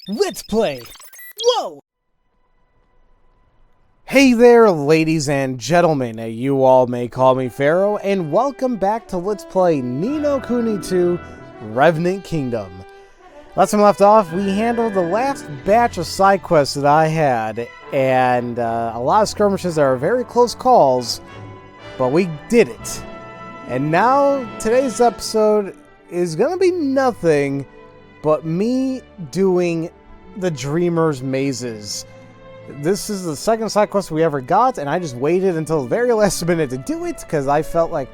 Let's play! Whoa! Hey there, ladies and gentlemen, you all may call me Pharaoh, and welcome back to Let's Play Ni no Kuni 2 Revenant Kingdom. Last time we left off, we handled the last batch of side quests that I had, and a lot of skirmishes that are very close calls, but we did it. And now, today's episode is gonna be nothing but me doing the Dreamer's Mazes. This is the second side quest we ever got, and I just waited until the very last minute to do it, because I felt like,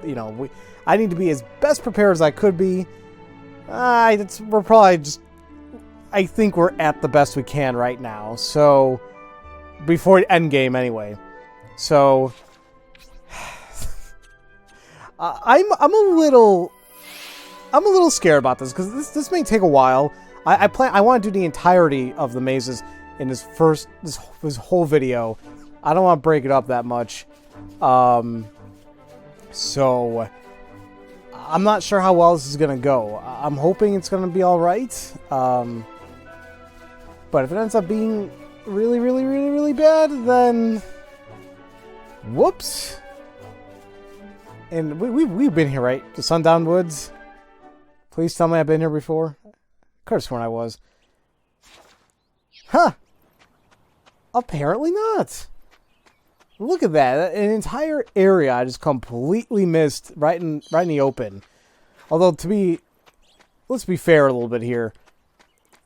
you know, I need to be as best prepared as I could be. We're probably just, I think we're at the best we can right now, so, before endgame anyway. So, I'm a little scared about this, because this may take a while. I want to do the entirety of the mazes in this whole video. I don't want to break it up that much. So I'm not sure how well this is going to go. I'm hoping it's going to be alright. But if it ends up being really bad, then whoops. And we've been here, right? The Sundown Woods. Please tell me I've been here before. Could have sworn I was. Huh. Apparently not. Look at that. An entire area I just completely missed right in the open. Although let's be fair a little bit here.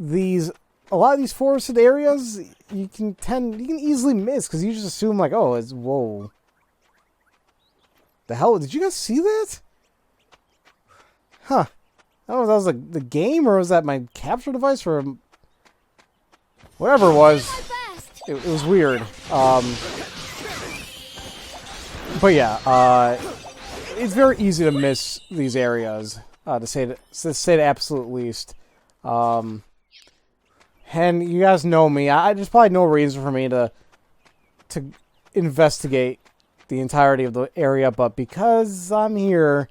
A lot of these forested areas you can easily miss because you just assume like, oh, it's whoa. The hell, did you guys see that? Huh. I don't know if that was the game or was that my capture device or whatever it was. It was weird. But yeah, it's very easy to miss these areas, to say the absolute least. And you guys know me. There's probably no reason for me to investigate the entirety of the area, but because I'm here,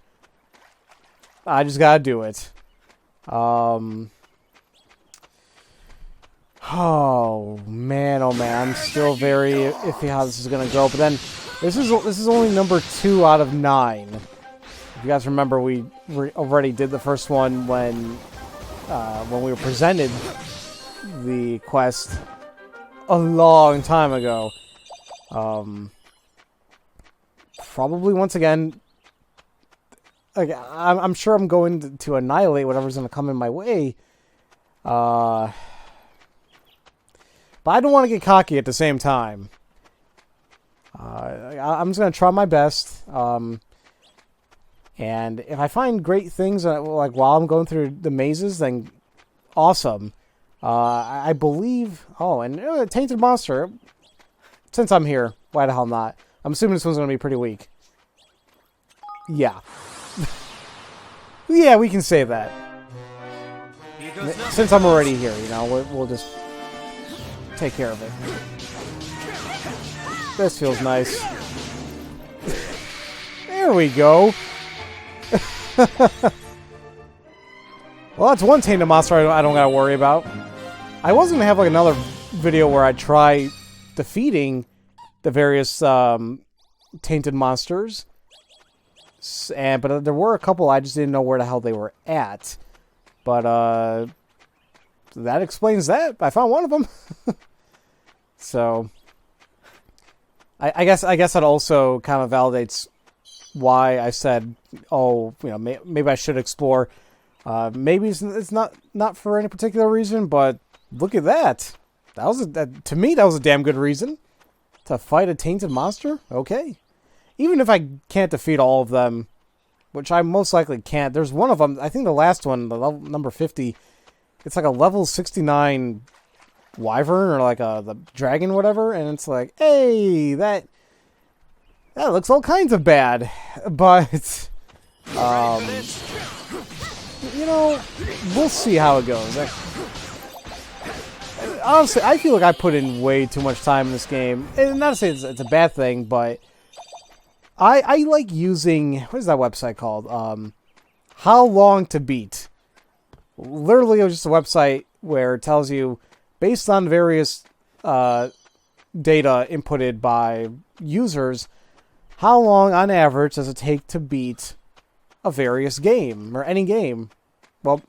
I just gotta do it. Oh man, I'm still very iffy how this is gonna go. But then this is only number 2 out of 9. If you guys remember, we already did the first one when we were presented the quest a long time ago. Probably once again. Like, I'm sure I'm going to annihilate whatever's going to come in my way. But I don't want to get cocky at the same time. I'm just going to try my best. And if I find great things like while I'm going through the mazes, then awesome. I believe... Oh, and Tainted Monster. Since I'm here, why the hell not? I'm assuming this one's going to be pretty weak. Yeah. Yeah, we can say that. Since I'm already here, you know, we'll just take care of it. This feels nice. There we go. Well, that's one Tainted Monster I don't gotta worry about. I was gonna have like another video where I try defeating the various Tainted Monsters. But there were a couple I just didn't know where the hell they were at. But that explains that. I found one of them. So I guess that also kind of validates why I said, oh, you know, maybe I should explore. Maybe it's not for any particular reason, but look at that. To me that was a damn good reason to fight a Tainted Monster. Okay. Even if I can't defeat all of them, which I most likely can't, there's one of them, I think the last one, the level number 50, it's like a level 69 wyvern, or like the dragon, whatever, and it's like, hey, that looks all kinds of bad, but, you know, we'll see how it goes. Honestly, I feel like I put in way too much time in this game, and not to say it's a bad thing, but I like using, what is that website called? How Long to Beat. Literally, it was just a website where it tells you, based on various data inputted by users, how long on average does it take to beat a various game or any game. Well,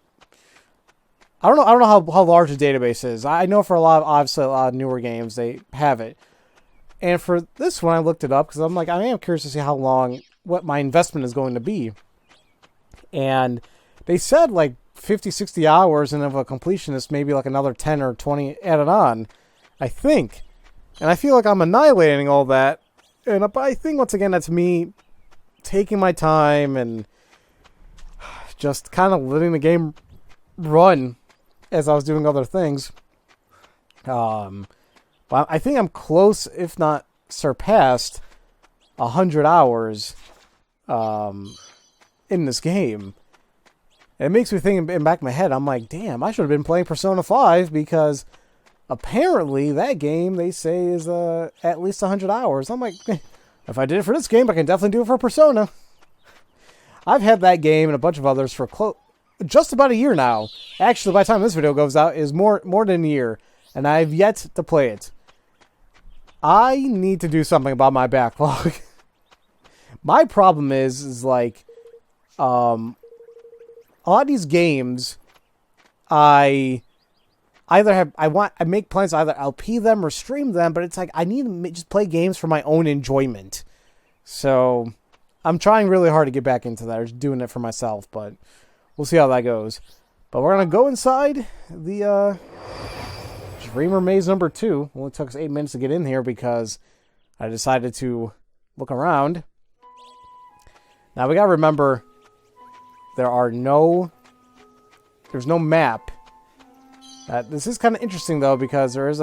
I don't know how large the database is. I know for obviously a lot of newer games they have it. And for this one, I looked it up because I'm like, I am curious to see how long, what my investment is going to be. And they said like 50, 60 hours, and if a completionist, maybe like another 10 or 20 added on, I think. And I feel like I'm annihilating all that. And I think, once again, that's me taking my time and just kind of letting the game run as I was doing other things. Well, I think I'm close, if not surpassed, 100 hours in this game. It makes me think in the back of my head, I'm like, damn, I should have been playing Persona 5 because apparently that game, they say, is at least 100 hours. I'm like, if I did it for this game, I can definitely do it for Persona. I've had that game and a bunch of others for just about a year now. Actually, by the time this video goes out, is more than a year, and I've yet to play it. I need to do something about my backlog. My problem is like, a lot of these games, I make plans to either LP them or stream them, but it's like I need to just play games for my own enjoyment. So I'm trying really hard to get back into that, or just doing it for myself, but we'll see how that goes. But we're gonna go inside the Dreamer Maze number 2. It only took us 8 minutes to get in here because I decided to look around. Now we gotta remember, there's no map. This is kind of interesting though, because there is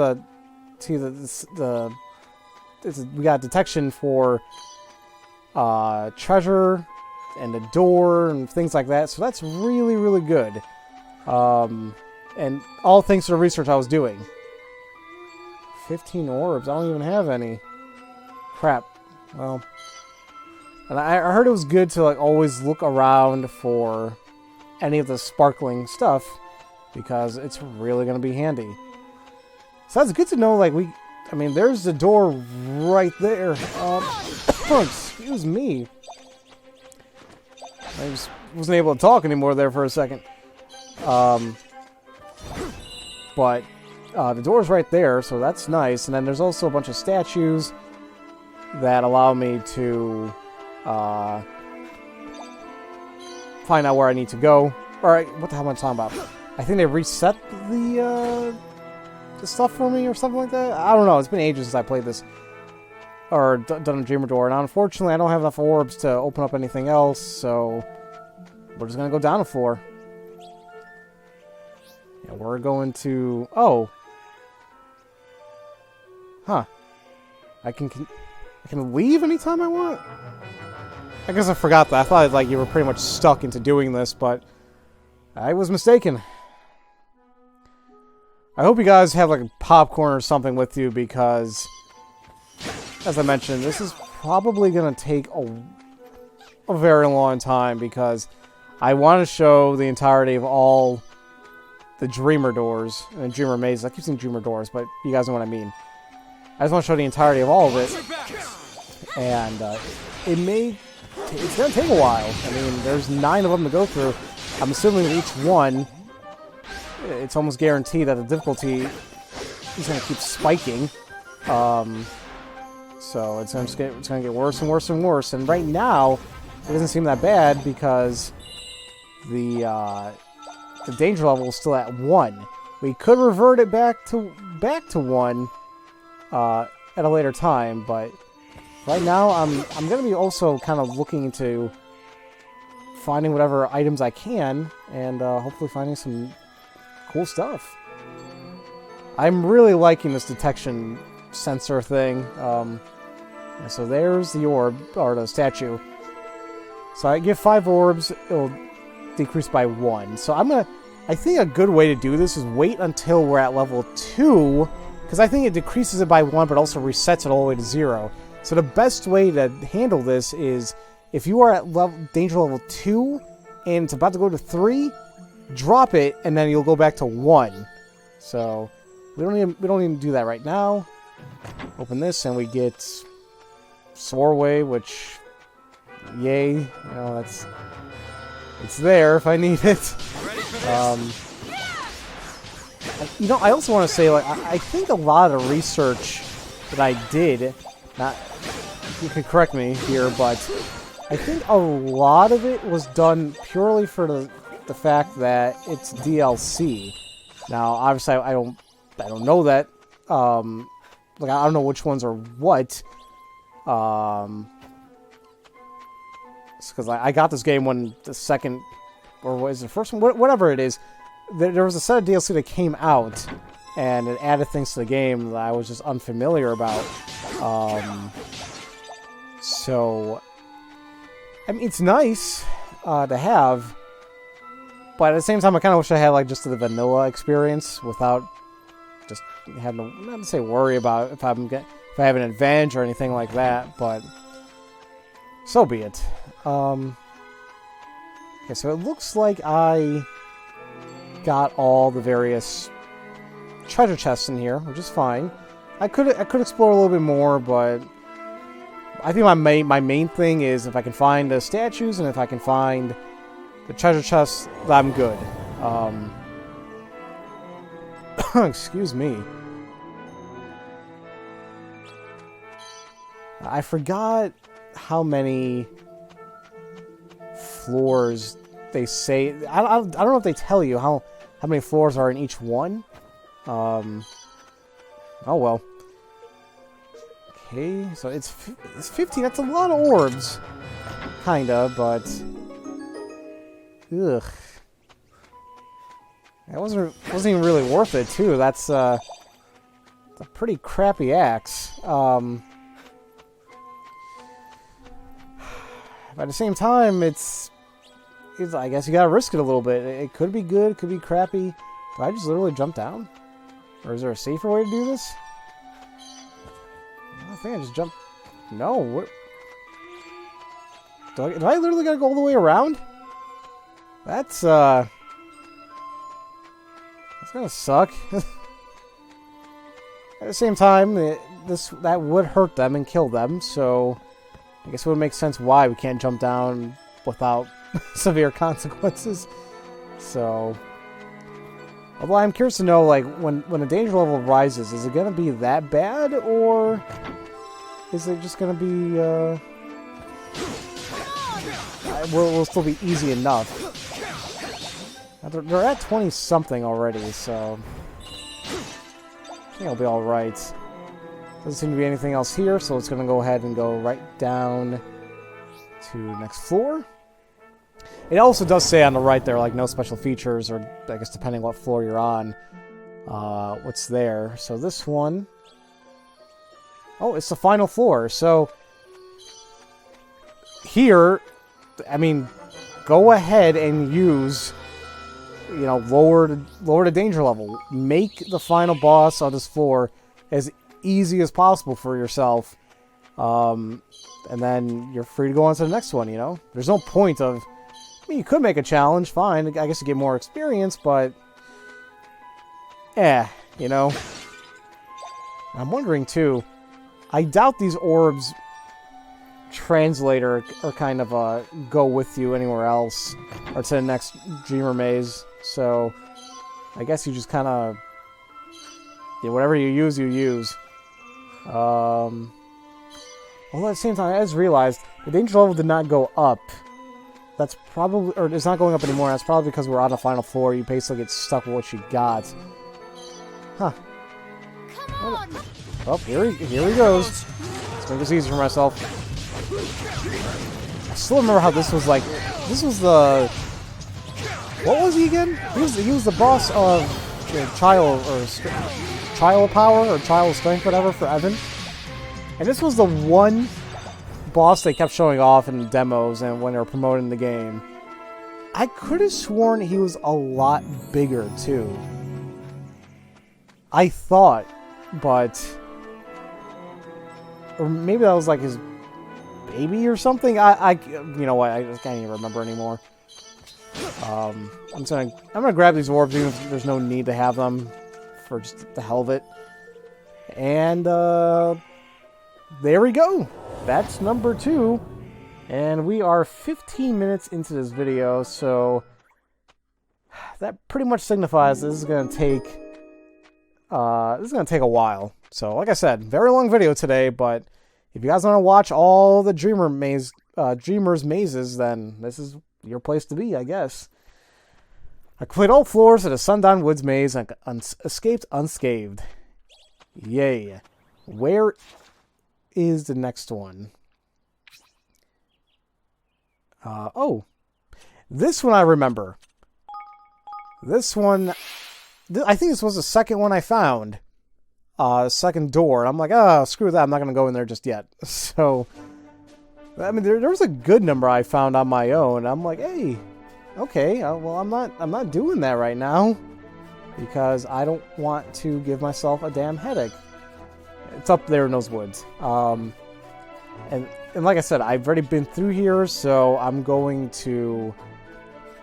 we got detection for treasure and a door and things like that, so that's really, really good. And all thanks to the research I was doing. 15 orbs, I don't even have any. Crap. Well, and I heard it was good to like always look around for any of the sparkling stuff, because it's really going to be handy. So that's good to know, like, there's the door right there. Excuse me. I just wasn't able to talk anymore there for a second. But the door's right there, so that's nice. And then there's also a bunch of statues that allow me to find out where I need to go. Alright, what the hell am I talking about? I think they reset the stuff for me or something like that. I don't know. It's been ages since I played this. Or done a Dreamer Door. And unfortunately, I don't have enough orbs to open up anything else. So we're just going to go down a floor. Yeah, we're going to... Oh. Huh. I can leave anytime I want? I guess I forgot that. I thought like you were pretty much stuck into doing this, but I was mistaken. I hope you guys have like a popcorn or something with you, because, as I mentioned, this is probably going to take a very long time, because I want to show the entirety of all the Dreamer Doors and Dreamer Mazes. I keep saying Dreamer Doors, but you guys know what I mean. I just want to show the entirety of all of it, and it's going to take a while. I mean, there's 9 of them to go through. I'm assuming that each one, it's almost guaranteed that the difficulty is going to keep spiking. So it's going to get worse and worse and worse. And right now, it doesn't seem that bad, because the danger level is still at 1. We could revert it back to 1 at a later time, but right now I'm going to be also kind of looking into finding whatever items I can, and hopefully finding some cool stuff. I'm really liking this detection sensor thing. So there's the orb, or the statue. So I give 5 orbs, it'll decrease by 1. So I think a good way to do this is wait until we're at level 2, because I think it decreases it by 1, but also resets it all the way to 0. So the best way to handle this is, if you are at danger level 2, and it's about to go to 3, drop it, and then you'll go back to 1. So we don't even do that right now. Open this, and we get Soarway, which, yay, you know, it's there if I need it. You know, I also want to say, like, I think a lot of research that I did, not, you can correct me here, but I think a lot of it was done purely for the fact that it's DLC. Now, obviously, I don't know that. Like, I don't know which ones are what. Because I got this game when the second, or what is the first one? Whatever it is. There was a set of DLC that came out, and it added things to the game that I was just unfamiliar about. So, I mean, it's nice to have, but at the same time, I kind of wish I had like just the vanilla experience without just having to, not to say worry about if I have an advantage or anything like that. But so be it. Okay, so it looks like I got all the various treasure chests in here, which is fine. I could explore a little bit more, but I think my main thing is if I can find the statues and if I can find the treasure chests, I'm good. Excuse me. I forgot how many floors they say. I don't know if they tell you how many floors are in each one. Oh well. Okay, so it's 15. That's a lot of orbs, kinda, but ugh, that wasn't even really worth it too. That's a pretty crappy axe. But at the same time, it's I guess you gotta risk it a little bit. It could be good, it could be crappy. Do I just literally jump down? Or is there a safer way to do this? I think I just jumped. No, what? Do I literally gotta go all the way around? That's gonna suck. At the same time, that would hurt them and kill them, so I guess it would make sense why we can't jump down without severe consequences. So, although I'm curious to know, like, when the danger level rises, is it gonna be that bad, or is it just gonna be will still be easy enough? They're at 20 something already, so I think I'll be all right. Doesn't seem to be anything else here, so it's gonna go ahead and go right down to next floor. It also does say on the right there, like, no special features, or I guess depending what floor you're on, what's there. So this one, oh, it's the final floor. So here, I mean, go ahead and use, you know, lower the danger level. Make the final boss on this floor as easy as possible for yourself, and then you're free to go on to the next one. You know, there's no point of. I mean, you could make a challenge, fine. I guess you get more experience, but you know. I'm wondering too. I doubt these orbs translate or kind of go with you anywhere else or to the next Dreamer Maze. So I guess you just kind of, yeah, whatever you use, you use. Although at the same time, I just realized the danger level did not go up. That's probably, or it's not going up anymore. That's probably because we're on the final floor. You basically get stuck with what you got. Huh. Come on. Oh, here he goes. Let's make this easy for myself. I still remember how this was like. This was the. What was he again? He was the boss of Trial of Power or Trial of Strength, whatever, for Evan. And this was the one boss they kept showing off in demos and when they were promoting the game. I could have sworn he was a lot bigger too. I thought, but, or maybe that was like his baby or something. I you know what? I just can't even remember anymore. I'm gonna grab these orbs even if there's no need to have them for just the hell of it. And there we go. That's number 2. And we are 15 minutes into this video, so that pretty much signifies this is gonna take a while. So like I said, very long video today, but if you guys want to watch all the Dreamer's mazes, then this is your place to be, I guess. I completed all floors of the Sundown Woods maze and escaped unscathed. Yay. Where is the next one? Oh. This one I remember. This one, I think this was the second one I found. Second door. And I'm like, oh, screw that. I'm not going to go in there just yet. So, I mean, there was a good number I found on my own. I'm like, hey, okay, well, I'm not doing that right now because I don't want to give myself a damn headache. It's up there in those woods. And like I said, I've already been through here, so I'm going to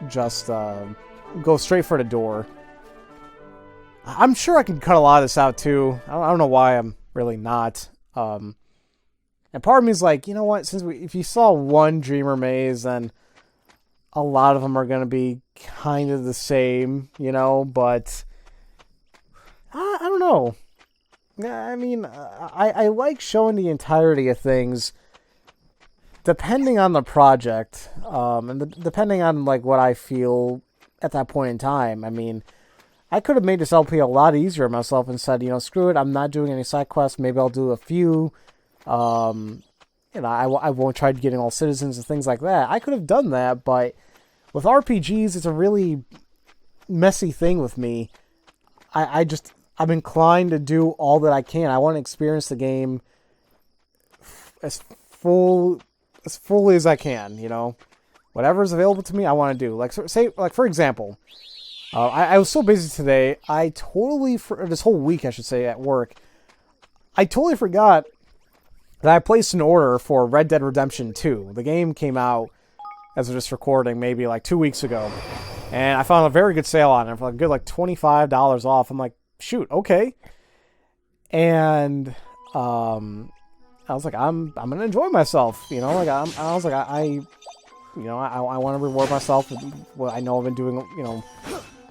just go straight for the door. I'm sure I can cut a lot of this out too. I don't know why I'm really not. And part of me is like, you know what? If you saw one Dreamer maze, then a lot of them are going to be kind of the same, you know. But I don't know. I mean, I like showing the entirety of things, depending on the project, and depending on like what I feel at that point in time. I mean, I could have made this LP a lot easier on myself and said, you know, screw it, I'm not doing any side quests. Maybe I'll do a few. You know, I won't try getting all citizens and things like that. I could have done that, but with RPGs, it's a really messy thing with me. I'm inclined to do all that I can. I want to experience the game as fully as I can, you know. Whatever's available to me, I want to do. Like, say, like for example, I was so busy today, this whole week, I should say, at work, I totally forgot that I placed an order for Red Dead Redemption 2. The game came out, as of this recording, maybe like 2 weeks ago. And I found a very good sale on it for a good like $25 off. I'm like, shoot, okay. And I was like, I'm gonna enjoy myself, you know. Like I was like, I want to reward myself with what I know I've been doing, you know,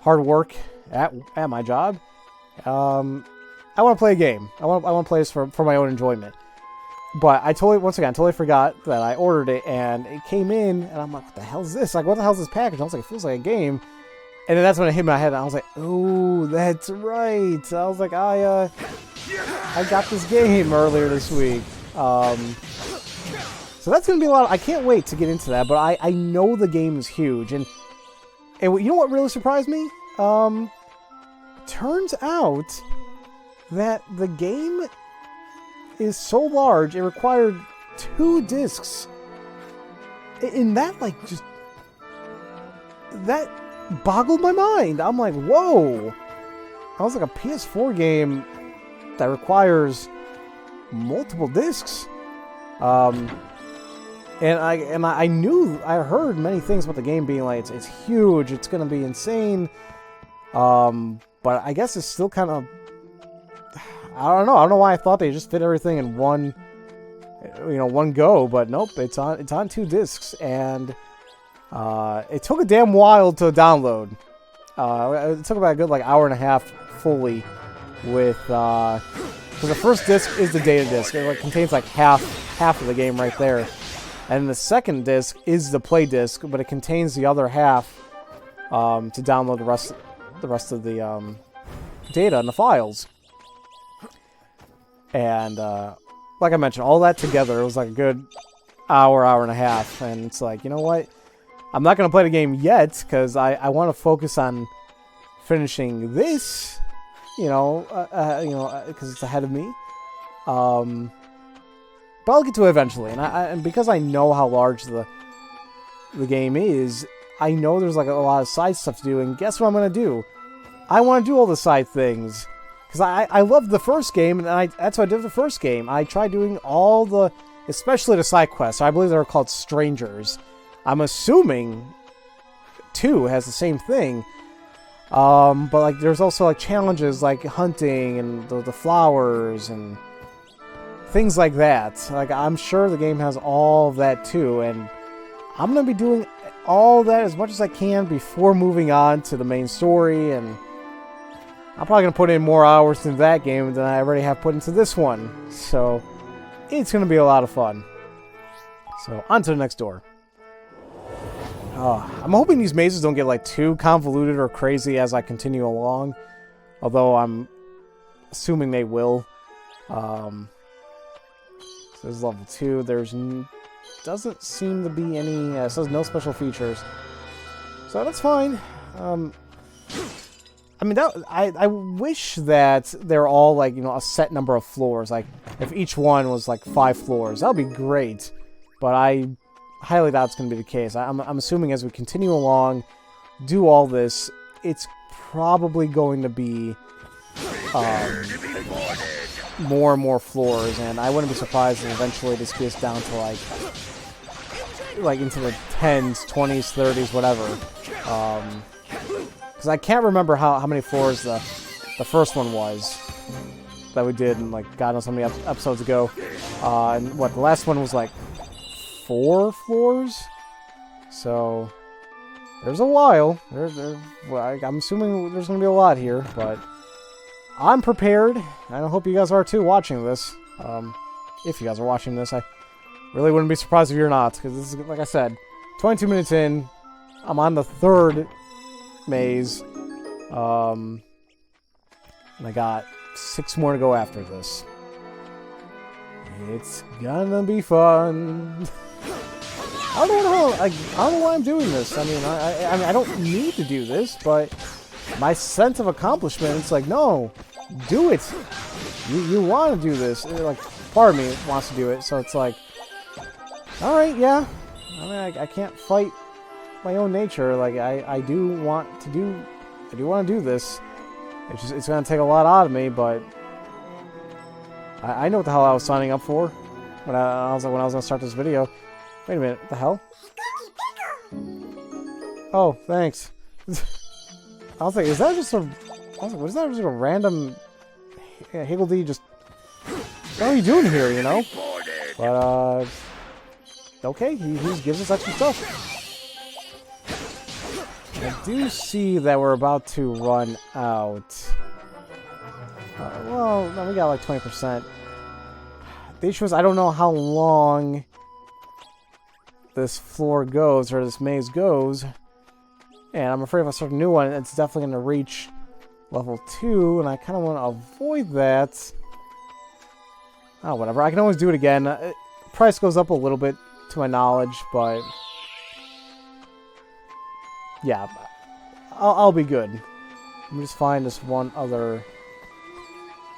hard work at my job. I want to play a game. I want to play this for my own enjoyment. But I totally forgot that I ordered it, and it came in, and I'm like, what the hell is this? Like, what the hell is this package? I was like, it feels like a game. And then that's when it hit my head, and I was like, oh, that's right. I was like, I got this game earlier this week. So that's going to be a lot. I can't wait to get into that, but I know the game is huge. And you know what really surprised me? Turns out that the game is so large, it required 2 discs. And that, like, just... that boggled my mind. I'm like, whoa! I was like, a PS4 game that requires multiple discs. And I knew, I heard many things about the game being like, it's huge, it's gonna be insane. But I guess it's still kind of, I don't know why I thought they just fit everything in one go, but nope, it's on 2 discs, and it took a damn while to download. It took about a good like hour and a half fully with, because the first disc is the data disc. It like, contains like half of the game right there. And the second disc is the play disc, but it contains the other half to download the rest of the data and the files. And like I mentioned, all that together, it was like a good hour and a half. And it's like, you know what? I'm not going to play the game yet because I want to focus on finishing this, because it's ahead of me. But I'll get to it eventually, and because I know how large the game is, I know there's like a lot of side stuff to do, and guess what I'm gonna do? I want to do all the side things, because I loved the first game, and that's what I did with the first game. I tried doing all the, especially the side quests. I believe they were called Strangers. I'm assuming 2 has the same thing. But like there's also like challenges like hunting and the flowers and things like that. Like I'm sure the game has all of that too, and I'm gonna be doing all that as much as I can before moving on to the main story, and I'm probably gonna put in more hours into that game than I already have put into this one. So it's gonna be a lot of fun. So on to the next door. I'm hoping these mazes don't get like too convoluted or crazy as I continue along, although I'm assuming they will. So this is level 2. There's doesn't seem to be any. It says no special features, so that's fine. I mean, I wish that they're all like, you know, a set number of floors. Like if each one was like 5 floors, that would be great. But I highly doubt it's going to be the case. I'm assuming as we continue along, do all this, it's probably going to be more and more floors, and I wouldn't be surprised if eventually this gets down to like into the 10s, 20s, 30s, whatever. Because I can't remember how many floors the first one was that we did, and like God knows how many episodes ago. And what the last one was like 4 floors. So there's a while. Well, I'm assuming there's going to be a lot here, but I'm prepared, and I hope you guys are too watching this. If you guys are watching this, I really wouldn't be surprised if you're not, because this is, like I said, 22 minutes in. I'm on the 3rd maze. And I got 6 more to go after this. It's gonna be fun. I don't know why I'm doing this. I mean, I don't need to do this, but my sense of accomplishment, it's like, no, do it. You want to do this. Like, part of me wants to do it, so it's like, all right, yeah. I mean, I can't fight my own nature. Like, I do want to do this. It's gonna take a lot out of me, but I know what the hell I was signing up for when I was gonna start this video. Wait a minute, what the hell? Oh, thanks. I was like, is that just a... I was like, what is that? Just a random... Higgledy just... What are you doing here, you know? But, okay, he gives us extra stuff. I do see that we're about to run out. Well, no, we got like 20%. The issue is I don't know how long this floor goes, or this maze goes. And I'm afraid if I start a new one, it's definitely going to reach level 2, and I kind of want to avoid that. Oh, whatever. I can always do it again. Price goes up a little bit, to my knowledge, but... yeah, I'll be good. Let me just find this one other...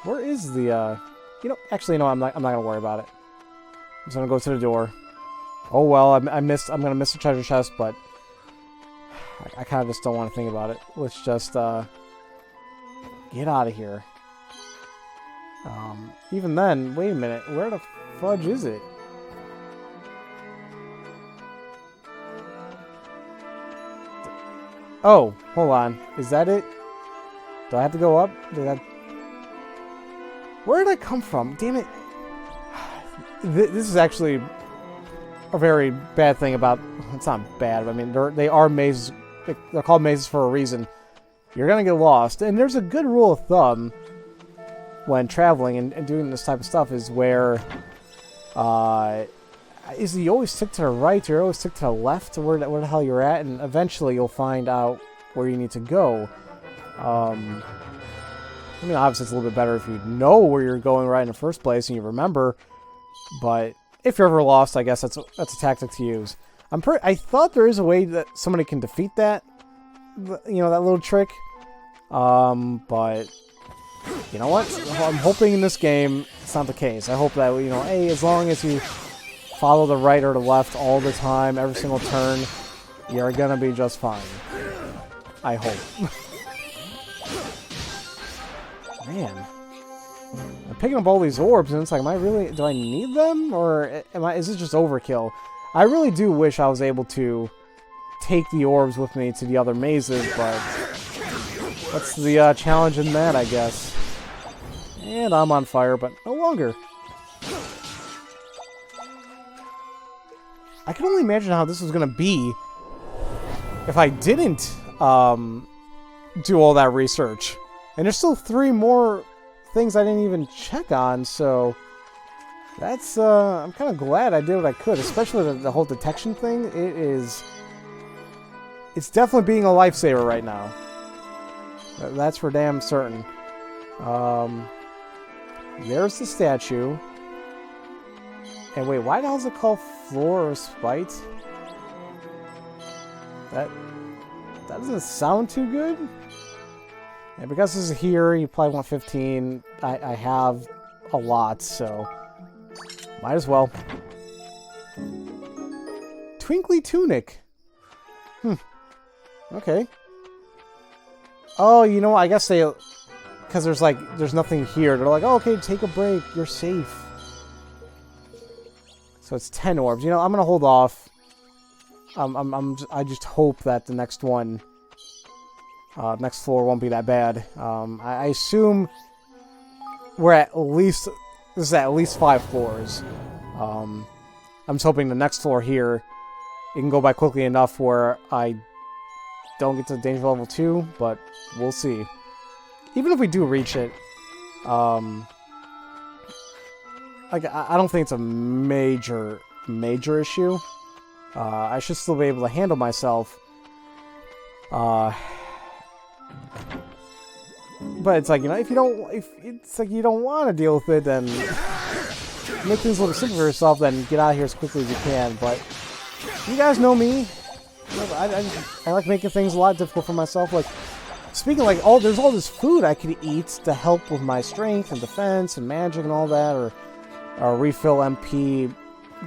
Where is the, You know, actually, no, I'm not gonna worry about it. I'm just gonna go to the door. Oh, well, I'm gonna miss the treasure chest, but... I kind of just don't want to think about it. Let's just, get out of here. Even then, wait a minute. Where the fudge is it? Oh, hold on. Is that it? Do I have to go up? Where did I come from? Damn it. This is actually a very bad thing about... It's not bad, but I mean, they are mazes. They're called mazes for a reason. You're going to get lost. And there's a good rule of thumb when traveling and doing this type of stuff is where... is you always stick to the right, or you always stick to the left, or where the hell you're at, and eventually you'll find out where you need to go. I mean, obviously it's a little bit better if you know where you're going right in the first place and you remember, but if you're ever lost, I guess that's a tactic to use. I thought there is a way that somebody can defeat that, you know, that little trick, but you know what? I'm hoping in this game it's not the case. I hope that, you know, hey, as long as you follow the right or the left all the time, every single turn, you're gonna be just fine. I hope. Man. I'm picking up all these orbs, and it's like, do I need them? Or is this just overkill? I really do wish I was able to take the orbs with me to the other mazes, but what's the challenge in that, I guess? And I'm on fire, but no longer. I can only imagine how this was going to be if I didn't do all that research. And there's still 3 more things I didn't even check on, so that's, I'm kind of glad I did what I could, especially the whole detection thing. It's definitely being a lifesaver right now. That's for damn certain. There's the statue. And wait, why the hell is it called Floor of Spite? That doesn't sound too good. And because this is here, you probably want 15. I have a lot, so might as well. Twinkly Tunic. Okay. Oh, you know what? I guess they... Because there's nothing here. They're like, oh, okay, take a break. You're safe. So it's 10 orbs. You know, I'm going to hold off. I just hope that the next one... next floor won't be that bad. I assume we're at least... This is at least 5 floors. I'm just hoping the next floor here, it can go by quickly enough where I don't get to danger level 2, but we'll see. Even if we do reach it, like I don't think it's a major issue. I should still be able to handle myself. But it's like, you know, if it's like you don't want to deal with it, then make things a little simpler for yourself, then get out of here as quickly as you can. But you guys know me. I like making things a lot difficult for myself. Like, speaking of, like, there's all this food I could eat to help with my strength and defense and magic and all that, or refill MP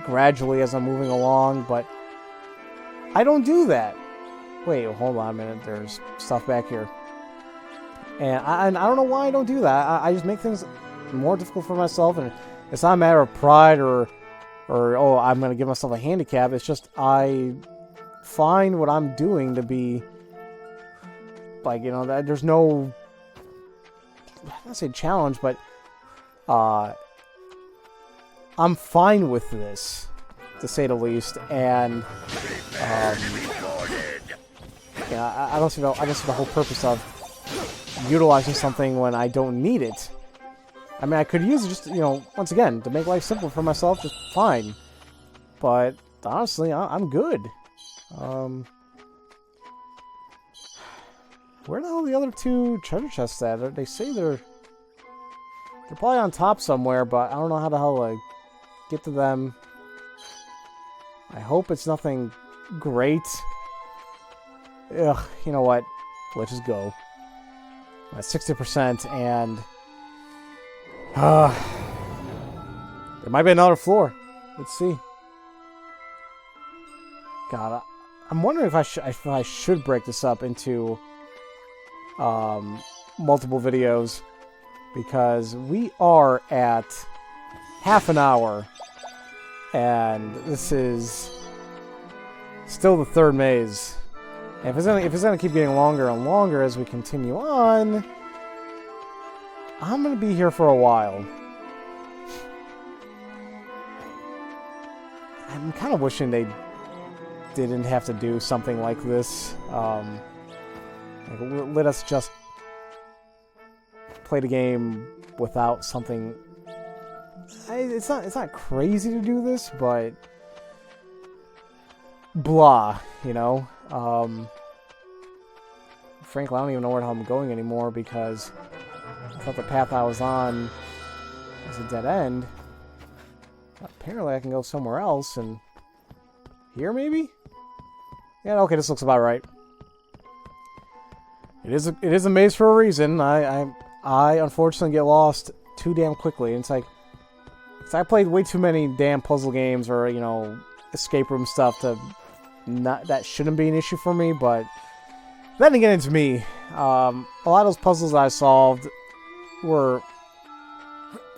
gradually as I'm moving along, but I don't do that. Wait, hold on a minute. There's stuff back here. And I don't know why I don't do that. I just make things more difficult for myself, and it's not a matter of pride or oh, I'm going to give myself a handicap. It's just I find what I'm doing to be, like, you know, that there's no, I don't say challenge, but I'm fine with this, to say the least, and yeah, I don't see the whole purpose of utilizing something when I don't need it. I mean, I could use it just, you know, once again, to make life simple for myself, just fine. But honestly, I'm good. Where the hell are the other 2 treasure chests at? They say they're probably on top somewhere, but I don't know how the hell to get to them. I hope it's nothing great. Ugh, you know what? Let's just go. I'm at 60%, and there might be another floor. Let's see. God, I'm wondering if I should break this up into multiple videos, because we are at half an hour, and this is still the 3rd maze. And if it's gonna keep getting longer and longer as we continue on, I'm gonna be here for a while. I'm kind of wishing they didn't have to do something like this. Like, let us just play the game without something. It's not crazy to do this, but blah, you know. Frankly, I don't even know where the hell I'm going anymore, because I thought the path I was on was a dead end. Apparently, I can go somewhere else, and here maybe. Yeah, okay, this looks about right. It is a maze for a reason. I unfortunately get lost too damn quickly. And it's like, I played way too many damn puzzle games or, you know, escape room stuff to that shouldn't be an issue for me. But then again, it's me. A lot of those puzzles that I solved were,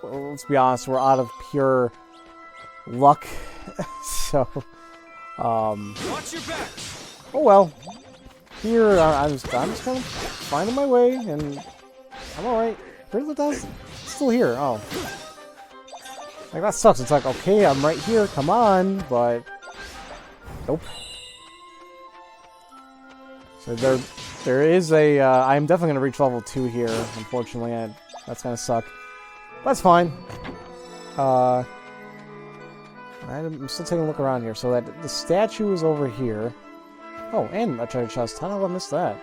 well, let's be honest, were out of pure luck. So, Watch your back. Oh well. Here, I'm just kind of finding my way, and I'm alright. It's still here. Oh. Like, that sucks. It's like, okay, I'm right here. Come on, but... Nope. So there is a... I'm definitely going to reach level 2 here, unfortunately. That's going to suck. That's fine. I'm still taking a look around here. So that the statue is over here. Oh, and a treasure chest. How did I miss that?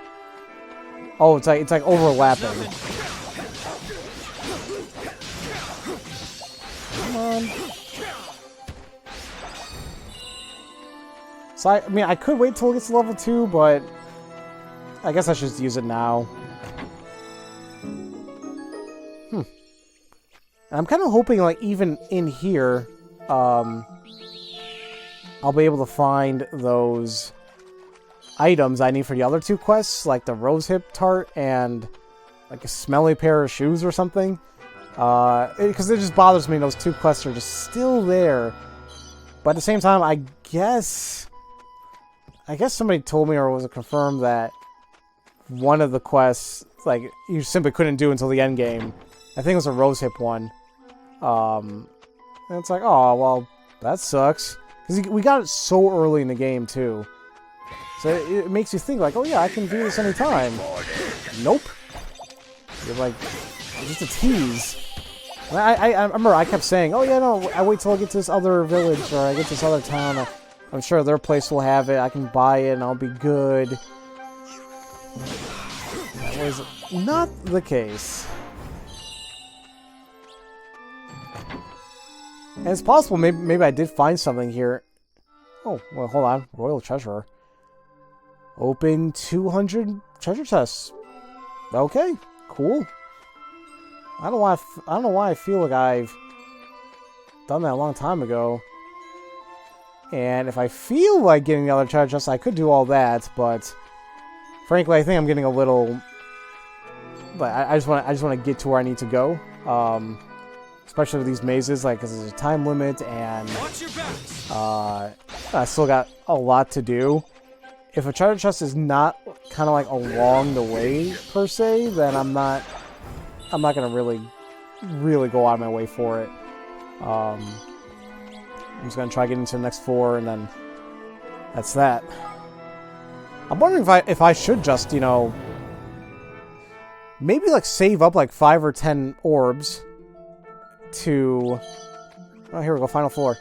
Oh, it's like overlapping. Come on. So I mean, I could wait till it gets to level 2, but I guess I should just use it now. I'm kind of hoping, like, even in here, I'll be able to find those items I need for the other 2 quests, like the rosehip tart and like a smelly pair of shoes or something. Because it just bothers me those 2 quests are just still there. But at the same time, I guess somebody told me, or was it confirmed, that one of the quests, like, you simply couldn't do until the end game. I think it was a rosehip one. And it's like, oh, well, that sucks. Because we got it so early in the game, too. So it makes you think, like, oh yeah, I can do this anytime. Nope. You're like, just a tease. I remember I kept saying, oh yeah, no, I wait till I get to this other village, or I get to this other town. I'm sure their place will have it. I can buy it and I'll be good. That was not the case. And it's possible maybe I did find something here. Oh, well, hold on. Royal Treasurer. Open 200 treasure chests. Okay, cool. I don't know why I feel like I've done that a long time ago. And if I feel like getting the other treasure chests, I could do all that, but frankly, I think I'm getting a little. But I just want to get to where I need to go. Especially with these mazes, like, because there's a time limit, and I still got a lot to do. If a treasure chest is not kind of like along the way per se, then I'm not gonna really go out of my way for it. I'm just gonna try getting to the next 4, and then that's that. I'm wondering if I should just, you know, maybe like save up like 5 or 10 orbs to. Oh, here we go, final floor.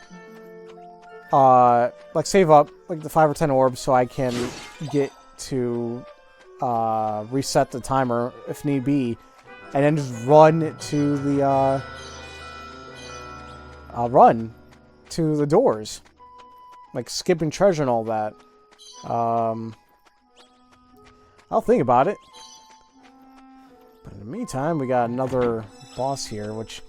Like save up like the 5 or 10 orbs so I can get to reset the timer if need be, and then just run to the doors, like skipping treasure and all that. I'll think about it. But in the meantime, we got another boss here, which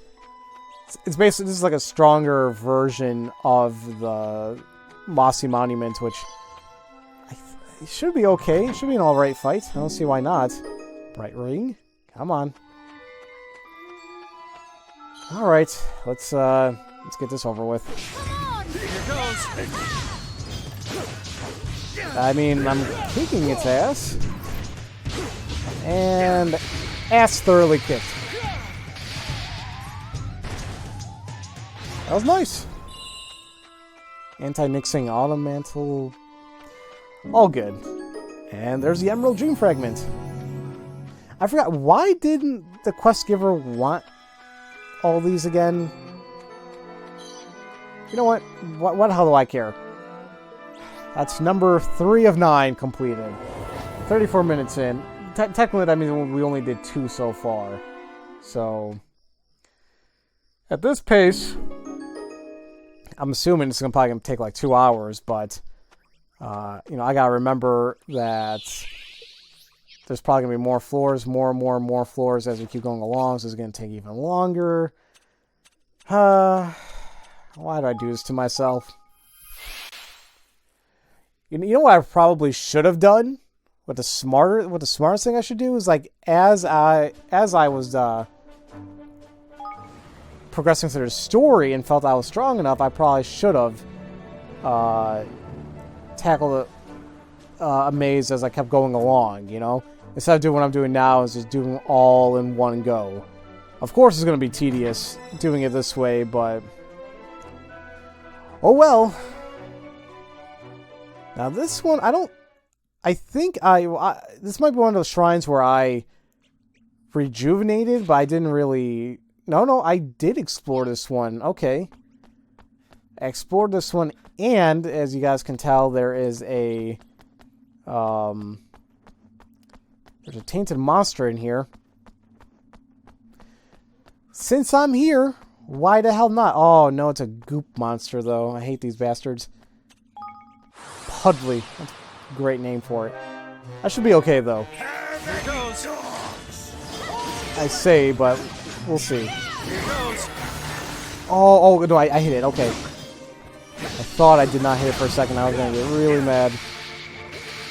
it's basically, this is like a stronger version of the Mossy Monument, which it should be okay. It should be an alright fight. I don't see why not. Bright Ring, come on. Alright, let's get this over with. Here goes. I mean, I'm kicking its ass. And ass thoroughly kicked. That was nice. Anti-mixing auto-mantle. All good. And there's the Emerald Dream Fragment. I forgot, why didn't the quest giver want all these again? You know what? What the hell do I care? That's number 3 of 9 completed. 34 minutes in. Technically, that means we only did 2 so far. So, at this pace, I'm assuming it's probably going to take like 2 hours, but, you know, I got to remember that there's probably going to be more floors, more floors as we keep going along, so it's going to take even longer. Why do I do this to myself? You know what I probably should have done? What the smartest thing I should do is, like, as I was progressing through the story and felt I was strong enough, I probably should have tackled a maze as I kept going along, you know? Instead of doing what I'm doing now, is just doing all in one go. Of course it's going to be tedious doing it this way, but... oh well. Now this one, I think this might be one of those shrines where I rejuvenated, but I didn't really... No, I did explore this one. Okay. I explored this one, and as you guys can tell, there is a... there's a tainted monster in here. Since I'm here, why the hell not? Oh, no, it's a goop monster, though. I hate these bastards. Pudley. That's a great name for it. I should be okay, though. Here it goes. I say, but we'll see. Here it goes. Oh, no, I hit it. Okay. I thought I did not hit it for a second. I was going to get really mad.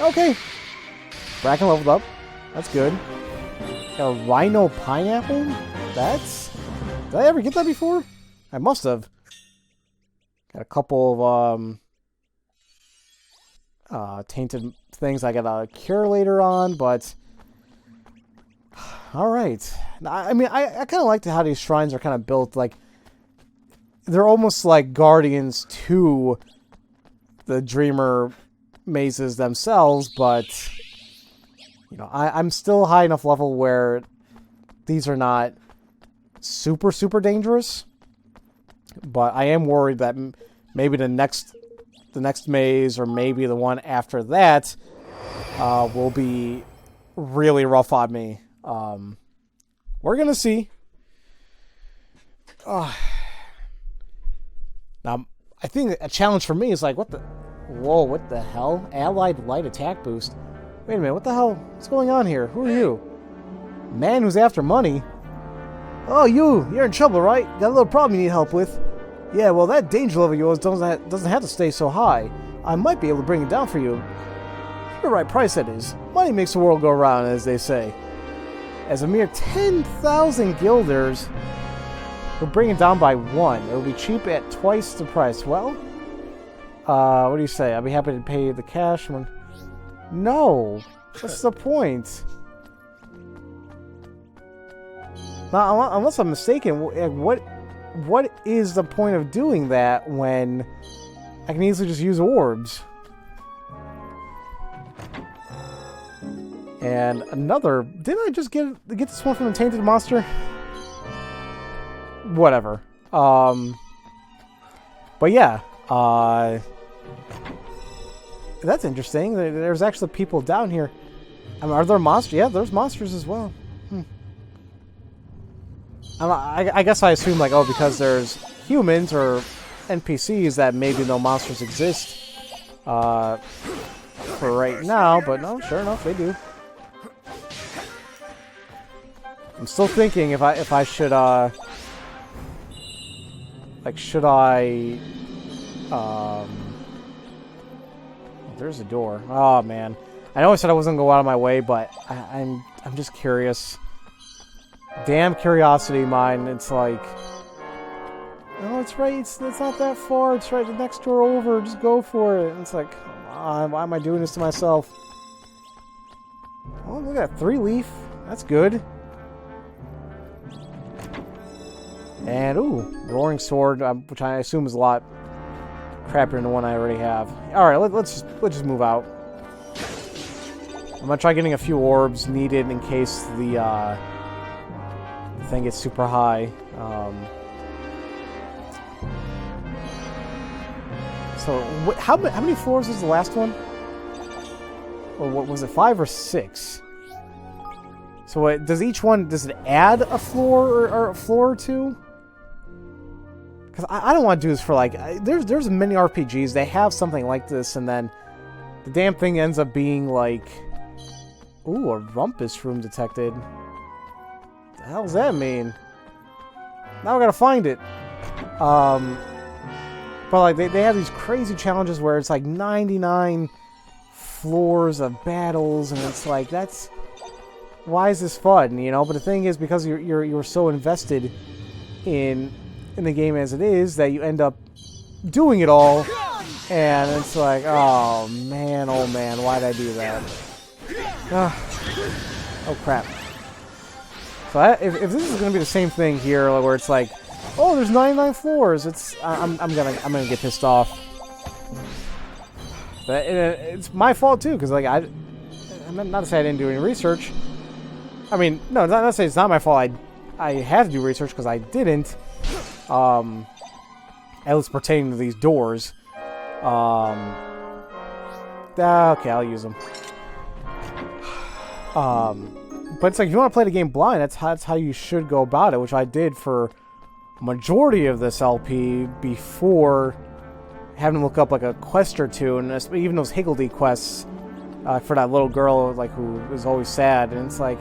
Okay. Bracken leveled up. That's good. Got a rhino pineapple? Did I ever get that before? I must have. Got a couple of tainted things I got a cure later on, but alright. I mean, I kind of like how these shrines are kind of built. Like, they're almost like guardians to the Dreamer mazes themselves, but you know, I'm still high enough level where these are not super, super dangerous. But I am worried that maybe the next maze, or maybe the one after that, will be really rough on me. We're gonna see. Now, I think a challenge for me is like, what the hell? Allied light attack boost. Wait a minute, what the hell? What's going on here? Who are you? Man who's after money? Oh, you're in trouble, right? Got a little problem you need help with. Yeah, well, that danger level of yours doesn't have to stay so high. I might be able to bring it down for you. For the right price, that is. Money makes the world go round, as they say. As a mere 10,000 guilders, we'll bring it down by 1. It'll be cheap at twice the price. Well, what do you say? I'll be happy to pay the cash when... No! What's the point? Now, unless I'm mistaken, what is the point of doing that when I can easily just use orbs? And another... Didn't I just get this one from the Tainted Monster? Whatever. But yeah. That's interesting. There's actually people down here. I mean, are there monsters? Yeah, there's monsters as well. I guess I assume, like, oh, because there's humans or NPCs that maybe no monsters exist for right now, but no, sure enough, they do. I'm still thinking if I should, like, should I, there's a door. Oh, man. I know I said I wasn't going to go out of my way, but I'm just curious. Damn curiosity mine. It's like, oh, it's right. It's not that far. It's right the next door over. Just go for it. And it's like, come on. Why am I doing this to myself? Oh, look at that 3-leaf. That's good. And ooh, roaring sword, which I assume is a lot crappier than the one I already have. All right, let's just move out. I'm gonna try getting a few orbs needed in case the thing gets super high. So how many floors is the last one? Or what was it, 5 or 6? So does each one, does it add a floor or a floor or two? Because I don't want to do this for, like, there's many RPGs, they have something like this, and then the damn thing ends up being like, ooh, a rumpus room detected. What the hell does that mean? Now I gotta find it. But like they have these crazy challenges where it's like 99 floors of battles, and it's like, that's, why is this fun, you know? But the thing is, because you're so invested in the game as it is, that you end up doing it all And it's like, oh man, why'd I do that? Oh crap. So if this is gonna be the same thing here, where it's like, oh, there's 99 floors, I'm gonna get pissed off. But it's my fault too, because like I'm not to say I didn't do any research. I mean, no, not to say it's not my fault. I had to do research because I didn't. At least pertaining to these doors. Okay, I'll use them. But it's like, if you want to play the game blind, that's how you should go about it, which I did for a majority of this LP before having to look up like a quest or two, and even those higgledy quests for that little girl like who is always sad. And it's like,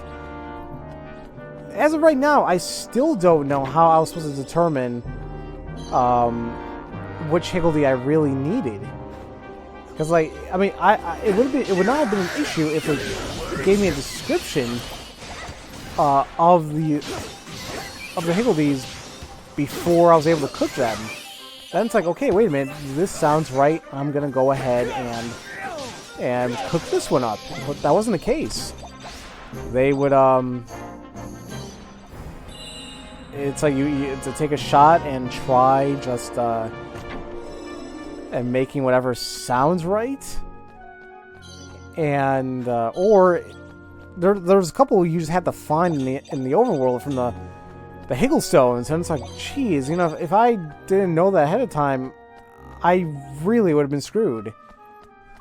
as of right now, I still don't know how I was supposed to determine which higgledy I really needed. Because, like, I mean, it would not have been an issue if it gave me a description of the higgledies before I was able to cook them. Then it's like, okay, wait a minute, this sounds right. I'm gonna go ahead and cook this one up. But that wasn't the case. They would it's like you to take a shot and try just and making whatever sounds right, and or there's a couple you just had to find in the overworld from the Higglestones, and it's like, geez, you know, if I didn't know that ahead of time, I really would have been screwed.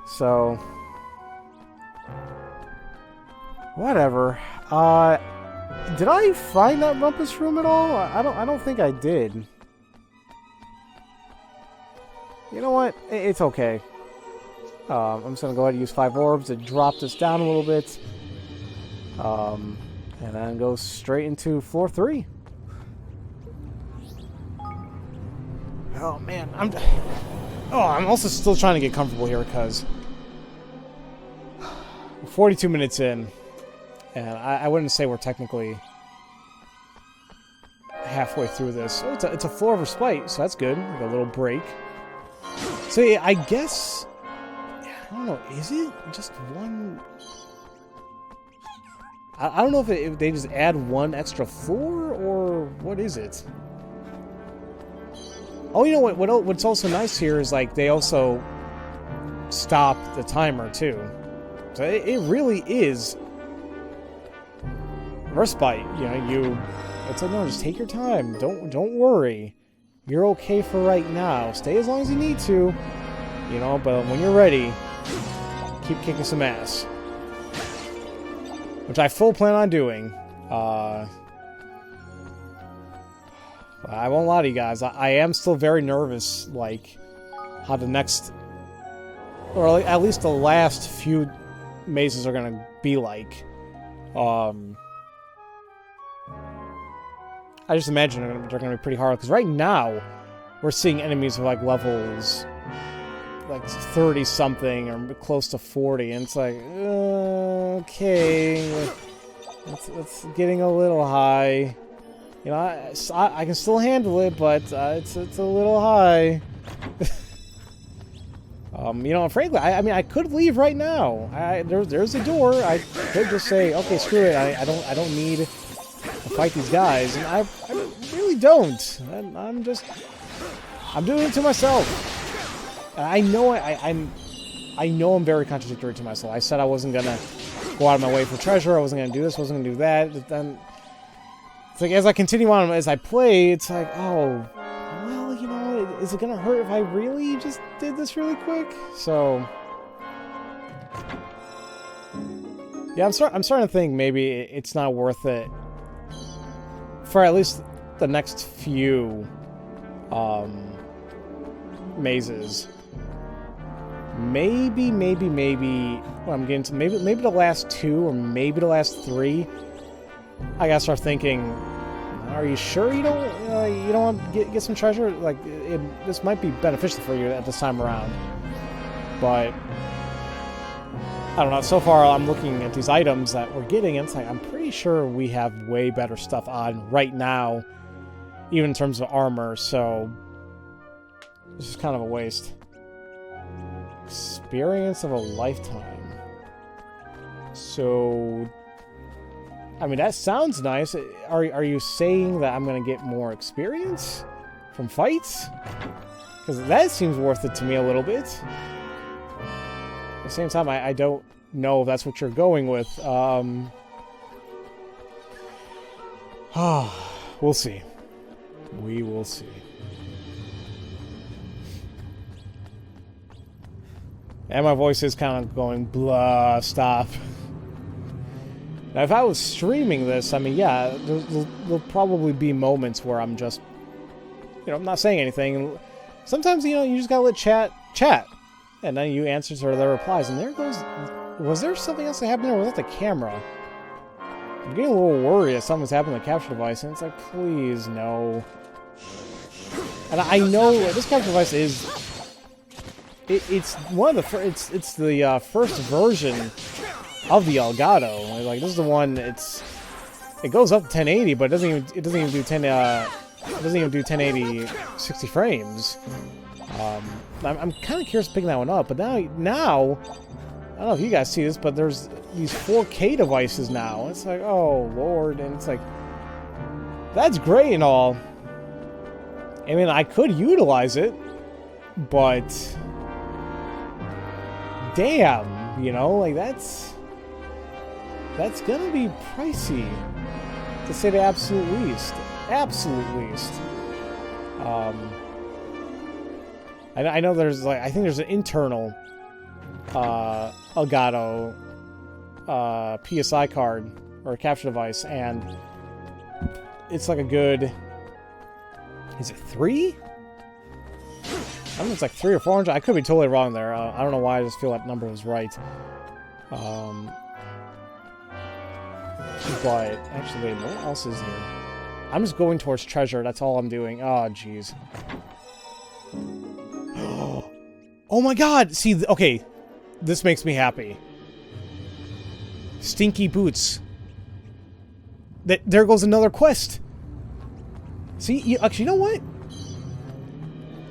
So whatever. Did I find that rumpus room at all? I don't think I did. You know what? It's okay. I'm just gonna go ahead and use 5 orbs to drop this down a little bit. And then go straight into floor 3. Oh man, I'm also still trying to get comfortable here because we're 42 minutes in, and I wouldn't say we're technically halfway through this. Oh, it's a floor of respite, so that's good. Like a little break. So yeah, I guess, I don't know, is it just one? I don't know if they just add one extra floor or what is it? Oh, you know what's also nice here is like they also stop the timer too. So it really is respite. You know, it's like, no, just take your time. Don't worry. You're okay for right now. Stay as long as you need to. You know, but when you're ready, keep kicking some ass. Which I full plan on doing. I won't lie to you guys. I am still very nervous, like, how the next, or at least the last few mazes are gonna be like. I just imagine they're gonna be pretty hard, because right now we're seeing enemies with like levels like 30 something or close to 40, and it's like, okay, it's getting a little high. You know, I can still handle it, but it's a little high. You know, frankly, I mean, I could leave right now. There's a door. I could just say, okay, screw it. I don't need to fight these guys, and I really don't. I'm doing it to myself. And I know I know I'm very contradictory to myself. I said I wasn't gonna go out of my way for treasure. I wasn't gonna do this. Wasn't gonna do that. But then it's like, as I continue on, as I play, it's like, oh, well, you know, is it gonna hurt if I really just did this really quick? So yeah, I'm starting to think maybe it's not worth it for at least the next few mazes. Maybe what I'm getting to, maybe the last 2 or maybe the last 3. I gotta start thinking, are you sure you don't want to get some treasure? Like, this might be beneficial for you at this time around. But I don't know. So far, I'm looking at these items that we're getting, and it's like, I'm pretty sure we have way better stuff on right now, even in terms of armor. So this is kind of a waste. Experience of a lifetime. So, I mean, that sounds nice. Are you saying that I'm gonna get more experience from fights? Because that seems worth it to me a little bit. At the same time, I don't know if that's what you're going with. We'll see. We will see. And my voice is kind of going, blah, stop. Now, if I was streaming this, I mean, yeah, there'll probably be moments where I'm just, you know, I'm not saying anything. Sometimes, you know, you just gotta let chat. And then you answer to their replies. And there goes... Was there something else that happened there? Or was that the camera? I'm getting a little worried that something's happened to the capture device. And it's like, please, no. And I know this capture device is... It's one of the... It's the first version of the Elgato. Like, this is the one... It goes up to 1080, but it doesn't even do 1080 60 frames. I'm kind of curious picking that one up, but now I don't know if you guys see this, but there's these 4K devices now. It's like, oh lord, and it's like, that's great and all. I mean, I could utilize it, but damn, you know, like that's gonna be pricey, to say the absolute least. I know there's like, I think there's an internal Elgato PSI card or a capture device, and it's like a good, is it 3? I don't know, it's like 300 or 400. I could be totally wrong there. I don't know why, I just feel that number was right. But actually, wait, what else is here? I'm just going towards treasure. That's all I'm doing. Oh, jeez. Oh my god! See, okay. This makes me happy. Stinky boots. There goes another quest. See, actually, you know what?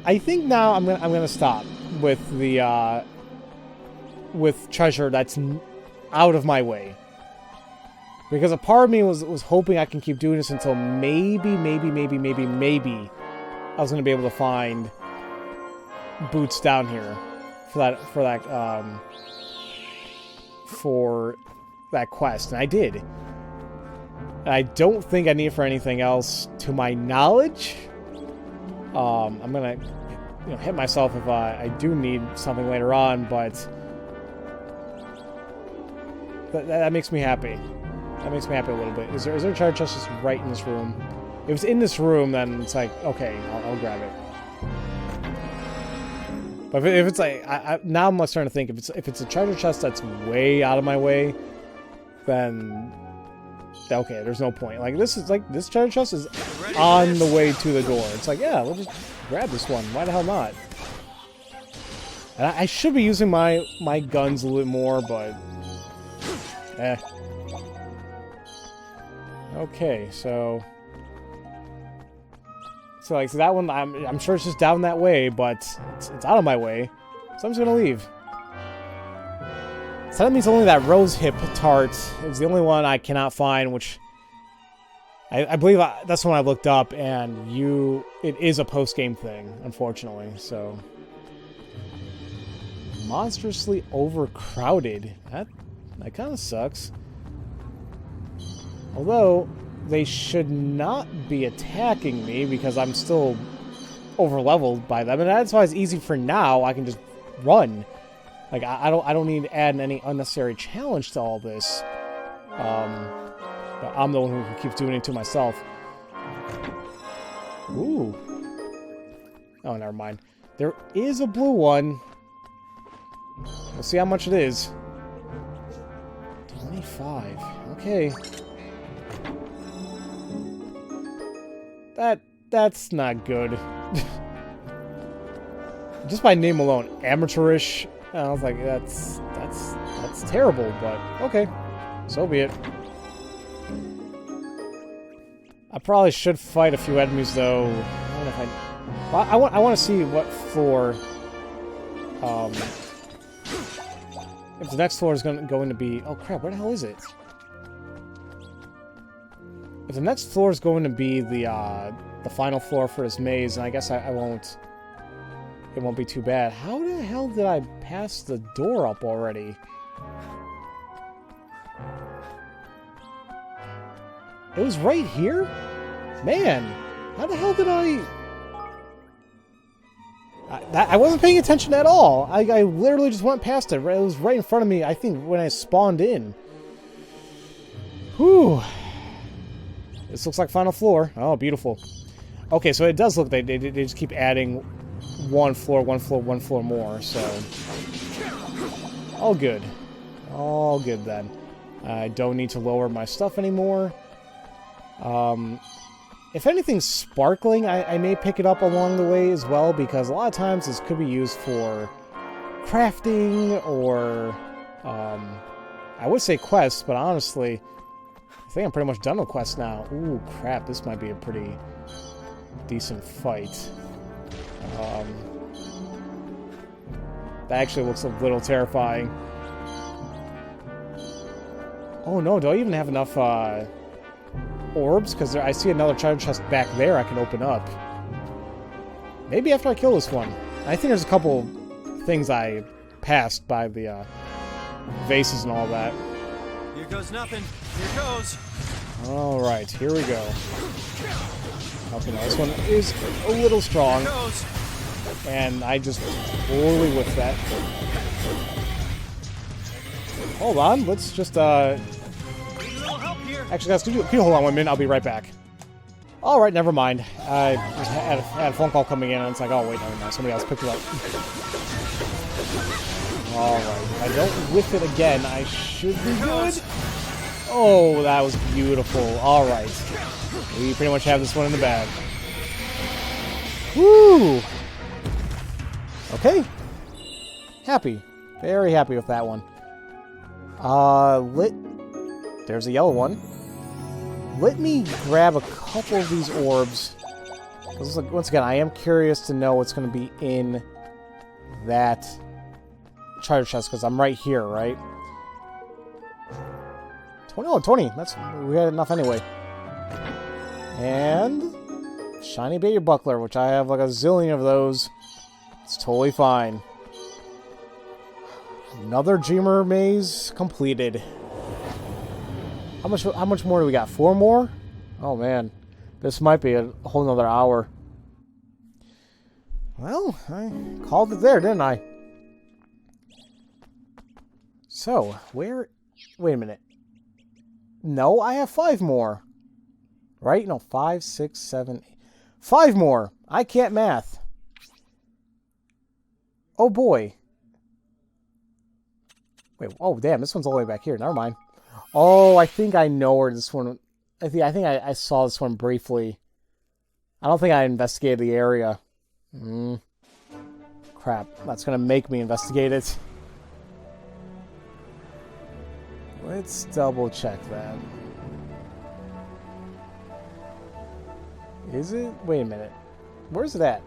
I think now I'm gonna stop with the with treasure that's out of my way. Because a part of me was hoping I can keep doing this until maybe I was gonna be able to find boots down here for that quest, and I did. And I don't think I need it for anything else, to my knowledge. I'm gonna, you know, hit myself if I do need something later on, but that makes me happy. That makes me happy a little bit. Is there a treasure chest just right in this room? If it's in this room, then it's like, okay, I'll grab it. But if it's like, now I'm starting to think, if it's a treasure chest that's way out of my way, then okay, there's no point. Like this treasure chest is on the way to the door. It's like, yeah, we'll just grab this one. Why the hell not? And I should be using my guns a little bit more, but okay, so like, so that one, I'm sure it's just down that way, but it's out of my way, so I'm just gonna leave. So that means only that rose hip tart is the only one I cannot find, which I believe that's the one I looked up, and it is a post-game thing, unfortunately. So monstrously overcrowded. That kind of sucks. Although they should not be attacking me because I'm still over-leveled by them, and that's why it's easy for now. I can just run. Like I don't need to add any unnecessary challenge to all this. But I'm the one who keeps doing it to myself. Ooh. Oh, never mind. There is a blue one. We'll see how much it is. 25. Okay. That's not good. Just by name alone, amateurish. I was like, that's terrible, but okay. So be it. I probably should fight a few enemies though. I don't know if I want to see what floor If the next floor is going to be... Oh, crap, where the hell is it? If the next floor is going to be the final floor for this maze, and I guess I won't... It won't be too bad. How the hell did I pass the door up already? It was right here? Man, how the hell did I wasn't paying attention at all. I literally just went past it. It was right in front of me, I think, when I spawned in. Whew. This looks like final floor. Oh, beautiful. Okay, so it does look like they just keep adding one floor more, so... All good. All good, then. I don't need to lower my stuff anymore. If anything's sparkling, I may pick it up along the way as well, because a lot of times this could be used for crafting or, I would say quests, but honestly, I think I'm pretty much done with quests now. Ooh, crap, this might be a pretty decent fight. That actually looks a little terrifying. Oh no, do I even have enough, orbs? Because I see another treasure chest back there I can open up. Maybe after I kill this one. I think there's a couple things I passed by the vases and all that. Here goes nothing. Here goes. Alright, here we go. Okay, now this one is a little strong. Here goes. And I just totally whiffed that. Hold on, let's just Actually, guys, can you hold on 1 minute? I'll be right back. Alright, never mind. I had a phone call coming in, and it's like, oh, wait, never mind. Somebody else picked it up. Alright, I don't whiff it again. I should be good. Oh, that was beautiful. Alright. We pretty much have this one in the bag. Woo! Okay. Happy. Very happy with that one. There's a yellow one. Let me grab a couple of these orbs. Once again, I am curious to know what's going to be in that treasure chest, because I'm right here, right? 20, oh, 20. We had enough anyway. And shiny baby buckler, which I have like a zillion of those. It's totally fine. Another dreamer maze completed. How much more do we got? 4 more? Oh man, this might be a whole nother hour. Well, I called it there, didn't I? So, where... Wait a minute. No, I have 5 more. Right? No, 5, 6, 7, 8. 5 more! I can't math. Oh boy. Wait, oh damn, this one's all the way back here. Never mind. Oh, I think I know where this one... I think I saw this one briefly. I don't think I investigated the area. Crap. That's going to make me investigate it. Let's double check that. Is it? Wait a minute. Where's it at?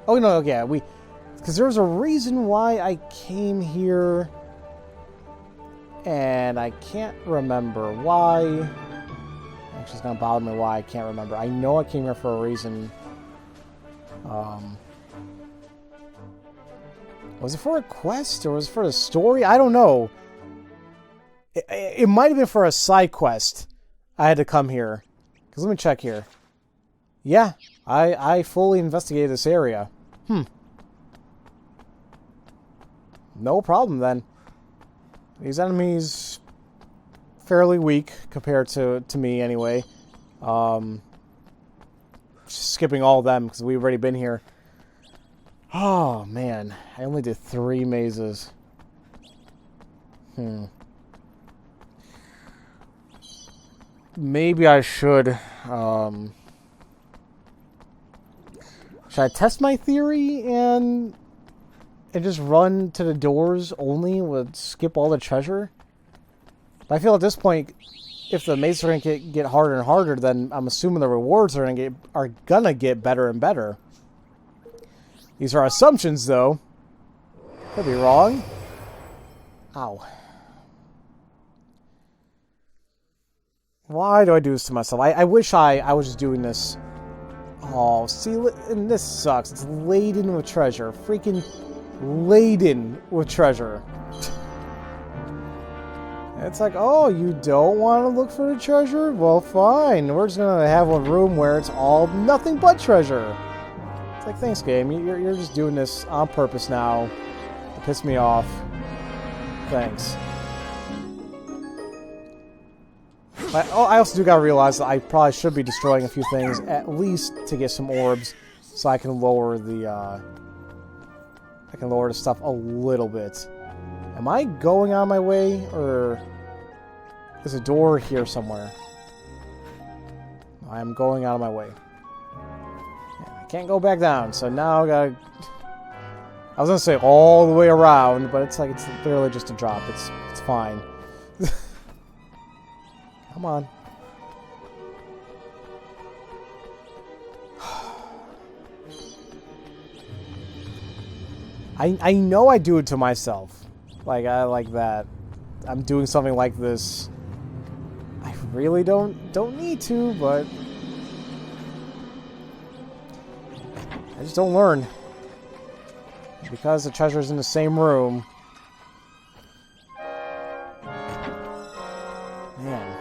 Oh, no, yeah. Because there was a reason why I came here... And I can't remember why. Actually, it's going to bother me why I can't remember. I know I came here for a reason. Was it for a quest or was it for a story? I don't know. It might have been for a side quest. I had to come here. Because let me check here. Yeah, I fully investigated this area. No problem then. These enemies fairly weak compared to me anyway. Just skipping all of them because we've already been here. Oh man, I only did 3 mazes. Maybe I should. Should I test my theory and just run to the doors only, would skip all the treasure? But I feel at this point, if the mazes are going to get harder and harder, then I'm assuming the rewards are gonna get better and better. These are assumptions, though. Could be wrong. Ow. Why do I do this to myself? I wish I was just doing this. Oh, see, and this sucks. It's laden with treasure. Freaking laden with treasure. It's like, oh, you don't want to look for the treasure? Well, fine. We're just going to have a room where it's all nothing but treasure. It's like, thanks, game. You're just doing this on purpose now to piss me off. Thanks. I also do gotta realize that I probably should be destroying a few things, at least to get some orbs, so I can lower the, stuff a little bit. Am I going on my way, or there's a door here somewhere? I am going out of my way. Yeah, I can't go back down, so now I gotta... I was gonna say all the way around, but it's like, it's literally just a drop. It's fine. Come on. I know I do it to myself. Like, I like that. I'm doing something like this. I really don't need to, but I just don't learn. Because the treasure's in the same room. Man.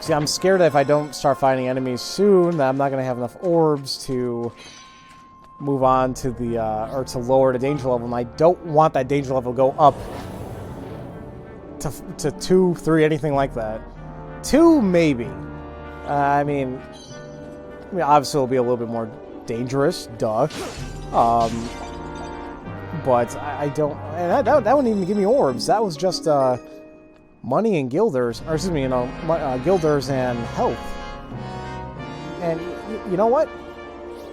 See, I'm scared that if I don't start fighting enemies soon, that I'm not going to have enough orbs to move on to the, or to lower the danger level, and I don't want that danger level to go up to 2, 3, anything like that. 2, maybe. I mean, obviously it'll be a little bit more dangerous, duh. But I don't, and that wouldn't even give me orbs. That was just, money and guilders, or excuse me, guilders and health. And you know what?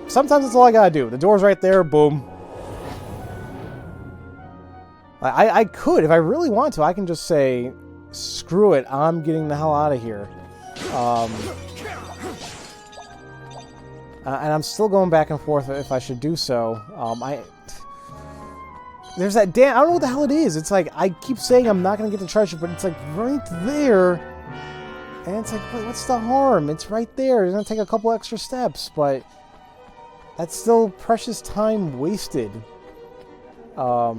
Sometimes that's all I gotta do. The door's right there, boom. I could, if I really want to, I can just say, screw it, I'm getting the hell out of here. And I'm still going back and forth if I should do so. There's that damn... I don't know what the hell it is. It's like, I keep saying I'm not going to get the treasure, but it's like right there. And it's like, what's the harm? It's right there. It's going to take a couple extra steps, but that's still precious time wasted. So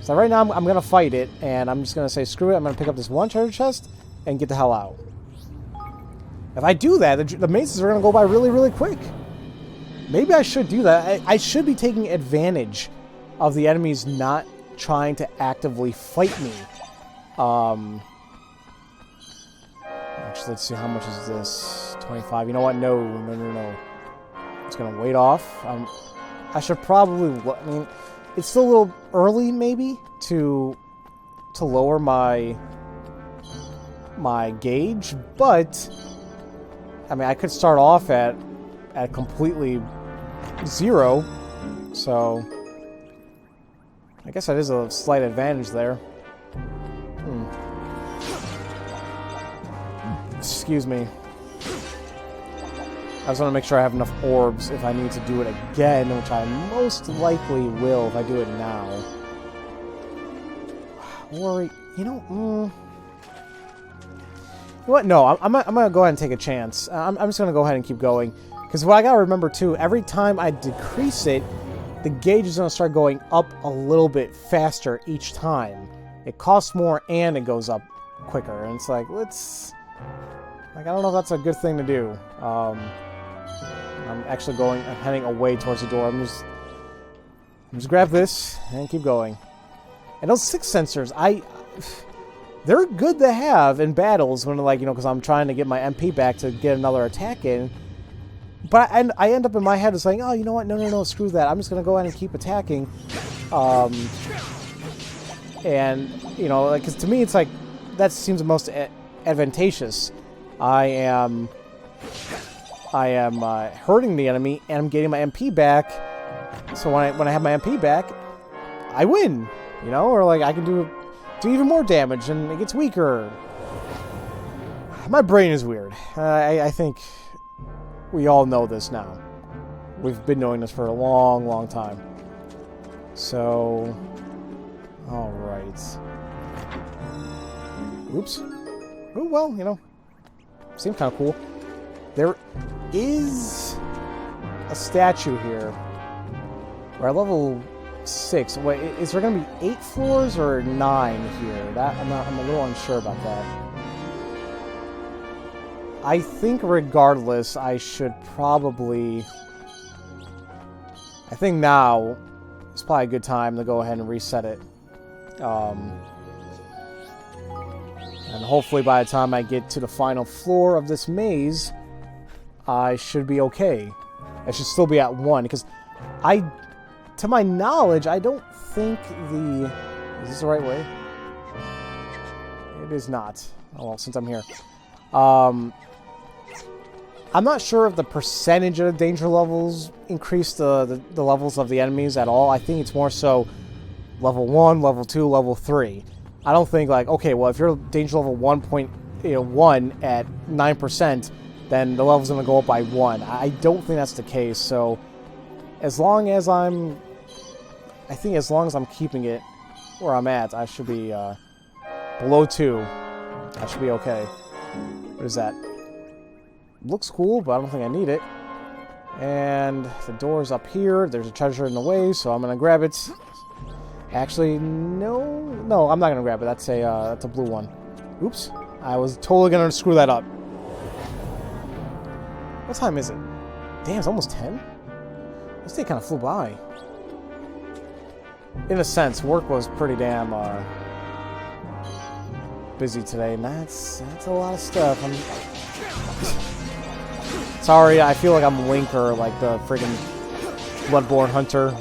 right now I'm going to fight it, and I'm just going to say, screw it. I'm going to pick up this one treasure chest and get the hell out. If I do that, the mazes are going to go by really, really quick. Maybe I should do that. I should be taking advantage of the enemies not trying to actively fight me. Actually, let's see, how much is this? 25. You know what? No. It's going to wait off. I should probably... I mean, it's still a little early, maybe, to lower my gauge, but... I mean, I could start off at completely 0, so I guess that is a slight advantage there. Excuse me. I just want to make sure I have enough orbs if I need to do it again, which I most likely will if I do it now. Or, you know, what? No, I'm going to go ahead and take a chance. I'm just going to go ahead and keep going. Because what I got to remember, too, every time I decrease it, the gauge is going to start going up a little bit faster each time. It costs more and it goes up quicker. And it's like, I don't know if that's a good thing to do. I'm heading away towards the door. I'm just grab this and keep going. And those 6 sensors, they're good to have in battles when, like, you know, because I'm trying to get my MP back to get another attack in. But I end up in my head saying, oh, you know what? No, screw that. I'm just going to go ahead and keep attacking. And, you know, like, because to me, it's like, that seems the most advantageous. I am hurting the enemy, and I'm getting my MP back. So when I have my MP back, I win. You know, or like I can do even more damage, and it gets weaker. My brain is weird. I think we all know this now. We've been knowing this for a long, long time. So, alright. Oops. Oh, well, you know, seems kind of cool. There is a statue here. We're at level 6. Wait, is there going to be 8 floors or 9 here? I'm a little unsure about that. I think regardless, I should probably... I think now is probably a good time to go ahead and reset it. And hopefully by the time I get to the final floor of this maze, I should be okay. I should still be at 1, because to my knowledge, I don't think the... Is this the right way? It is not. Oh, well, since I'm here. I'm not sure if the percentage of the danger levels increase the levels of the enemies at all. I think it's more so level 1, level 2, level 3. I don't think, like, okay, well, if you're danger level 1.1 at 9%, then the level's going to go up by 1. I don't think that's the case, so as long as I'm keeping it where I'm at, I should be below 2. I should be okay. What is that? Looks cool, but I don't think I need it. And the door's up here. There's a treasure in the way, so I'm gonna grab it. Actually, no, I'm not gonna grab it. That's a blue one. Oops, I was totally gonna screw that up. What time is it? Damn, it's almost 10. This day kind of flew by. In a sense, work was pretty damn busy today, and that's a lot of stuff. Sorry, I feel like I'm Link or like the friggin' Bloodborne hunter.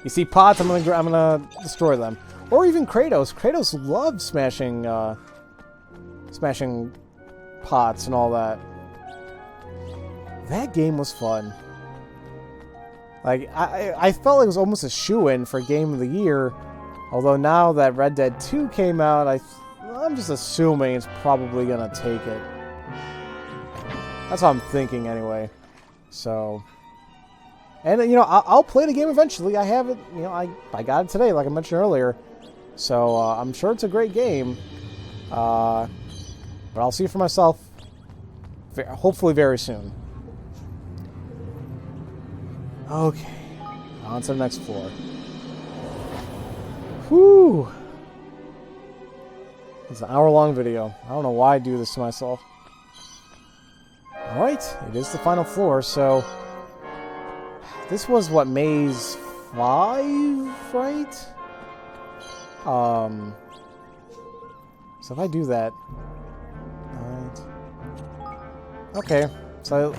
You see pots, I'm gonna destroy them. Or even Kratos. Kratos loved smashing pots and all that. That game was fun. Like I felt like it was almost a shoo-in for Game of the Year. Although now that Red Dead 2 came out, I'm just assuming it's probably gonna take it. That's what I'm thinking anyway. So, and you know, I'll play the game eventually. I have it. You know, I got it today, like I mentioned earlier. So I'm sure it's a great game. But I'll see it for myself. Hopefully very soon. Okay, on to the next floor. Whew. It's an hour-long video. I don't know why I do this to myself. Alright, it is the final floor, so... This was, what, maze 5, right? So if I do that... Alright. Okay, so...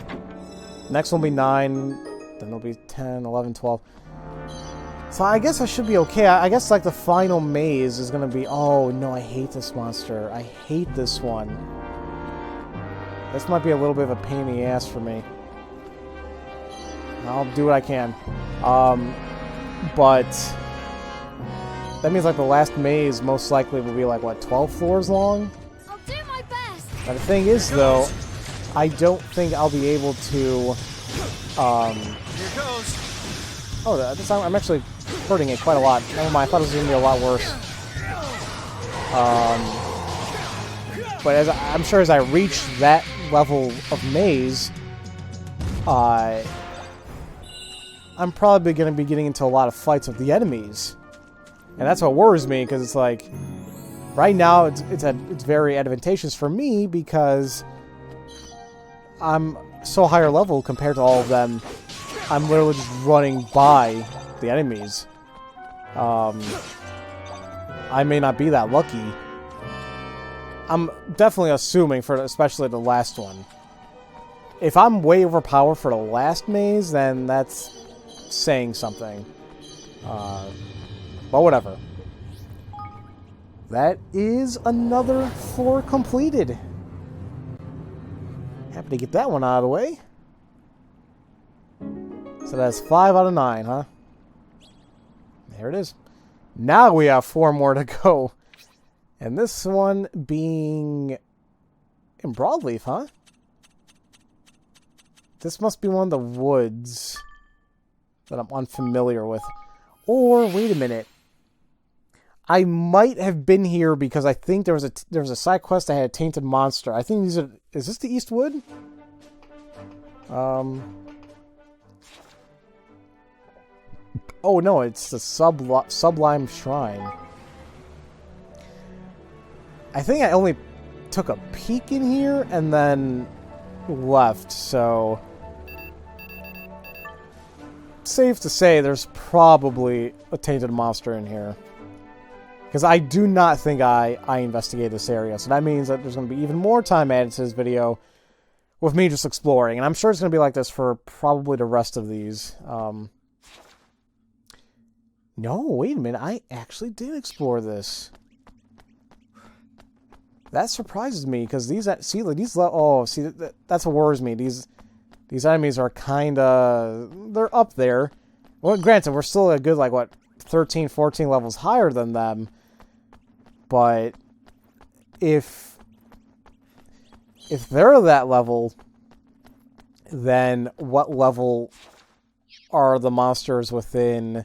Next one will be 9, then it'll be 10, 11, 12... So I guess I should be okay. I guess, like, the final maze is gonna be... Oh, no, I hate this monster. I hate this one. This might be a little bit of a pain in the ass for me. I'll do what I can. But... That means, like, the last maze most likely will be, like, what, 12 floors long? I'll do my best! But the thing is, though, I don't think I'll be able to... Here goes. Oh, I'm actually hurting it quite a lot. Never mind, I thought it was going to be a lot worse. But I'm sure as I reach that level of maze, I'm probably going to be getting into a lot of fights with the enemies. And that's what worries me, because it's like, right now it's very advantageous for me because I'm so higher level compared to all of them. I'm literally just running by the enemies. I may not be that lucky. I'm definitely assuming for especially the last one. If I'm way overpowered for the last maze, then that's saying something. But whatever. That is another floor completed. Happy to get that one out of the way. So that's 5 out of 9, huh? There it is. Now we have 4 more to go. And this one being in Broadleaf, huh? This must be one of the woods. that I'm unfamiliar with. Or, wait a minute. I might have been here because I think there was a side quest that had a tainted monster. I think these are... Is this the Eastwood? Oh, no, it's the Sublime Shrine. I think I only took a peek in here and then left, so... Safe to say there's probably a tainted monster in here. Because I do not think I investigated this area. So that means that there's going to be even more time added to this video with me just exploring. And I'm sure it's going to be like this for probably the rest of these. No, wait a minute. I actually did explore this. That surprises me because these... See, these... Oh, see, that's what worries me. These enemies are kind of... They're up there. Well, granted, we're still a good, like, what, 13, 14 levels higher than them. But if they're that level, then what level are the monsters within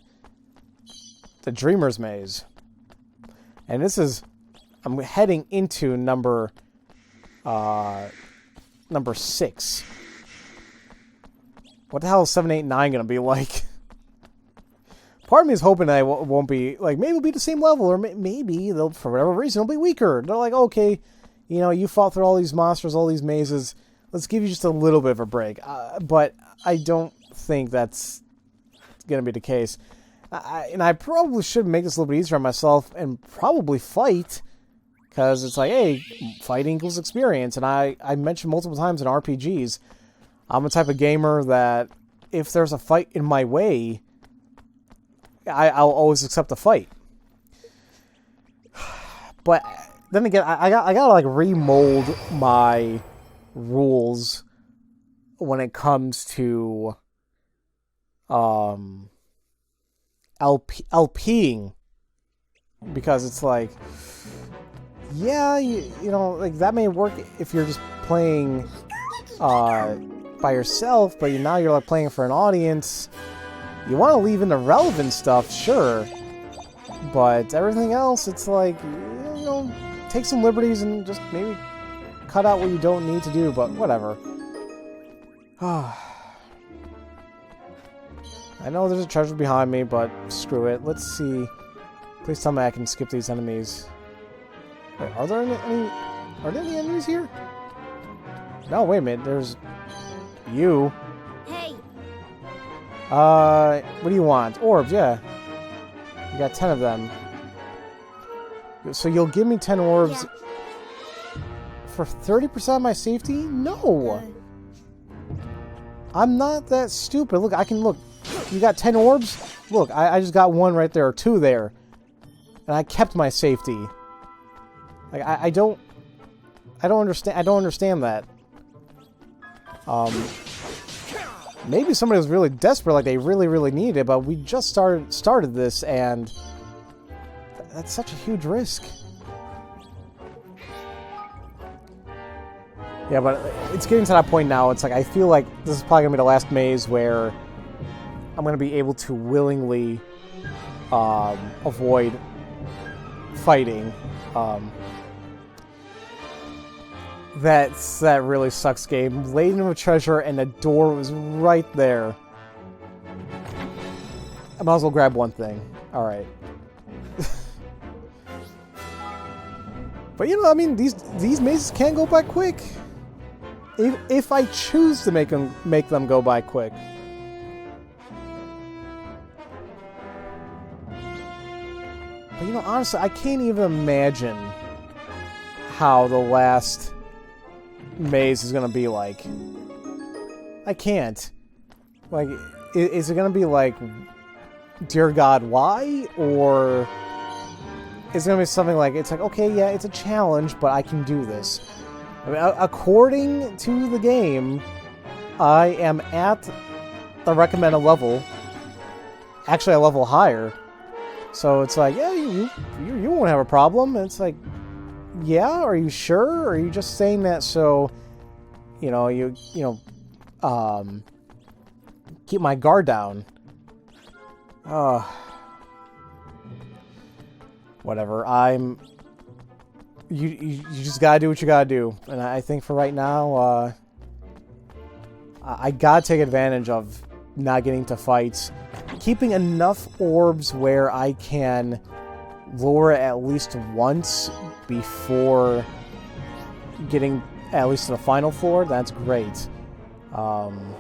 the Dreamer's Maze? And this is... I'm heading into number 6. What the hell is 7, 8, 9 going to be like? Part of me is hoping that it won't be, like, maybe it'll be the same level, or maybe they'll, for whatever reason, it'll be weaker. They're like, okay, you know, you fought through all these monsters, all these mazes, let's give you just a little bit of a break. But I don't think that's going to be the case. And I probably should make this a little bit easier on myself and probably fight, because it's like, hey, fighting equals experience. And I mentioned multiple times in RPGs, I'm the type of gamer that if there's a fight in my way, I'll always accept the fight. But then again, I gotta like remold my rules when it comes to LPing, because it's like, yeah, you know, like that may work if you're just playing by yourself, but now you're like playing for an audience. You want to leave in the relevant stuff, sure, but everything else, it's like, you know, take some liberties and just maybe cut out what you don't need to do, but whatever. I know there's a treasure behind me, but screw it. Let's see. Please tell me I can skip these enemies. Wait, are there any enemies here? No, wait a minute. There's you. Hey. What do you want? Orbs, yeah. You got 10 of them. So you'll give me 10 orbs for 30% of my safety? No! I'm not that stupid. Look, I can look. You got 10 orbs? Look, I just got 1 right there, or 2 there. And I kept my safety. Like, I don't understand that. Maybe somebody was really desperate, like they really, really needed it, but we just started this, and that's such a huge risk. Yeah, but it's getting to that point now. It's like, I feel like this is probably going to be the last maze where I'm going to be able to willingly avoid fighting. That really sucks game. Laden with treasure and the door was right there. I might as well grab one thing. Alright. But you know, I mean, these mazes can go by quick. If I choose to make them go by quick. But you know, honestly, I can't even imagine how the last maze is gonna be like. I can't. Like, is it gonna be like, dear God, why? Or is it gonna be something like, it's like, okay, yeah, it's a challenge, but I can do this. I mean, according to the game, I am at the recommended level. Actually, a level higher. So it's like, yeah, you won't have a problem. And it's like, yeah, are you sure? Or are you just saying that so, you know, keep my guard down? Whatever. You just gotta do what you gotta do. And I think for right now, I gotta take advantage of not getting to fights. Keeping enough orbs where I can lure it at least once before getting at least to the final floor, that's great. Oh, man.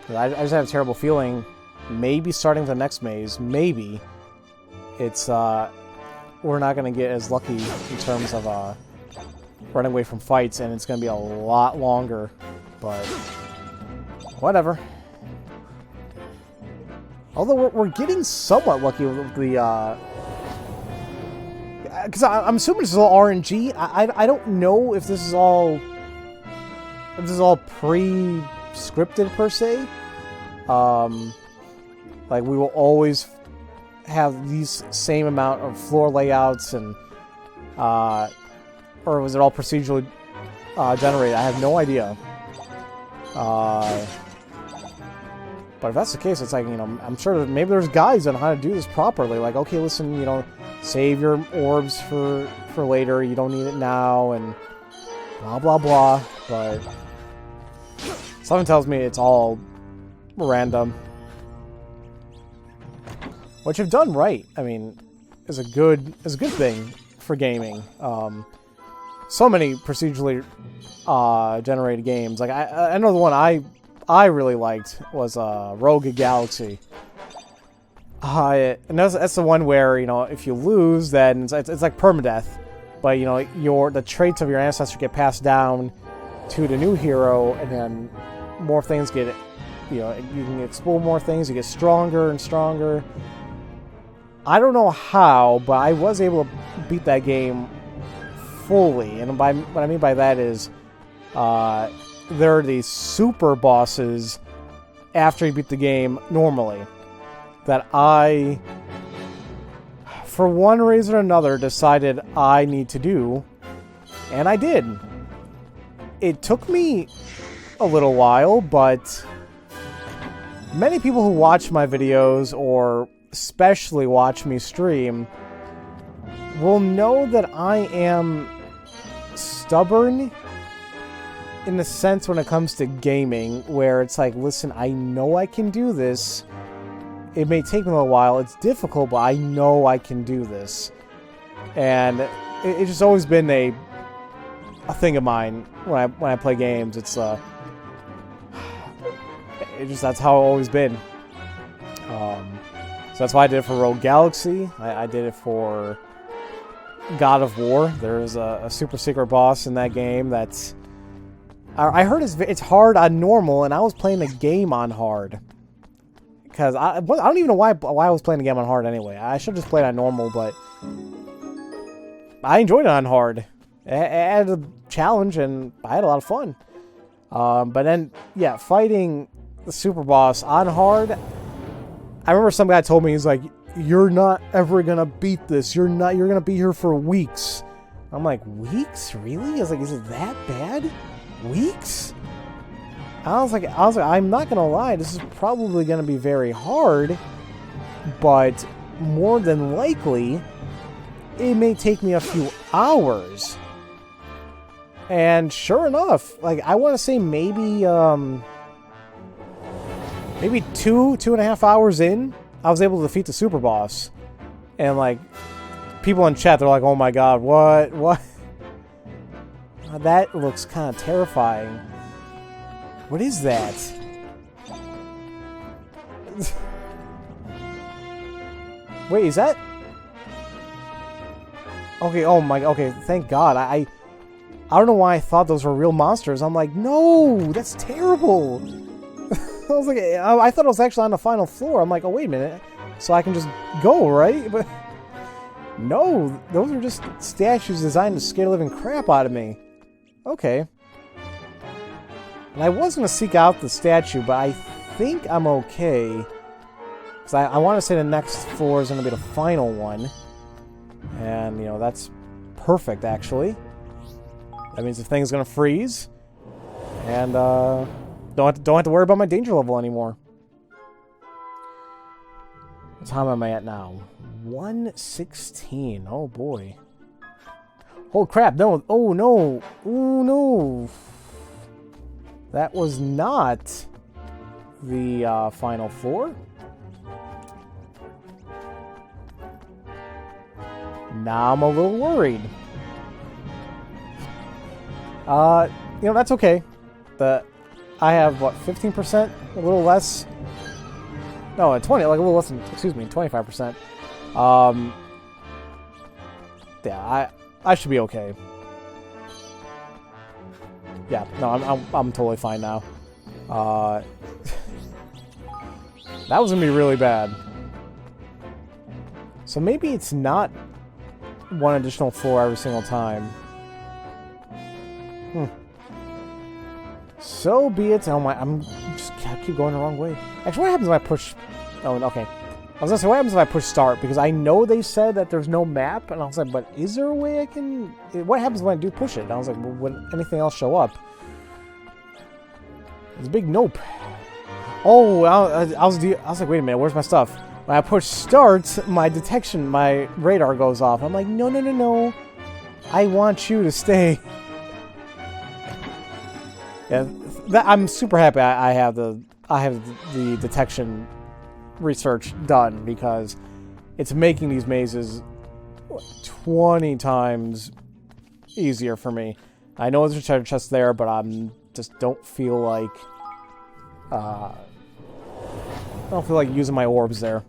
I just have a terrible feeling, maybe starting the next maze, maybe, it's, we're not going to get as lucky in terms of, running away from fights, and it's going to be a lot longer, but whatever. Although we're getting somewhat lucky with the, because I'm assuming this is all RNG. I don't know if this is all pre-scripted per se. Like we will always have these same amount of floor layouts and or was it all procedurally generated? I have no idea. But if that's the case, it's like, you know, I'm sure that maybe there's guides on how to do this properly. Like, okay, listen, you know, save your orbs for later. You don't need it now, and blah, blah, blah. But something tells me it's all random. Which you've done right. I mean, is a good thing for gaming. So many procedurally generated games. Like I know the one I really liked was Rogue Galaxy. And that's the one where, you know, if you lose, then it's like permadeath. But, you know, the traits of your ancestor get passed down to the new hero, and then more things get, you know, you can explore more things, you get stronger and stronger. I don't know how, but I was able to beat that game fully. And what I mean by that is, there are these super bosses after you beat the game normally that I, for one reason or another, decided I need to do, and I did. It took me a little while, but many people who watch my videos, or especially watch me stream, will know that I am stubborn in the sense when it comes to gaming, where it's like, listen, I know I can do this. It may take me a while. It's difficult, but I know I can do this. And it's just always been a thing of mine when I play games. It's that's how it's always been. So that's why I did it for Rogue Galaxy. I did it for God of War. There's a super secret boss in that game that's, I heard it's hard on normal, and I was playing the game on hard. Because I don't even know why I was playing the game on hard anyway. I should have just played on normal, but I enjoyed it on hard. It added a challenge, and I had a lot of fun. But then, yeah, fighting the super boss on hard, I remember some guy told me, he's like, you're not ever going to beat this. You're going to be here for weeks. I'm like, weeks? Really? I was like, is it that bad? Weeks? I was like, I'm not gonna lie, this is probably gonna be very hard, but more than likely, it may take me a few hours. And sure enough, like, I want to say maybe 2.5 hours in, I was able to defeat the super boss. And like, people in chat, they're like, oh my god, what? That looks kind of terrifying. What is that? Wait, is that? Okay, oh my, okay, thank God. I don't know why I thought those were real monsters. I'm like, no, that's terrible. I was like, I thought it was actually on the final floor. I'm like, oh, wait a minute. So I can just go, right? But no, those are just statues designed to scare the living crap out of me. Okay. And I was going to seek out the statue, but I think I'm okay. Because I want to say the next floor is going to be the final one. And, you know, that's perfect, actually. That means the thing's going to freeze. And don't have to worry about my danger level anymore. What time am I at now? 1:16. Oh boy. Oh crap! No! Oh no! Oh no! That was not the final floor. Now I'm a little worried. You know, that's okay. I have, what, 15%? A little less? No, 20, like a little less than, excuse me, 25%. Yeah, I should be okay. Yeah, no, I'm totally fine now. That was gonna be really bad. So maybe it's not one additional floor every single time. So be it. Oh my! I keep going the wrong way. Actually, what happens if I push? Oh, okay. I was gonna say, what happens if I push start? Because I know they said that there's no map, and I was like, but is there a way I can? What happens when I do push it? And I was like, well, would anything else show up? It's a big nope. Oh, I was like, wait a minute, where's my stuff? When I push start, my radar goes off. I'm like, no, no, no, no. I want you to stay. Yeah, I'm super happy I have the detection research done, because it's making these mazes 20 times easier for me. I know there's a treasure chest there, but I'm just don't feel like using my orbs there.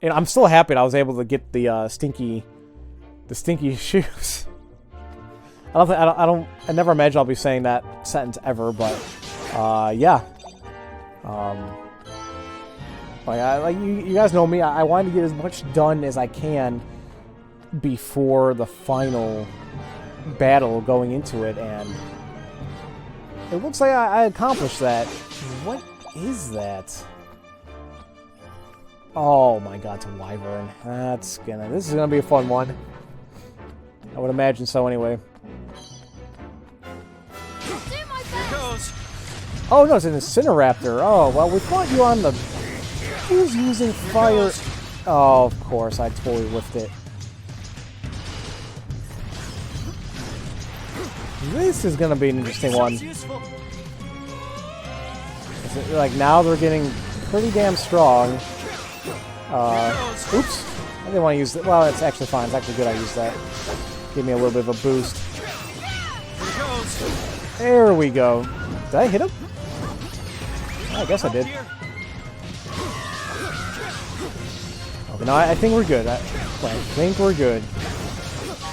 And I'm still happy that I was able to get the stinky shoes. I never imagine I'll be saying that sentence ever, but yeah. Like you guys know me. I want to get as much done as I can before the final battle going into it, and it looks like I accomplished that. What is that? Oh my god, it's a wyvern. This is gonna be a fun one. I would imagine so anyway. Oh no, it's an Incineraptor. Oh, well, we fought you on the... Who's using fire? Oh, of course, I totally whiffed it. This is gonna be an interesting one. Like, now they're getting pretty damn strong. Oops. I didn't want to use it. Well, it's actually fine. It's actually good I used that. Give me a little bit of a boost. There we go. Did I hit him? I guess I did. Okay, no, I think we're good. I think we're good.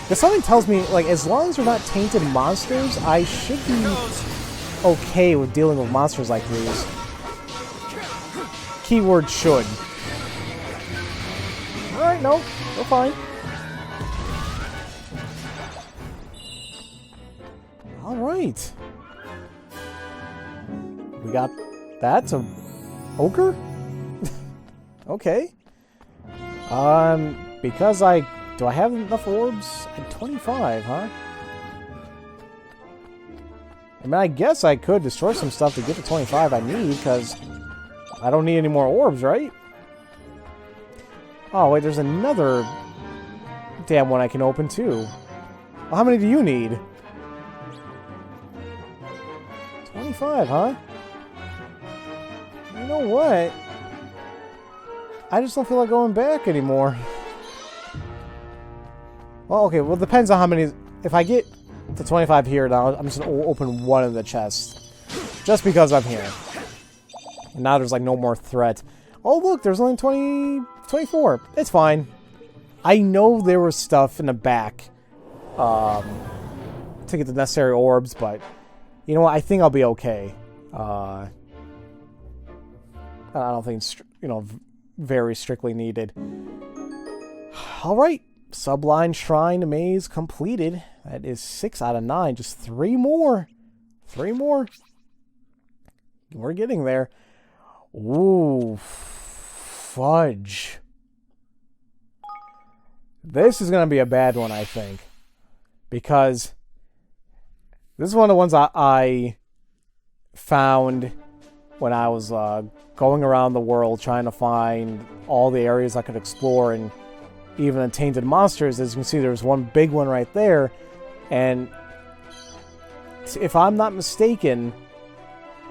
Because something tells me, like, as long as we're not tainted monsters, I should be okay with dealing with monsters like these. Keyword should. Alright, no, we're fine. Alright. We got... That's a... ogre? Okay. Because do I have enough orbs? At 25, huh? I mean, I guess I could destroy some stuff to get the 25 I need, because I don't need any more orbs, right? Oh, wait, there's another damn one I can open, too. Well, how many do you need? 25, huh? You know what? I just don't feel like going back anymore. Well, okay, well, it depends on how many... If I get to 25 here now, I'm just going to open one of the chests. Just because I'm here. And now there's, like, no more threat. Oh, look, there's only 24. It's fine. I know there was stuff in the back to get the necessary orbs, but... You know what? I think I'll be okay. I don't think it's, very strictly needed. Alright. Subline Shrine Maze completed. That is 6 out of 9. Just 3 more. 3 more. We're getting there. Ooh. Fudge. This is going to be a bad one, I think. Because... This is one of the ones I found when I was going around the world trying to find all the areas I could explore, and even the tainted monsters. As you can see, there's one big one right there, and if I'm not mistaken,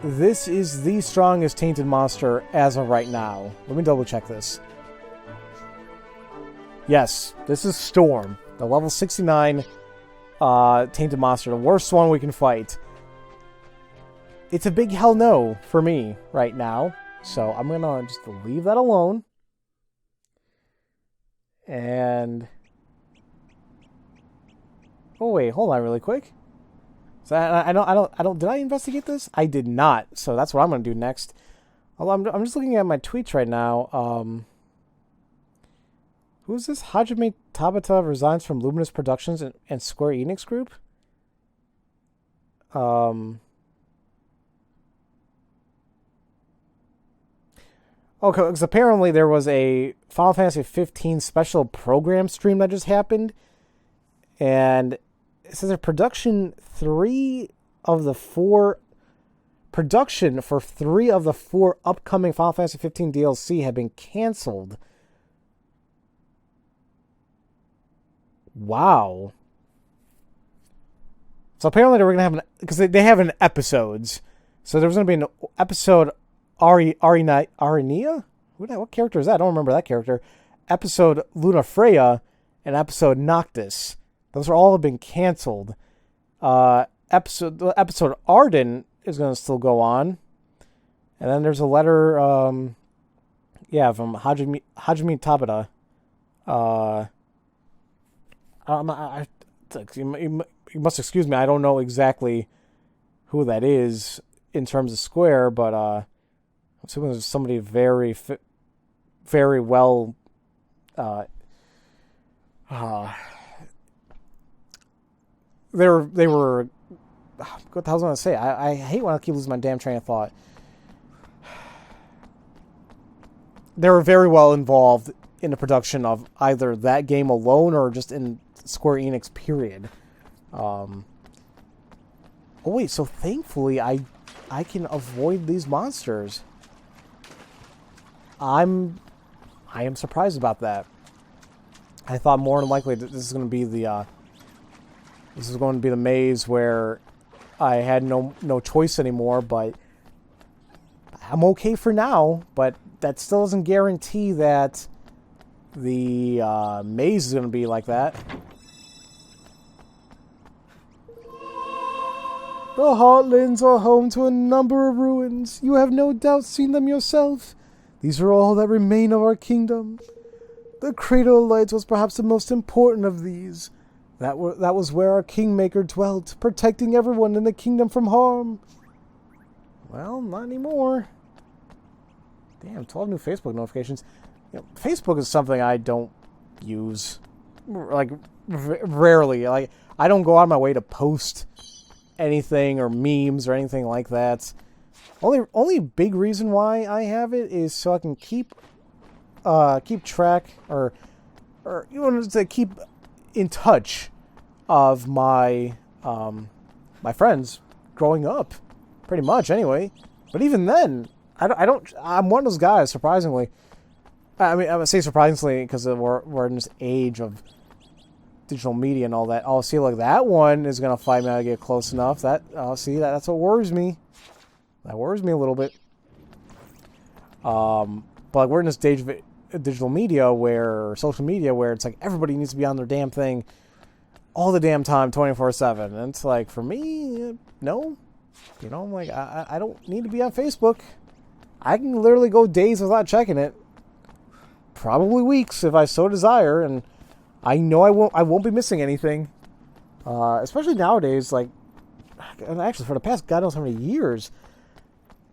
this is the strongest tainted monster as of right now. Let me double check this. Yes, this is Storm, the level 69 tainted monster, the worst one we can fight. It's a big hell no for me right now, so I'm gonna just leave that alone. And oh wait, hold on really quick. So I don't. Did I investigate this? I did not. So that's what I'm gonna do next. Although I'm just looking at my tweets right now. Who's this? Hajime Tabata resigns from Luminous Productions and Square Enix Group. Okay, because apparently there was a Final Fantasy 15 special program stream that just happened, and it says that production for 3 of the 4 upcoming Final Fantasy 15 DLC have been canceled. Wow. So apparently they were going to have because they have an episodes. So there was going to be an episode Arinia? What character is that? I don't remember that character. Episode Luna Freya and episode Noctis. Those are all have been canceled. Episode Arden is going to still go on. And then there's a letter, from Hajime Tabata. You must excuse me. I don't know exactly who that is in terms of Square, but I'm assuming it's somebody very, very well. They were. What the hell was I going to say? I hate when I keep losing my damn train of thought. They were very well involved in the production of either that game alone or just in Square Enix, period. Oh wait, so thankfully I can avoid these monsters. I am surprised about that. I thought more than likely that this is going to be the maze where I had no choice anymore, but I'm okay for now. But that still doesn't guarantee that the maze is going to be like that. The Heartlands are home to a number of ruins. You have no doubt seen them yourself. These are all that remain of our kingdom. The Cradle of Lights was perhaps the most important of these. That was where our Kingmaker dwelt, protecting everyone in the kingdom from harm. Well, not anymore. Damn, 12 new Facebook notifications. You know, Facebook is something I don't use, like, rarely. Like, I don't go out of my way to post anything or memes or anything like that. Only big reason why I have it is so I can keep track or you know, to keep in touch of my my friends growing up, pretty much anyway. But even then, I'm one of those guys, surprisingly. I mean, I would say surprisingly because we're in this age of digital media and all that. Oh, see, look, that one is gonna fight me. I get close enough. That's what worries me. That worries me a little bit. But like, we're in this stage of digital media or social media where it's like everybody needs to be on their damn thing all the damn time, 24/7. And it's like, for me, no. You know, I'm like, I don't need to be on Facebook. I can literally go days without checking it. Probably weeks if I so desire, and I know I won't be missing anything. Especially nowadays, like, and actually for the past God knows how many years,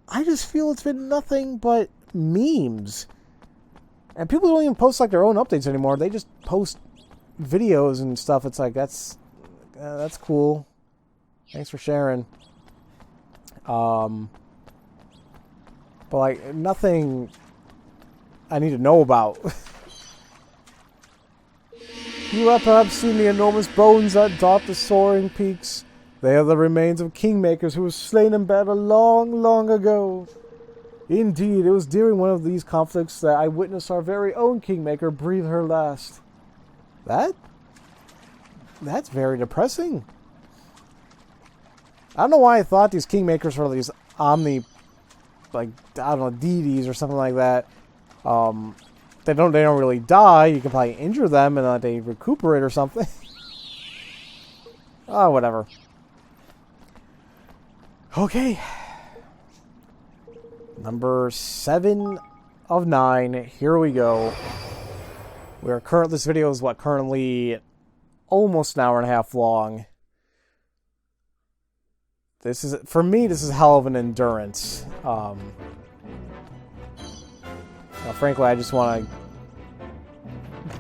I just feel it's been nothing but memes. And people don't even post like their own updates anymore. They just post videos and stuff. It's like, that's cool. Thanks for sharing. But like, nothing I need to know about. You have perhaps seen the enormous bones that dot the soaring peaks. They are the remains of kingmakers who were slain in battle long, long ago. Indeed, it was during one of these conflicts that I witnessed our very own kingmaker breathe her last. That's very depressing. I don't know why I thought these kingmakers were these like, I don't know, deities or something like that. They don't really die. You can probably injure them and they recuperate or something. Oh, whatever. Okay. Number 7 of 9. Here we go. This video is currently almost an hour and a half long. For me, this is hell of an endurance. Frankly, I just want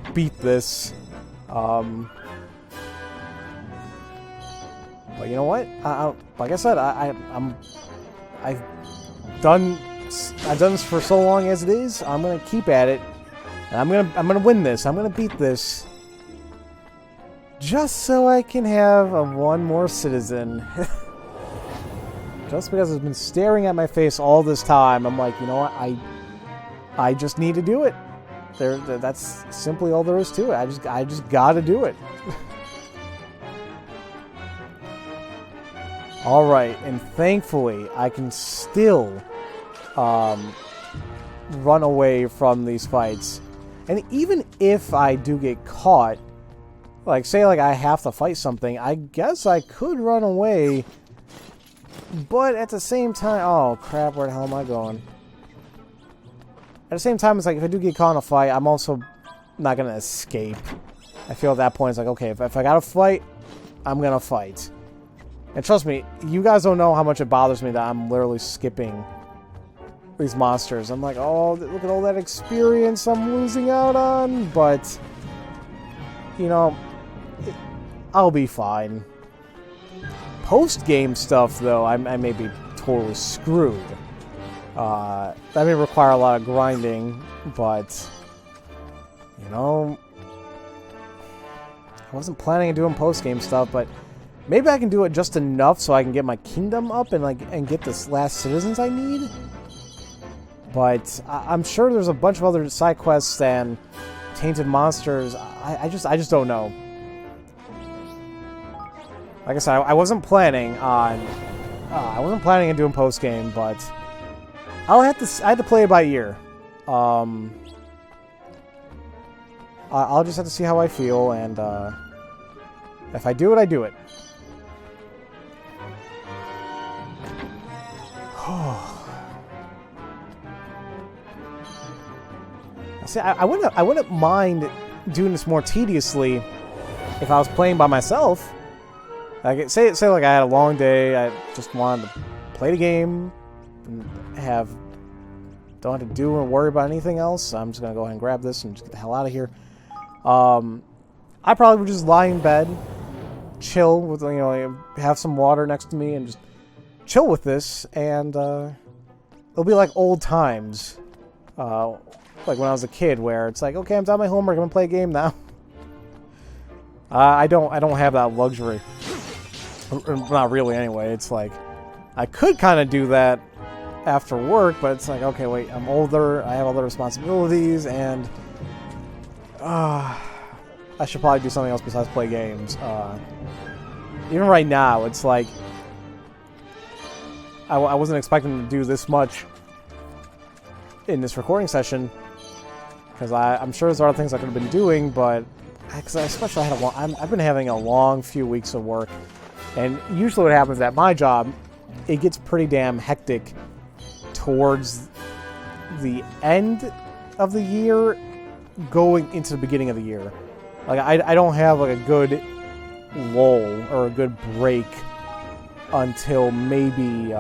to beat this. But you know what? Like I said, I've done this for so long as it is. I'm gonna keep at it, and I'm gonna win this. I'm gonna beat this, just so I can have one more citizen. Just because it's been staring at my face all this time, I'm like, you know what? I just need to do it. That's simply all there is to it. I just gotta do it. All right, and thankfully, I can still run away from these fights. And even if I do get caught, like, say, like, I have to fight something, I guess I could run away. But at the same time, oh crap, where the hell am I going? At the same time, it's like, if I do get caught in a fight, I'm also not going to escape. I feel at that point, it's like, okay, if I got to fight, I'm going to fight. And trust me, you guys don't know how much it bothers me that I'm literally skipping these monsters. I'm like, oh, look at all that experience I'm losing out on. But, you know, I'll be fine. Post-game stuff, though, I may be totally screwed. That may require a lot of grinding, but, you know, I wasn't planning on doing post-game stuff, but maybe I can do it just enough so I can get my kingdom up and get this last citizens I need. But I'm sure there's a bunch of other side quests and tainted monsters. I just don't know. Like I said, I wasn't planning on doing post game, but I had to play it by ear. I'll just have to see how I feel, and if I do it, I do it. See, I wouldn't mind doing this more tediously if I was playing by myself. Like, say like I had a long day, I just wanted to play the game, and don't have to do or worry about anything else. I'm just gonna go ahead and grab this and just get the hell out of here. I probably would just lie in bed, chill with, you know, have some water next to me, and just chill with this, and it'll be like old times, like when I was a kid, where it's like, okay, I'm done my homework, I'm gonna play a game now. I don't have that luxury. Not really, anyway. It's like, I could kind of do that after work, but it's like, okay, wait, I'm older, I have other responsibilities, and I should probably do something else besides play games. Even right now, it's like, I wasn't expecting to do this much in this recording session, because I'm sure there's other things I could have been doing, but because I especially had I've been having a long few weeks of work. And usually what happens at my job, it gets pretty damn hectic towards the end of the year, going into the beginning of the year. Like, I don't have like a good lull or a good break until maybe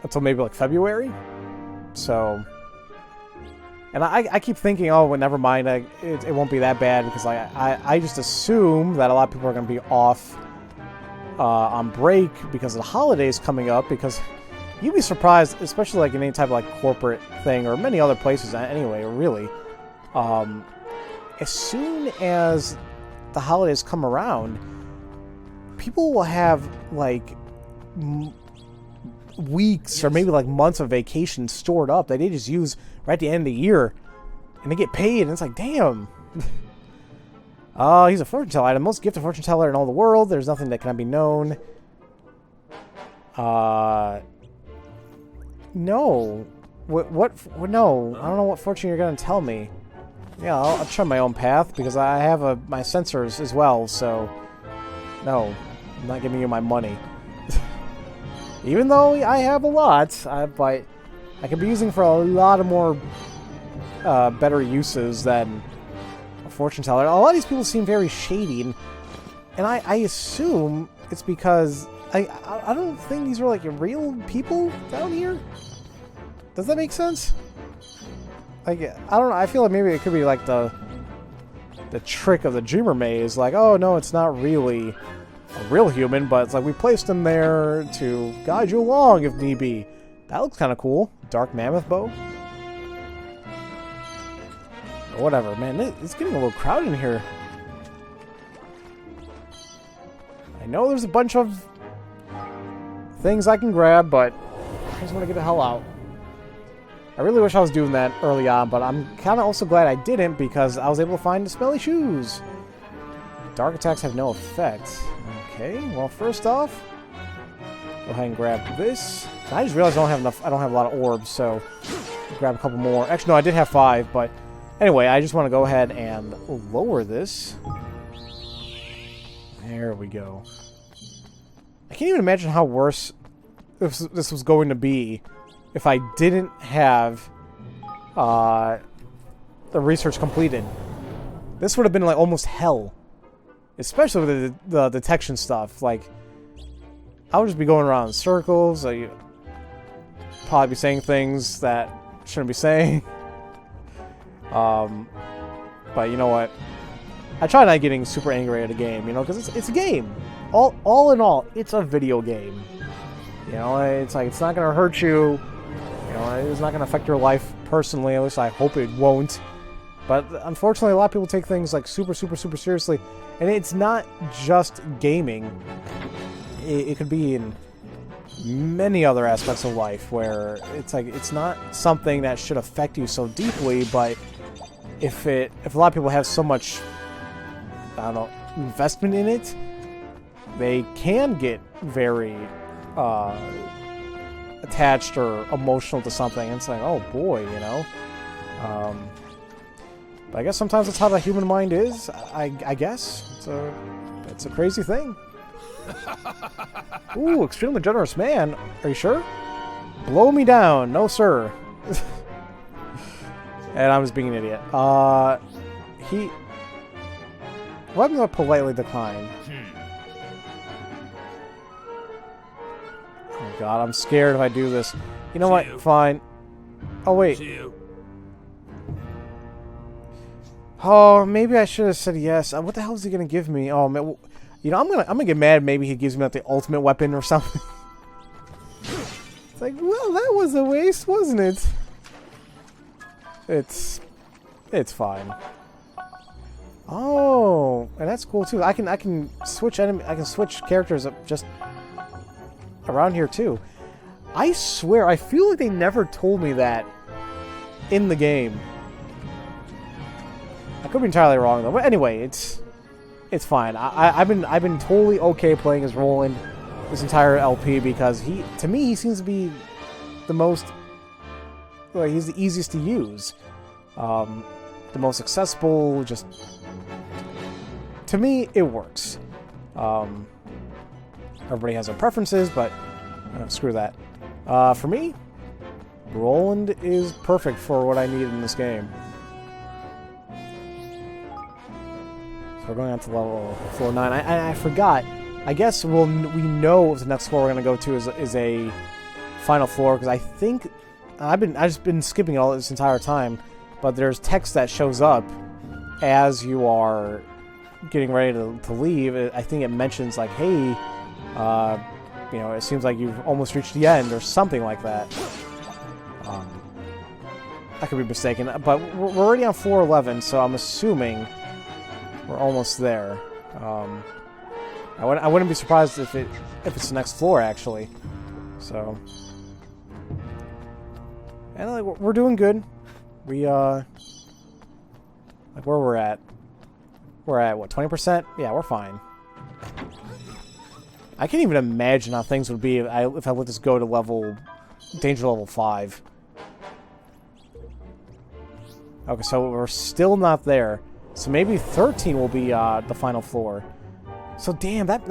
like February. So, and I keep thinking, oh, well, never mind, it won't be that bad, because I just assume that a lot of people are going to be off on break because of the holidays coming up, because you'd be surprised, especially like in any type of like corporate thing, or many other places anyway, really, as soon as the holidays come around, people will have like weeks or maybe like months of vacation stored up that they just use right at the end of the year, and they get paid, and it's like, damn. He's a fortune teller item. Most gifted fortune teller in all the world. There's nothing that cannot be known. No. What? No. I don't know what fortune you're gonna tell me. Yeah, I'll try my own path because I have my sensors as well. So, no, I'm not giving you my money. Even though I have a lot, but I could be using for a lot of more better uses than a fortune teller. A lot of these people seem very shady, and I assume it's because I don't think these are like real people down here. Does that make sense? Like, I don't know. I feel like maybe it could be like the trick of the Dreamer Maze. Like, oh no, it's not really a real human, but it's like we placed them there to guide you along if need be. That looks kind of cool. Dark Mammoth Bow. Or whatever, man. It's getting a little crowded in here. I know there's a bunch of things I can grab, but I just want to get the hell out. I really wish I was doing that early on, but I'm kind of also glad I didn't because I was able to find the smelly shoes. Dark attacks have no effect. Okay, well, first off, go ahead and grab this. I just realized I don't have enough. I don't have a lot of orbs, so I'll grab a couple more. Actually, no, I did have 5, but anyway, I just want to go ahead and lower this. There we go. I can't even imagine how worse this was going to be if I didn't have the research completed. This would have been like almost hell. Especially with the detection stuff. Like, I would just be going around in circles. I'd probably be saying things that I shouldn't be saying. But you know what? I try not getting super angry at a game, you know, because it's a game. All in all, it's a video game. You know, it's like, it's not going to hurt you. You know, it's not going to affect your life personally. At least I hope it won't. But unfortunately, a lot of people take things like super, super, super seriously. And it's not just gaming. It could be in many other aspects of life where it's like, it's not something that should affect you so deeply, but if a lot of people have so much, I don't know, investment in it, they can get very attached or emotional to something. And it's like, oh boy, you know. But I guess sometimes that's how the human mind is. I guess it's a crazy thing. Ooh, extremely generous man. Are you sure? Blow me down, no sir. And I'm just being an idiot. What happens if I politely decline? Oh god, I'm scared if I do this. You know what? Fine. Oh wait. Oh, maybe I should have said yes. What the hell is he gonna give me? Oh man, you know, I'm gonna get mad. Maybe he gives me like the ultimate weapon or something. It's like, well, that was a waste, wasn't it? It's fine. Oh, and that's cool too. I can switch enemy. I can switch characters up just around here too. I swear, I feel like they never told me that in the game. I could be entirely wrong though. But anyway, it's fine. I've been totally okay playing as Roland this entire LP because to me he seems to be the most, well, he's the easiest to use, the most accessible. Just to me, it works. Everybody has their preferences, but screw that. For me, Roland is perfect for what I need in this game. So we're going on to level floor 9. I forgot. I guess we know the next floor we're going to go to is a final floor, because I think I've just been skipping it all this entire time, but there's text that shows up as you are getting ready to leave. I think it mentions like, hey, you know, it seems like you've almost reached the end or something like that. I could be mistaken, but we're already on floor 11, so I'm assuming We're almost there. I wouldn't be surprised if it's the next floor, actually. So, and like we're doing good. We like where we're at. We're at what, 20%? Yeah, we're fine. I can't even imagine how things would be if I let this go to danger level 5. Okay, so we're still not there. So maybe 13 will be the final floor. So damn, that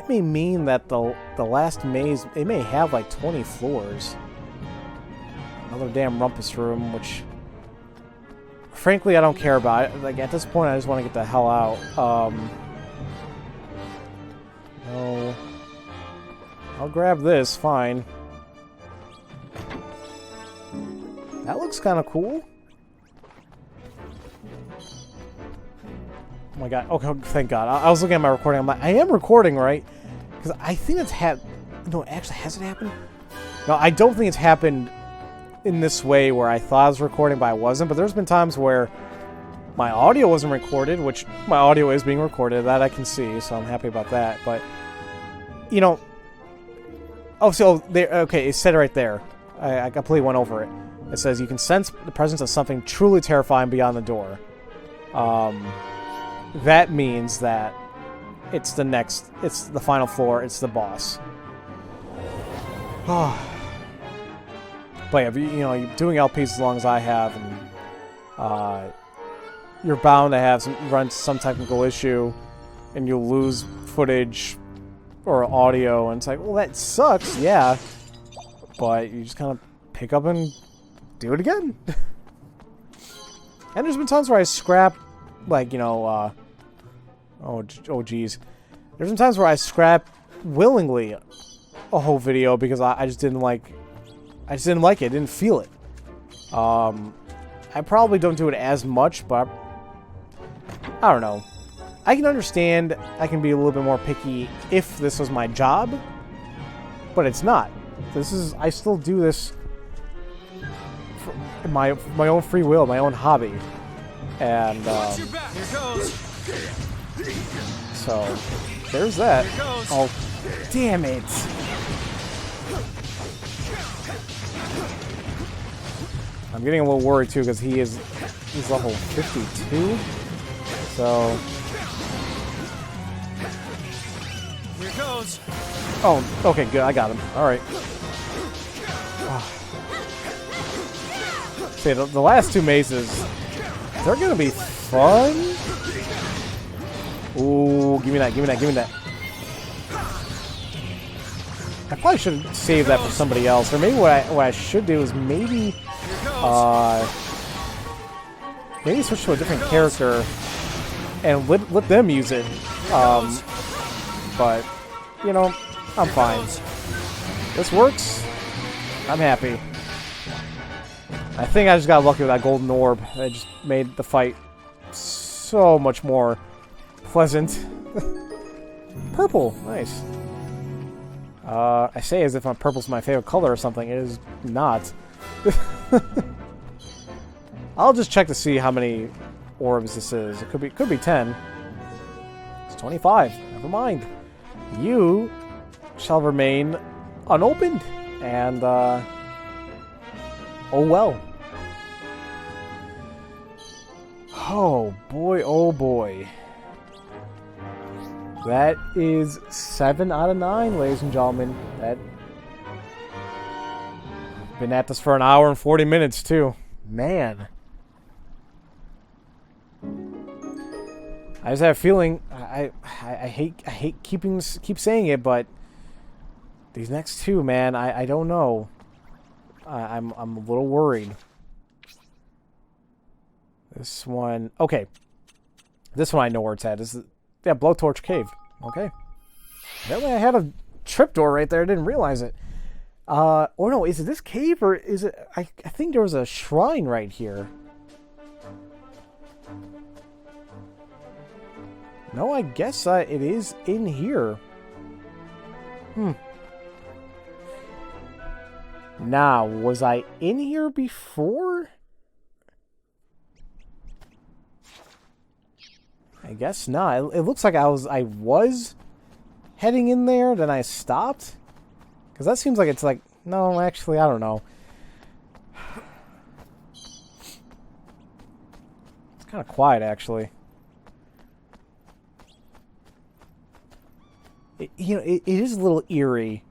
may mean that the last maze, it may have like 20 floors. Another damn rumpus room, which frankly I don't care about. Like at this point, I just want to get the hell out. No, I'll grab this. Fine. That looks kind of cool. Oh my god. Okay, thank god. I was looking at my recording. I'm like, I am recording, right? Because I think it's no, actually, has it happened? No, I don't think it's happened in this way where I thought I was recording, but I wasn't. But there's been times where my audio wasn't recorded, which my audio is being recorded. That I can see, so I'm happy about that. But, you know... Oh, so, there. Okay, it said it right there. I completely went over it. It says, you can sense the presence of something truly terrifying beyond the door. That means that it's the final floor, it's the boss. But yeah, if you're doing LPs as long as I have, and you're bound to run some technical issue, and you'll lose footage or audio, and it's like, well, that sucks, yeah. But you just kind of pick up and do it again. And there's been times where I scrap, like, oh geez. There's been times where I scrap willingly a whole video because I just didn't like it, didn't feel it. I probably don't do it as much, but I don't know. I can understand I can be a little bit more picky if this was my job, but it's not. I still do this for my own free will, my own hobby. And so there's that. Oh, damn it. I'm getting a little worried too because he's level 52. So here goes. Oh, okay, good. I got him. All right. See, the last two mazes, they're gonna be fun. Ooh, give me that, give me that, give me that. I probably should save that for somebody else, or maybe what I should do is maybe switch to a different character and let them use it. But I'm fine. This works. I'm happy. I think I just got lucky with that golden orb. It just made the fight so much more pleasant. Purple, nice. I say as if purple's my favorite color or something. It is not. I'll just check to see how many orbs this is. It could be 10. It's 25. Never mind. You shall remain unopened, and oh well. Oh boy, oh boy. That is 7 out of 9, ladies and gentlemen. Been at this for an hour and 40 minutes too. Man. I just have a feeling I hate keep saying it, but these next two, man, I don't know. I'm a little worried. This one, okay. This one I know where it's at. This is Blowtorch Cave. Okay. Apparently I had a trapdoor right there. I didn't realize it. Or no, is it this cave or is it? I think there was a shrine right here. No, I guess it is in here. Now, was I in here before? I I guess not. It looks like I was heading in there, then I stopped. Because that seems like it's like... No, actually, I don't know. It's kind of quiet, actually. It is a little eerie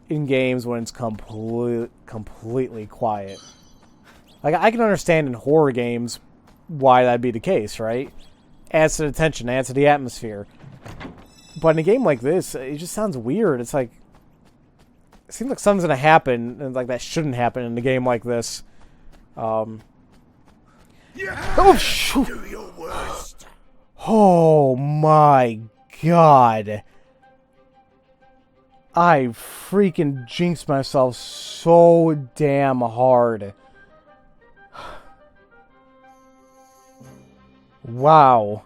in games when it's completely quiet. Like, I can understand in horror games why that'd be the case, right? Adds to the tension, adds to the atmosphere. But in a game like this, it just sounds weird. It's like... It seems like something's gonna happen, and like that shouldn't happen in a game like this. Oh, shoot! Do your worst. Oh my god. I freaking jinxed myself so damn hard. Wow.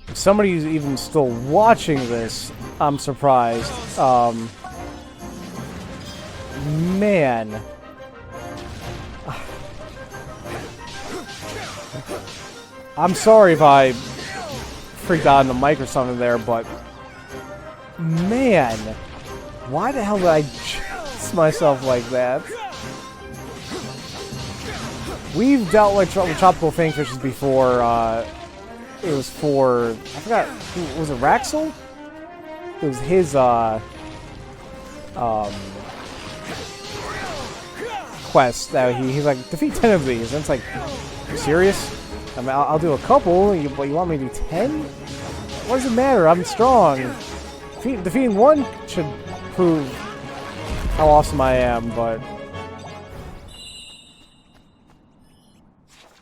If somebody's even still watching this, I'm surprised. Man. I'm sorry if I freaked out on the mic or something there, but man, why the hell did I jinx myself like that? We've dealt with tropical fangfishes before. It was for, I forgot, was it Raxel? It was his quest that he's like, defeat 10 of these, and it's like, are you serious? I mean, I'll do a couple, but you want me to do 10? What does it matter? I'm strong. Defeating one should prove how awesome I am, but...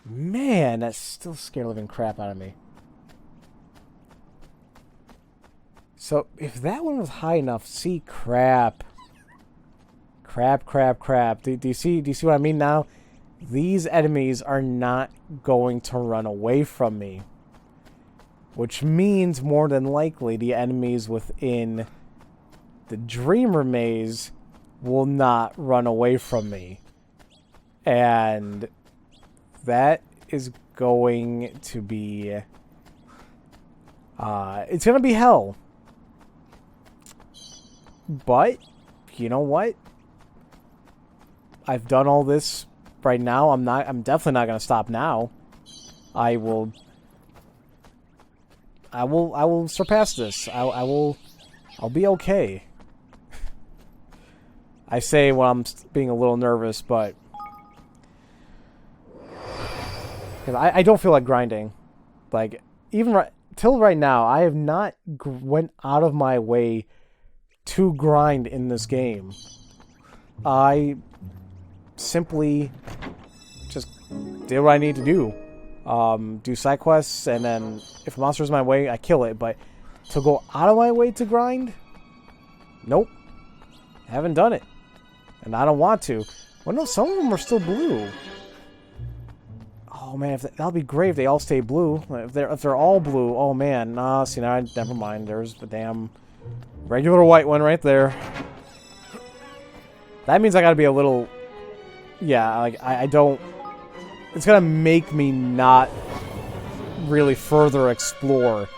Man, that still scared the living crap out of me. So, if that one was high enough, see, crap. Crap. Do you see what I mean now? These enemies are not going to run away from me. Which means, more than likely, the enemies within the Dreamer Maze will not run away from me. And that is going to be... it's going to be hell. But, you know what? I've done all this right now. I'm definitely not going to stop now. I will surpass this. I'll be okay. I say when I'm being a little nervous, but because I don't feel like grinding. Like, even till right now, I have not went out of my way to grind in this game. I simply just did what I need to do. Do side quests, and then if a monster's in my way, I kill it. But to go out of my way to grind? Nope. Haven't done it. And I don't want to. Well, no, some of them are still blue. Oh man, that'll be great if they all stay blue. If they're all blue, oh man. Nah, see, now, never mind. There's the damn regular white one right there. That means I gotta be a little... Yeah, like, I don't... It's gonna make me not really further explore.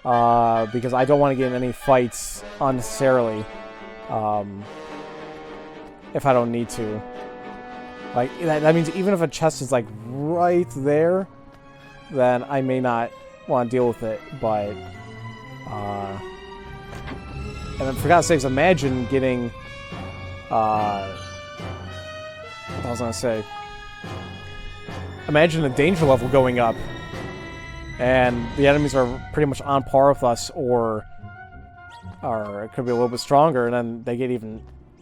Because I don't want to get in any fights unnecessarily. If I don't need to. Like, that means even if a chest is, like, right there, then I may not want to deal with it, but... and then, for God's sakes, imagine getting... what was I gonna say? Imagine a danger level going up, and the enemies are pretty much on par with us, or it could be a little bit stronger, and then they get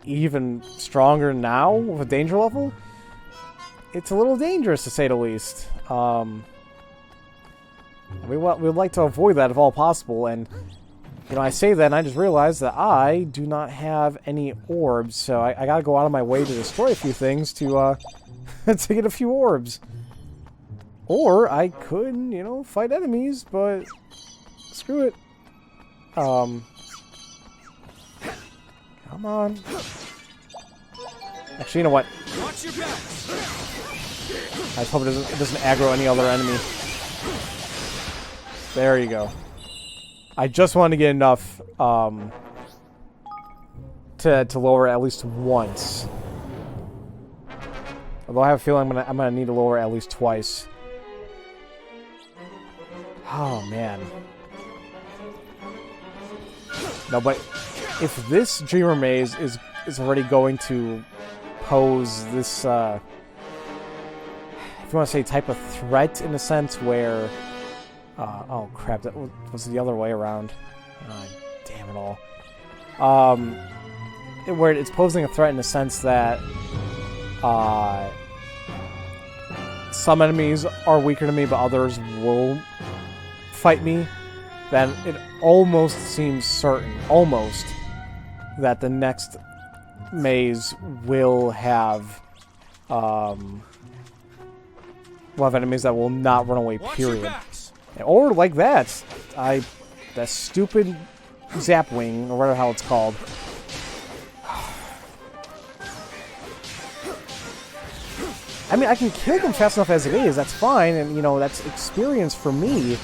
even stronger now with a danger level. It's a little dangerous, to say the least. We'd like to avoid that if all possible, and you know, I say that and I just realized that I do not have any orbs, so I gotta go out of my way to destroy a few things to to get a few orbs. Or I could, you know, fight enemies, but screw it. Come on. Actually, you know what? Watch your back. I just hope it doesn't aggro any other enemy. There you go. I just wanted to get enough to lower at least once. Although I have a feeling I'm gonna need to lower at least twice. Oh man. No, but if this Dreamer Maze is already going to pose this, if you want to say type of threat in a sense where, oh crap, that was the other way around. Oh, damn it all. Where it's posing a threat in the sense that, some enemies are weaker to me, but others will fight me, then it almost seems certain, that the next maze will have enemies that will not run away, period. Or like that. That stupid Zapwing, or whatever the hell it's called. I mean, I can kill them fast enough as it is, that's fine, and, you know, that's experience for me.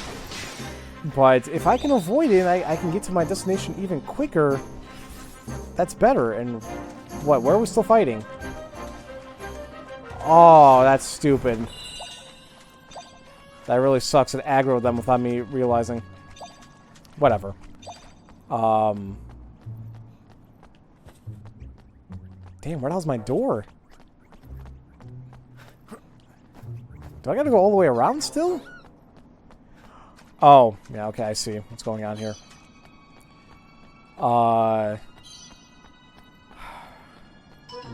But if I can avoid it, I can get to my destination even quicker, that's better. And, what, where are we still fighting? Oh, that's stupid. That really sucks. It aggroed them without me realizing. Whatever. Damn, where the hell's my door? Do I gotta go all the way around still? Oh, yeah, okay, I see what's going on here.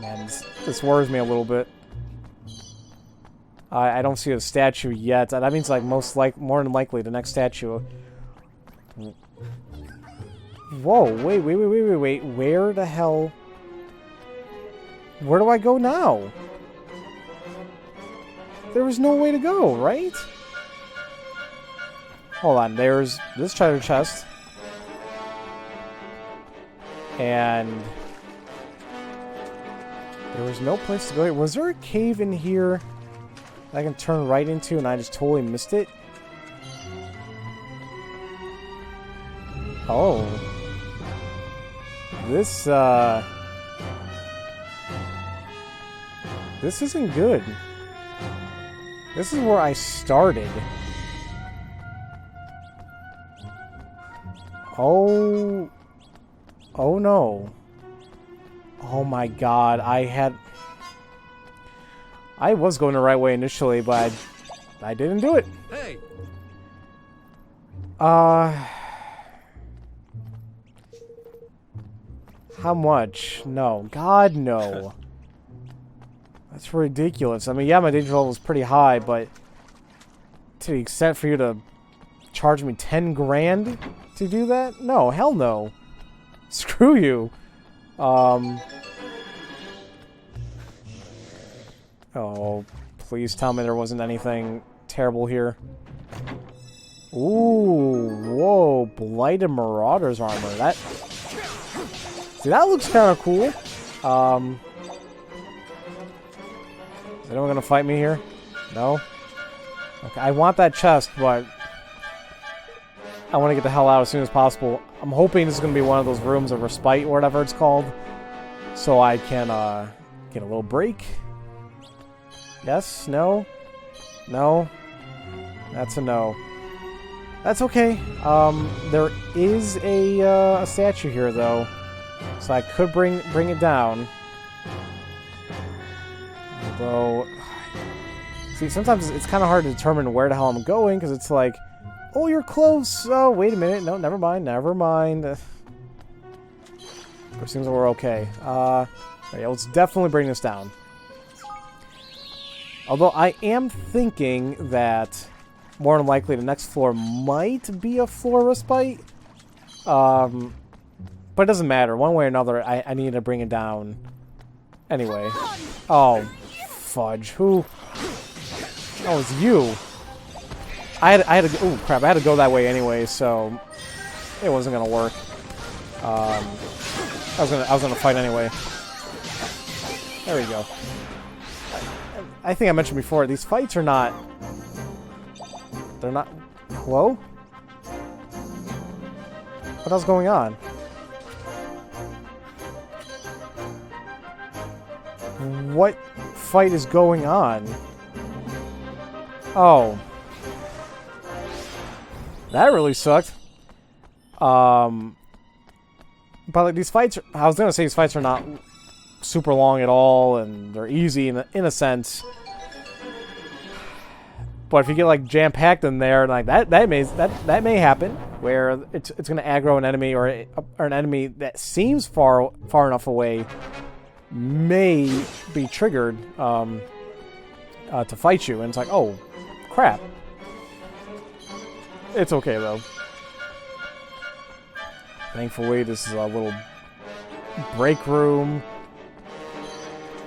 Man, this worries me a little bit. I don't see a statue yet. That means, like, more than likely the next statue. Whoa, wait. Where the hell? Where do I go now? There was no way to go, right? Hold on, there's this treasure chest. And there was no place to go. Was there a cave in here that I can turn right into and I just totally missed it? Oh. This isn't good. This is where I started. Oh. Oh no. Oh my god, I was going the right way initially, but I didn't do it. Hey. How much? No. God, no. That's ridiculous. I mean, yeah, my danger level is pretty high, but to the extent for you to charge me 10 grand to do that? No, hell no. Screw you. Oh, please tell me there wasn't anything terrible here. Ooh, whoa, Blighted Marauder's armor. See, that looks kind of cool. Is anyone gonna fight me here? No? Okay, I want that chest, but I want to get the hell out as soon as possible. I'm hoping this is gonna be one of those rooms of respite or whatever it's called, so I can get a little break. Yes? No? No? That's a no. That's okay. There is a statue here though, so I could bring it down. Although, see, sometimes it's kind of hard to determine where the hell I'm going, because it's like, oh, you're close. Oh, wait a minute. No, never mind. Never mind. It seems like we're okay. Yeah, let's definitely bring this down. Although I am thinking that more than likely the next floor might be a floor respite. But it doesn't matter. One way or another, I need to bring it down. Anyway. Oh, fudge. Who? Oh, it's you. I had to. Oh crap! I had to go that way anyway, so it wasn't gonna work. I was gonna fight anyway. There we go. I think I mentioned before, these fights are not... They're not... Hello? What else is going on? What fight is going on? Oh. That really sucked. But like these fights, I was gonna say these fights are not super long at all, and they're easy in a sense. But if you get like jam packed in there, like that may happen where it's gonna aggro an enemy or an enemy that seems far enough away may be triggered to fight you, and it's like, oh crap. It's okay though. Thankfully, this is a little break room.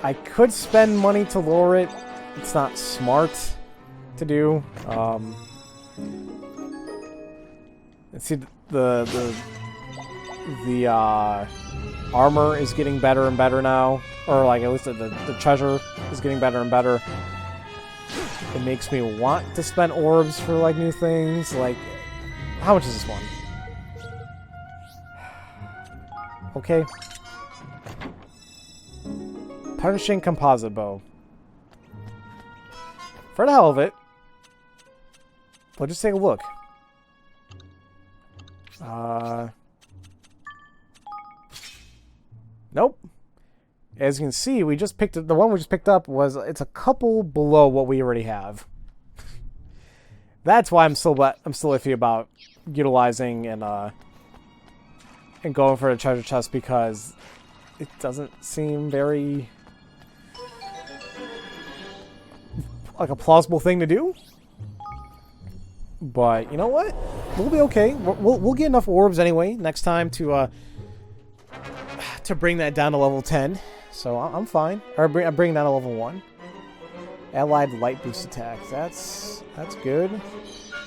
I could spend money to lower it. It's not smart to do. Let's see, the armor is getting better and better now, or like at least the treasure is getting better and better. It makes me want to spend orbs for like new things. Like, how much is this one? Okay. Punishing composite bow. For the hell of it, we'll just take a look. Nope. As you can see, we just picked up, the one we just picked up it's a couple below what we already have. That's why I'm still iffy about utilizing and going for the treasure chest, because it doesn't seem very like a plausible thing to do. But you know what? We'll be okay. We'll get enough orbs anyway next time to bring that down to level 10. So I'm fine. Or I'm bringing down to level 1. Allied light boost attack. That's good.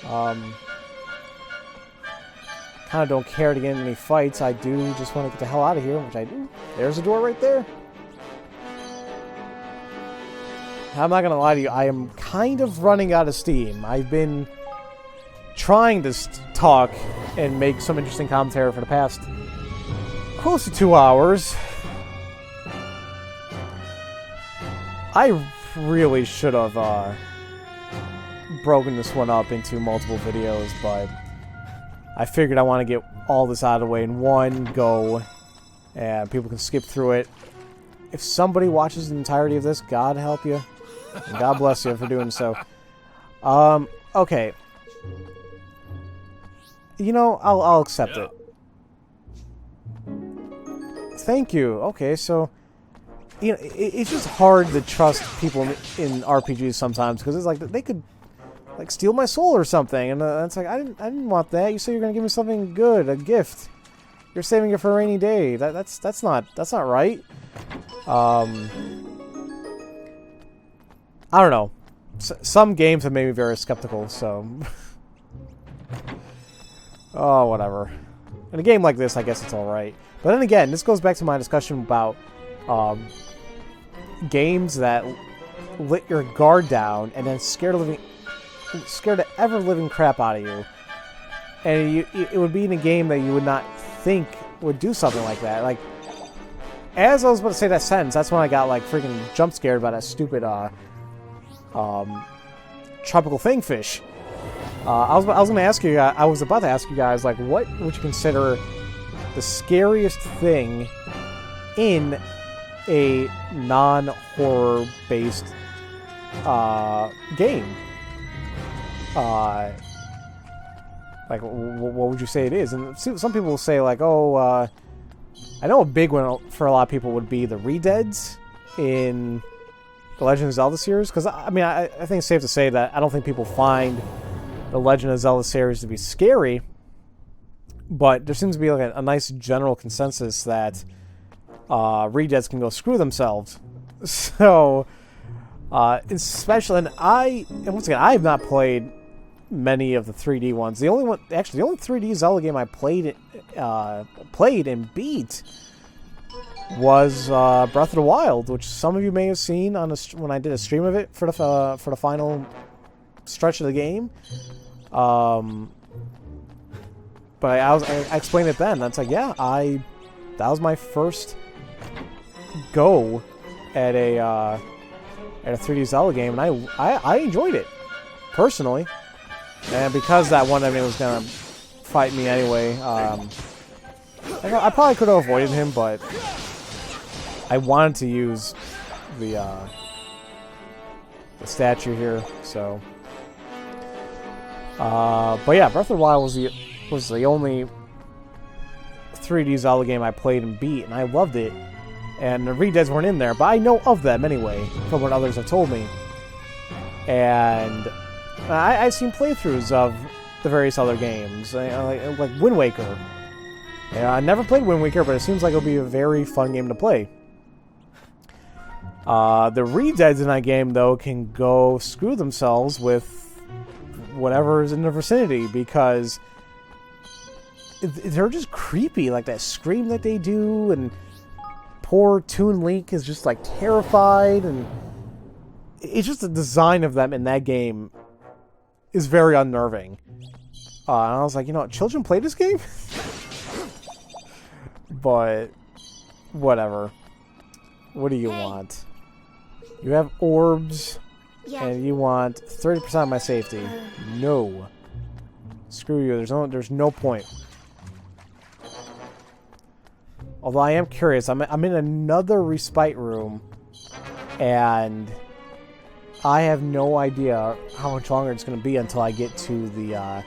Kind of don't care to get in any fights. I do just want to get the hell out of here, which I do. There's a door right there. I'm not gonna lie to you, I am kind of running out of steam. I've been trying to talk and make some interesting commentary for the past close to 2 hours. I really should have broken this one up into multiple videos, but I figured I want to get all this out of the way in one go, and people can skip through it. If somebody watches the entirety of this, God help you, and God bless you for doing so. Okay. You know, I'll accept it. Thank you. Okay, so you know, it's just hard to trust people in RPGs sometimes, because it's like they could like steal my soul or something, and it's like I didn't want that. You said you're gonna give me something good, a gift. You're saving it for a rainy day. That's not right. I don't know. Some games have made me very skeptical, so oh, whatever. In a game like this, I guess it's all right. But then again, this goes back to my discussion about games that let your guard down and then scare the ever-living crap out of you. And it would be in a game that you would not think would do something like that. Like, as I was about to say that sentence, that's when I got, like, freaking jump scared by that stupid, tropical thingfish. I was going to ask you, I was about to ask you guys, like, what would you consider the scariest thing in a non-horror based game? Like, what would you say it is? And some people will say, like, oh, I know a big one for a lot of people would be the Redeads in the Legend of Zelda series. Because, I mean, I think it's safe to say that I don't think people find the Legend of Zelda series to be scary. But there seems to be, like, a nice general consensus that Redeads can go screw themselves. So, especially, and once again, I have not played many of the 3D ones. The only 3D Zelda game I played and beat was Breath of the Wild, which some of you may have seen on when I did a stream of it for the final stretch of the game. But But I explained it then. That's like, yeah, that was my first go at a 3D Zelda game, and I enjoyed it personally. And because that one enemy was gonna fight me anyway, I probably could have avoided him, but I wanted to use the statue here. So, but yeah, Breath of the Wild was the only 3D Zelda game I played and beat, and I loved it. And the redeads weren't in there, but I know of them anyway, from what others have told me. And I've seen playthroughs of the various other games, like Wind Waker. I never played Wind Waker, but it seems like it'll be a very fun game to play. The redeads in that game, though, can go screw themselves with whatever is in the vicinity, because they're just creepy, like that scream that they do, and poor Toon Link is just like terrified, and it's just the design of them in that game is very unnerving. And I was like, children play this game? But whatever. What do you want? You have orbs, and you want 30% of my safety. No. Screw you. There's no point. Although I am curious, I'm in another respite room, and I have no idea how much longer it's going to be until I get to the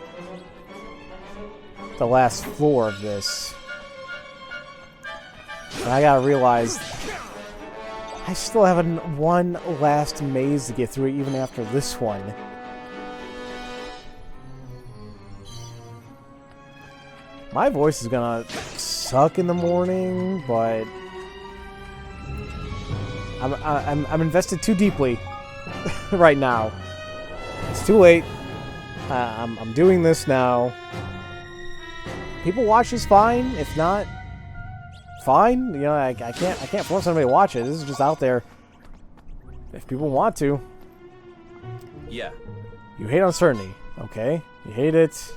last floor of this. And I gotta realize I still have one last maze to get through, even after this one. My voice is gonna suck in the morning, but I'm invested too deeply right now. It's too late. I'm doing this now. People watch is fine. If not, fine. I can't force anybody to watch it. This is just out there. If people want to. Yeah. You hate uncertainty. Okay. You hate it.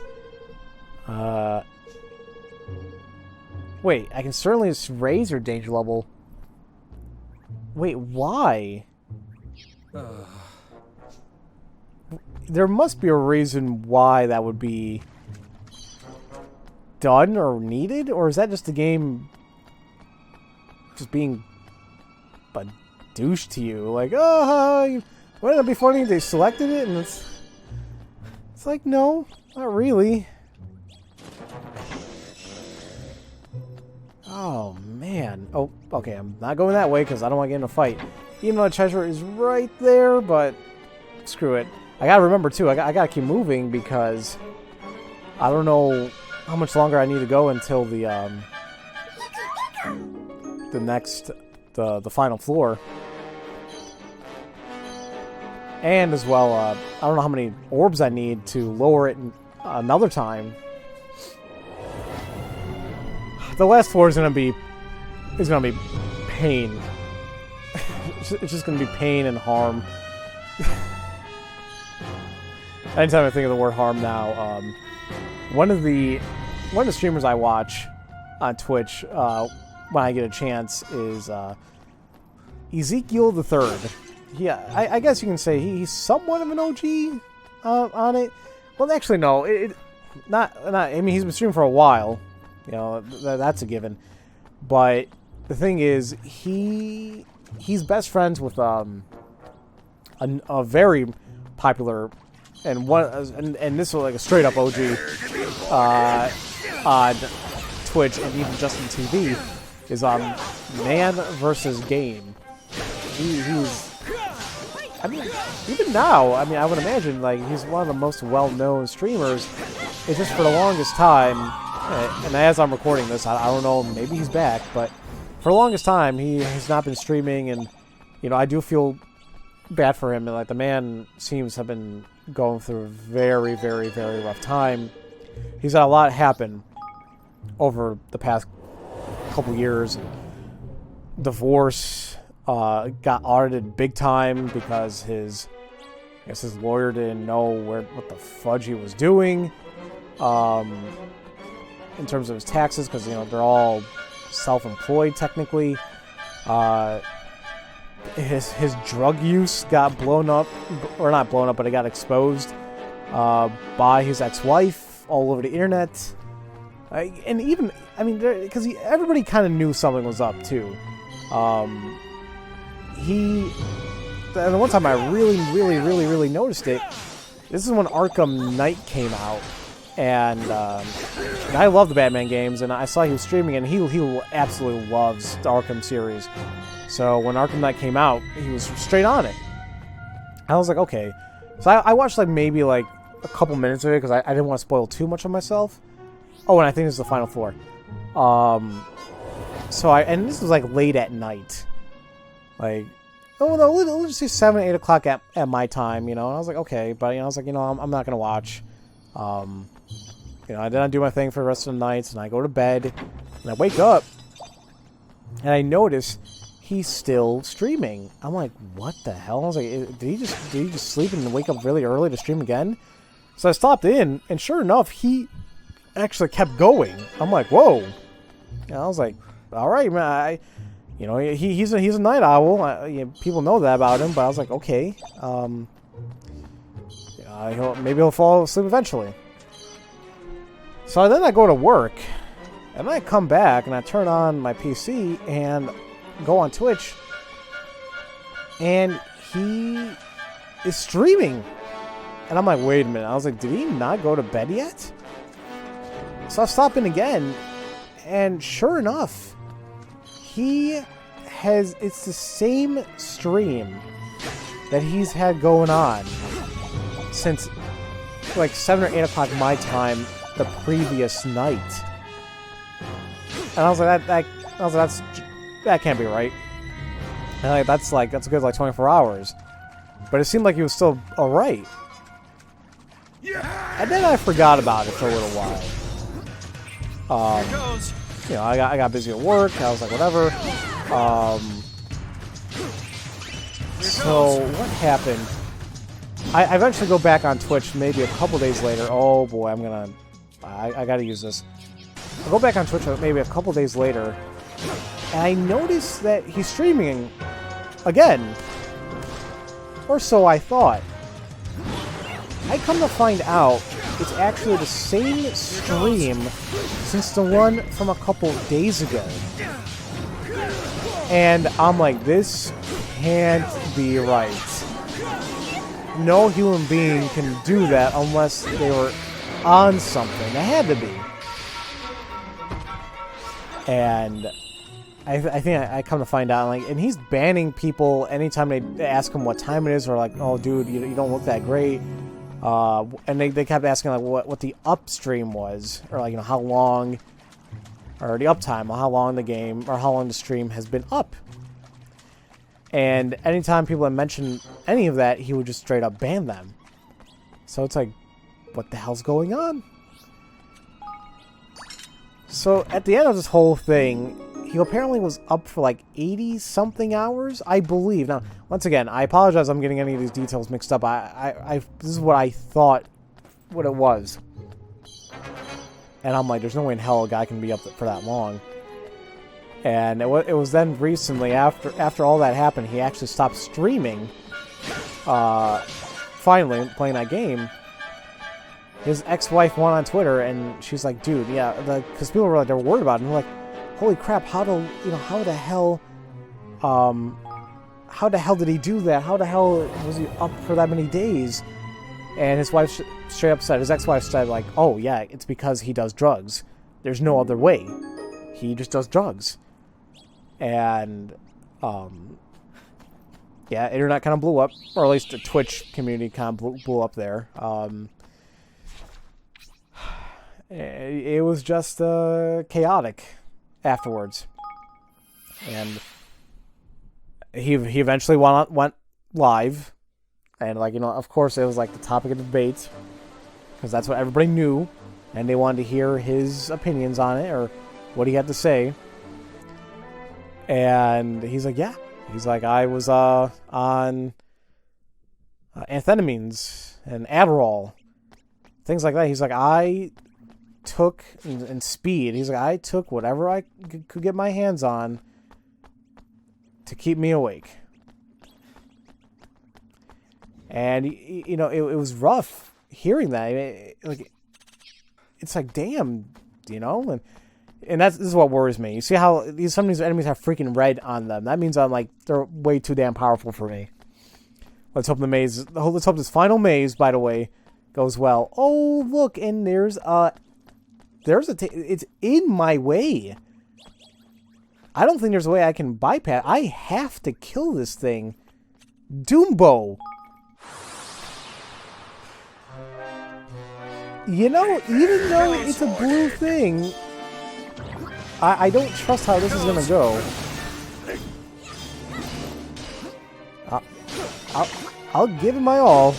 Wait, I can certainly raise your danger level. Wait, why? There must be a reason why that would be done or needed, or is that just the game just being a douche to you? Like, wouldn't it be funny if they selected it? And it's like, no, not really. Oh, man. Oh, okay, I'm not going that way because I don't want to get in a fight. Even though the treasure is right there, but screw it. I gotta remember, too, I gotta keep moving because I don't know how much longer I need to go until the final floor. And as well, I don't know how many orbs I need to lower it another time. The last floor is gonna be pain. It's just gonna be pain and harm. Anytime I think of the word harm now, one of the streamers I watch on Twitch when I get a chance is Ezekiel the Third. Yeah, I guess you can say he's somewhat of an OG on it. Well, actually, no. Not. I mean, he's been streaming for a while. That's a given. But the thing is, he's best friends with a very popular and this was like a straight up OG on Twitch and even just on TV is Man versus Game. He's. I mean, even now, I would imagine like he's one of the most well-known streamers. It's just for the longest time, and as I'm recording this, I don't know, maybe he's back, but for the longest time, he has not been streaming, and I do feel bad for him. And like the man seems to have been going through a very, very, very rough time. He's had a lot happen over the past couple years. Divorce. Got audited big time because his lawyer didn't know what the fudge he was doing. in terms of his taxes, because, you know, they're all self-employed technically. His drug use got blown up, or not blown up, but it got exposed by his ex-wife all over the internet. And even, I mean, because everybody kind of knew something was up, too. And the one time I really noticed it, this is when Arkham Knight came out. And I love the Batman games, and I saw he was streaming, and he absolutely loves the Arkham series. So when Arkham Knight came out, he was straight on it. I was like, okay. So I watched like maybe like a couple minutes of it, because I didn't want to spoil too much of myself. Oh, and I think this is the final floor. And this was like late at night. Like, oh no, let's just say 7, 8 o'clock at my time, you know. And I was like, okay, but, you know, I was like, you know, I'm not going to watch. You know, then I do my thing for the rest of the nights, and I go to bed, and I wake up, and I notice he's still streaming. I'm like, what the hell? I was like, did he just sleep and wake up really early to stream again? So I stopped in, and sure enough, he actually kept going. I'm like, whoa. And I was like, all right, man. You know, he's a night owl. People know that about him, but I was like, okay. Maybe he'll fall asleep eventually. So then I go to work, and then I come back, and I turn on my PC, and go on Twitch, and he is streaming. And I'm like, wait a minute. I was like, did he not go to bed yet? So I stop in again, and sure enough, it's the same stream that he's had going on since like 7 or 8 o'clock my time the previous night. And I was like, that can't be right. And like, that's a good like 24 hours. But it seemed like he was still alright. And then I forgot about it for a little while. You know, I got busy at work. I was like, whatever. So what happened? I eventually go back on Twitch maybe a couple days later. Oh boy, I gotta use this. I go back on Twitch maybe a couple days later, and I notice that he's streaming again. Or so I thought. I come to find out it's actually the same stream since the one from a couple days ago. And I'm like, this can't be right. No human being can do that unless they were on something. They had to be. And I think I come to find out, like, and he's banning people anytime they ask him what time it is, or like, oh, dude, you don't look that great. And they kept asking like what the upstream was, or like, you know, how long, or the uptime, or how long the game, or how long the stream has been up. And anytime people had mentioned any of that, he would just straight up ban them. So it's like, what the hell's going on? So at the end of this whole thing, he apparently was up for like 80-something hours, I believe. Now, once again, I apologize I'm getting any of these details mixed up. This is what I thought what it was. And I'm like, there's no way in hell a guy can be up for that long. And it was then recently, after all that happened, he actually stopped streaming. Finally, playing that game. His ex-wife went on Twitter, and she's like, dude, yeah, because people were like, they were worried about him. They're like, holy crap, how the hell did he do that? How the hell was he up for that many days? And his wife straight up said, his ex-wife said, like, oh yeah, it's because he does drugs. There's no other way. He just does drugs. And, yeah, internet kind of blew up, or at least the Twitch community kind of blew up there. It was just chaotic afterwards, and he eventually went live, and like, you know, of course it was like the topic of debate, because that's what everybody knew, and they wanted to hear his opinions on it, or what he had to say. And he's like, yeah, he's like, I was on amphetamines and Adderall, things like that. He's like, I took, and speed, he's like, I took whatever I could get my hands on to keep me awake. And, you know, it was rough hearing that. It's like, damn, you know? And this is what worries me. You see how some of these enemies have freaking red on them. That means they're way too damn powerful for me. Let's hope let's hope this final maze, by the way, goes well. Oh, look, and there's it's in my way. I don't think there's a way I can bypass. I have to kill this thing. Doombo. You know, even though it's a blue thing, I don't trust how this is gonna go. I'll give it my all.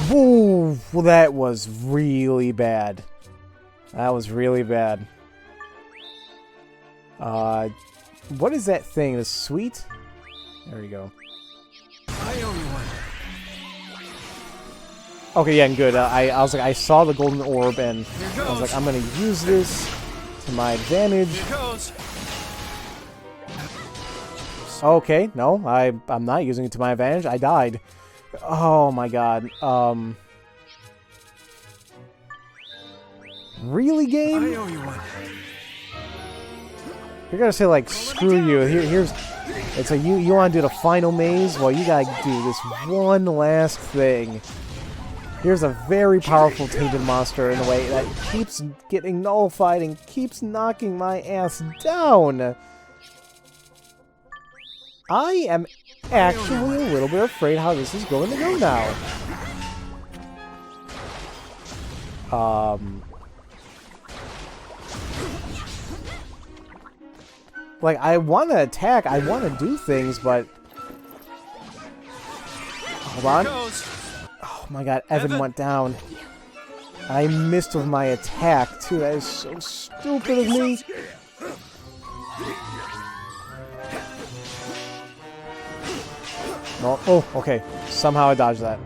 Whoa, well, that was really bad. That was really bad. What is that thing? The sweet? There we go. Okay, yeah, good. I was like, I saw the golden orb, and I was like, I'm gonna use this to my advantage. Okay, no, I'm not using it to my advantage. I died. Oh my god. Really, game? You're gonna say like, screw you. It's like you want to do the final maze? Well, you gotta do this one last thing. Here's a very powerful tainted monster in a way that keeps getting nullified and keeps knocking my ass down. I am actually a little bit afraid how this is going to go now. Like, I want to attack, I want to do things, but... Hold on. Oh my god, Evan went down. I missed with my attack, too. That is so stupid of me. Oh, okay. Somehow I dodged that.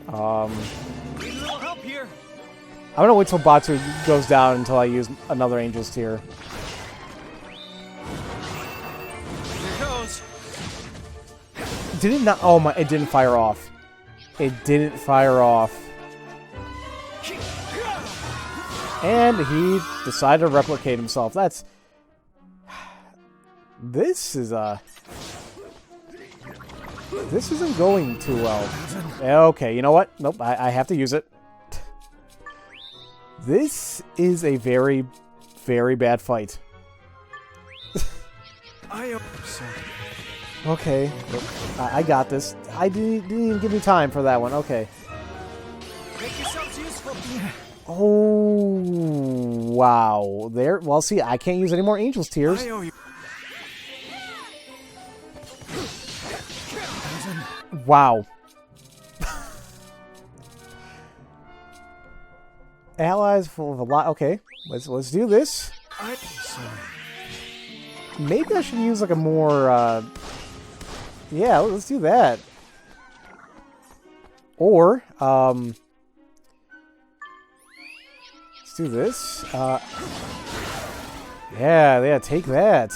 I'm gonna wait till Batu goes down until I use another Angel's Tear. Did it not? Oh my! It didn't fire off. It didn't fire off. And he decided to replicate himself. That's... This isn't going too well. Okay, you know what? Nope, I have to use it. This is a very, very bad fight. Okay, I got this. I didn't even give me time for that one. Okay. Oh, wow. There. Well, see, I can't use any more Angel's Tears. Wow. Allies full of a lot. Okay, let's do this. Maybe I should use like a more. Yeah, let's do that. Or let's do this. Yeah, take that.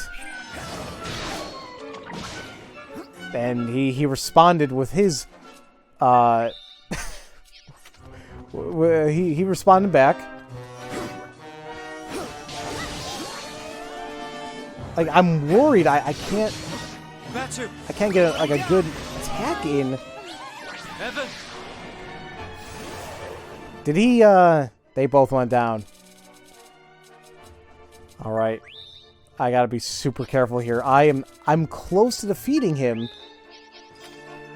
And he responded with his he responded back. Like, I'm worried I can't get a good attack in. Did he they both went down. All right. I gotta be super careful here. I'm close to defeating him,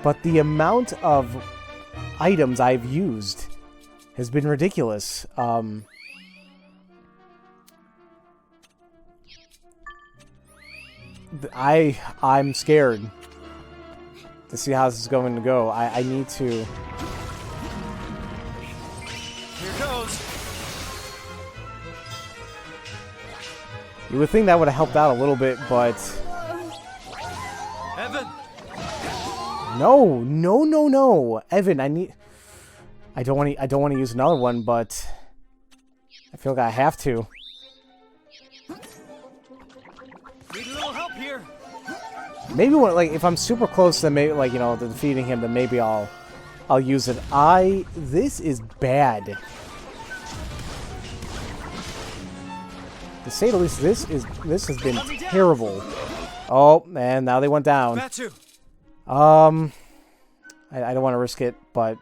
but the amount of items I've used has been ridiculous. I'm scared to see how this is going to go. I need to. Here goes. You would think that would have helped out a little bit, but... Evan. No, no, no, no, Evan. I don't want to use another one, but I feel like I have to. Need a little help here. Maybe when, like, if I'm super close to maybe, like, you know, to defeating him, then maybe I'll use it. This is bad. To say the least, this has been terrible. Oh, and now they went down. I don't want to risk it, but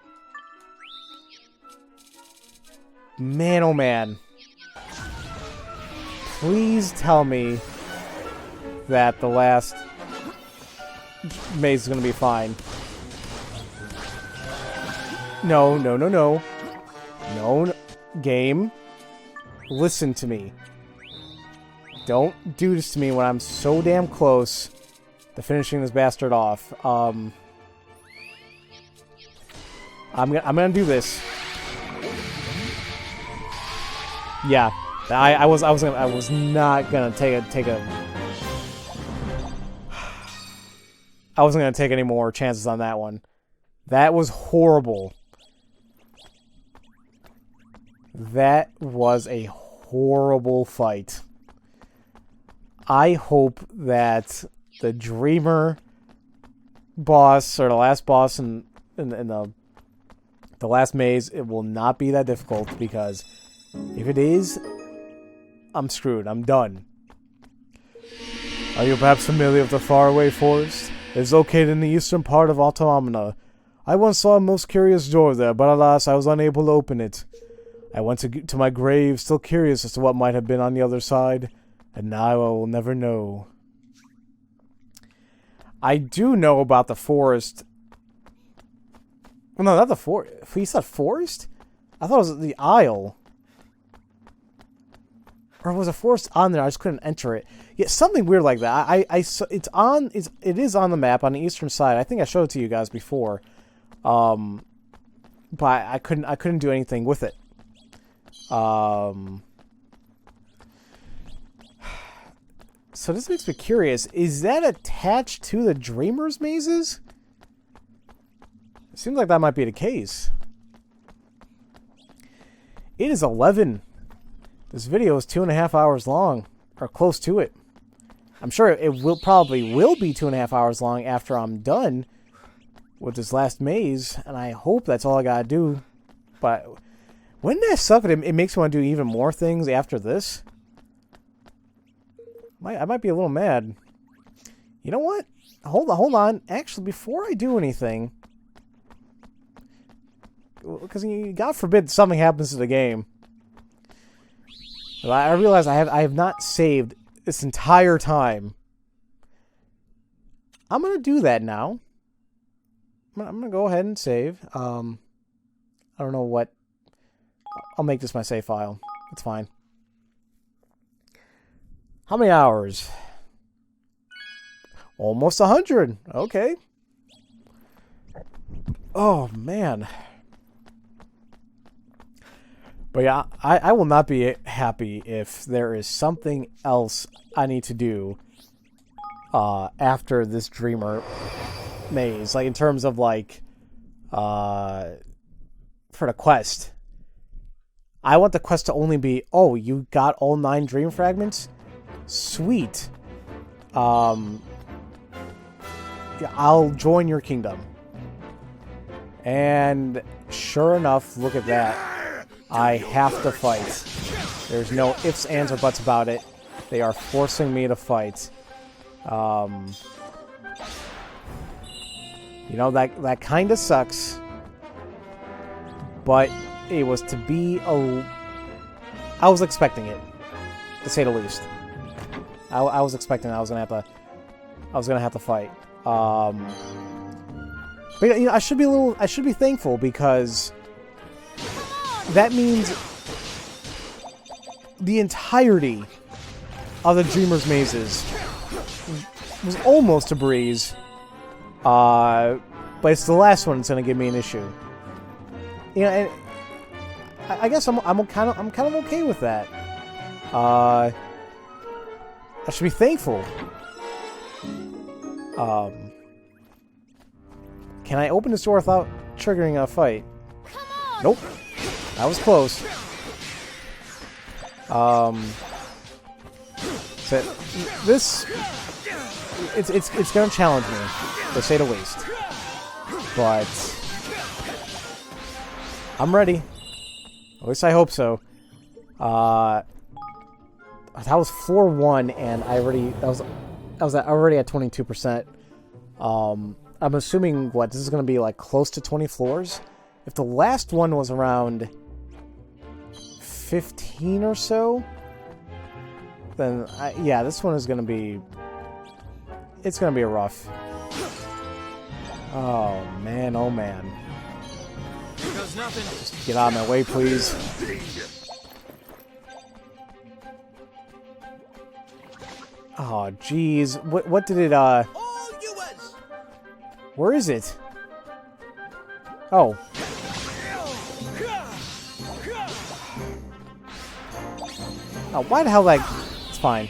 man, oh man. Please tell me that the last maze is going to be fine. No, no, no, no. No, no. Game. Listen to me. Don't do this to me when I'm so damn close to finishing this bastard off. I'm gonna do this. Yeah, I was not gonna take a. I wasn't gonna take any more chances on that one. That was horrible. That was a horrible fight. I hope that the Dreamer boss, or the last boss in the last maze, it will not be that difficult, because if it is, I'm screwed. I'm done. Are you perhaps familiar with the faraway forest? It is located in the eastern part of Automata. I once saw a most curious door there, but alas, I was unable to open it. I went to my grave, still curious as to what might have been on the other side, and now I will never know. I do know about the forest. Well, no, not the forest. He said forest? I thought it was the Isle. Or was a forest on there? I just couldn't enter it. Yeah, something weird like that. It is on the map on the eastern side. I think I showed it to you guys before. But I couldn't do anything with it. So this makes me curious. Is that attached to the Dreamer's mazes? It seems like that might be the case. It is 11. This video is 2.5 hours long, or close to it. I'm sure it probably will be 2.5 hours long after I'm done with this last maze, and I hope that's all I gotta do. But wouldn't that suck? It makes me want to do even more things after this. I might be a little mad. You know what? Hold on. Actually, before I do anything, because God forbid something happens to the game. I realize I have not saved this entire time. I'm gonna do that now. I'm gonna go ahead and save. I don't know what. I'll make this my save file. It's fine. How many hours? Almost 100. Okay. Oh, man. But yeah, I will not be happy if there is something else I need to do after this Dreamer maze. Like, in terms of, like, for the quest. I want the quest to only be, oh, you got all 9 dream fragments? Sweet. Yeah, I'll join your kingdom. And sure enough, look at that. I have to fight. There's no ifs, ands, or buts about it. They are forcing me to fight. You know, that kind of sucks. But it was to be a... I was expecting it, to say the least. I was expecting I was gonna have to fight. But you know, I should be thankful, because that means the entirety of the Dreamer's mazes was almost a breeze. But it's the last one that's gonna give me an issue. You know, and I guess I'm kind of okay with that. I should be thankful. Can I open this door without triggering a fight? Nope. That was close. So this it's gonna challenge me, to say the least. But I'm ready. At least I hope so. That was floor 1, and I already already at 22%. I'm assuming this is gonna be like close to 20 floors. If the last one was around 15 or so, then yeah, this one is gonna be. It's gonna be rough. Oh man, oh man. Here goes nothing. Just get out of my way, please. Oh jeez, what did it Where is it? Oh. Oh, why the hell it's fine.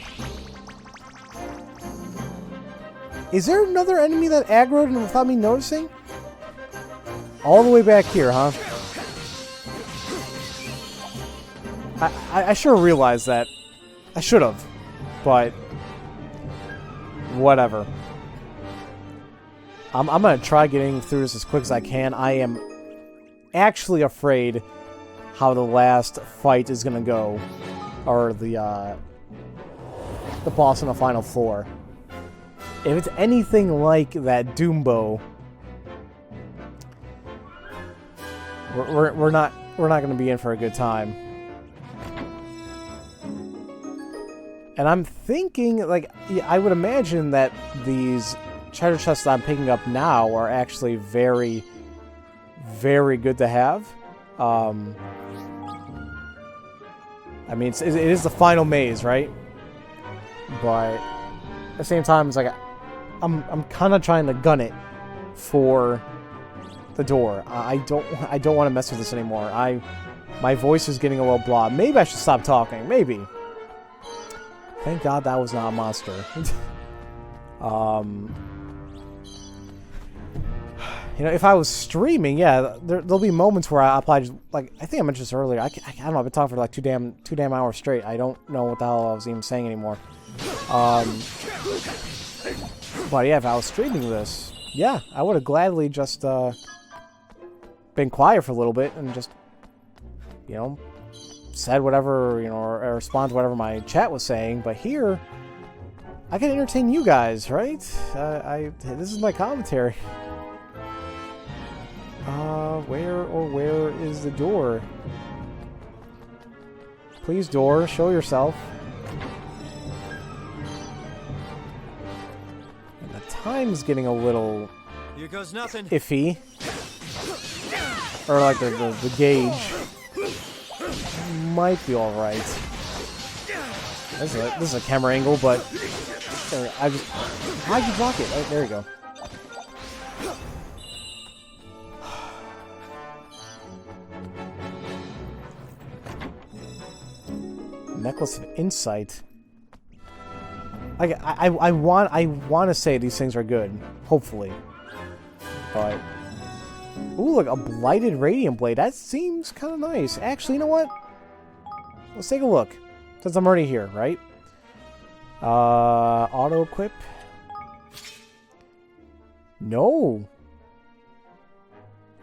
Is there another enemy that aggroed without me noticing? All the way back here, huh? I should have realized that. I should have. But whatever. I'm gonna try getting through this as quick as I can. I am actually afraid how the last fight is gonna go. Or the boss on the final floor. If it's anything like that Doombo, we're not gonna be in for a good time. And I'm thinking, like, I would imagine that these treasure chests that I'm picking up now are actually very, very good to have. I mean, it is the final maze, right? But at the same time, it's like I'm kind of trying to gun it for the door. I don't want to mess with this anymore. My voice is getting a little blah. Maybe I should stop talking. Maybe. Thank God that was not a monster. You know, if I was streaming, yeah, there'll be moments where I just, like, I think I mentioned this earlier. I don't know. I've been talking for like two damn hours straight. I don't know what the hell I was even saying anymore. But yeah, if I was streaming this, yeah, I would have gladly just been quiet for a little bit and just, you know, said whatever, you know, or respond to whatever my chat was saying. But here, I can entertain you guys, right? This is my commentary. Where is the door? Please, door, show yourself. And the time's getting a little Here goes nothing. iffy. Or like the gauge might be alright. This is a camera angle, but how'd you block it? Oh, there you go. Necklace of Insight. I want to say these things are good, hopefully, but ooh, look, a blighted radiant blade. That seems kind of nice. Actually, you know what? Let's take a look, since I'm already here, right? Auto equip. No.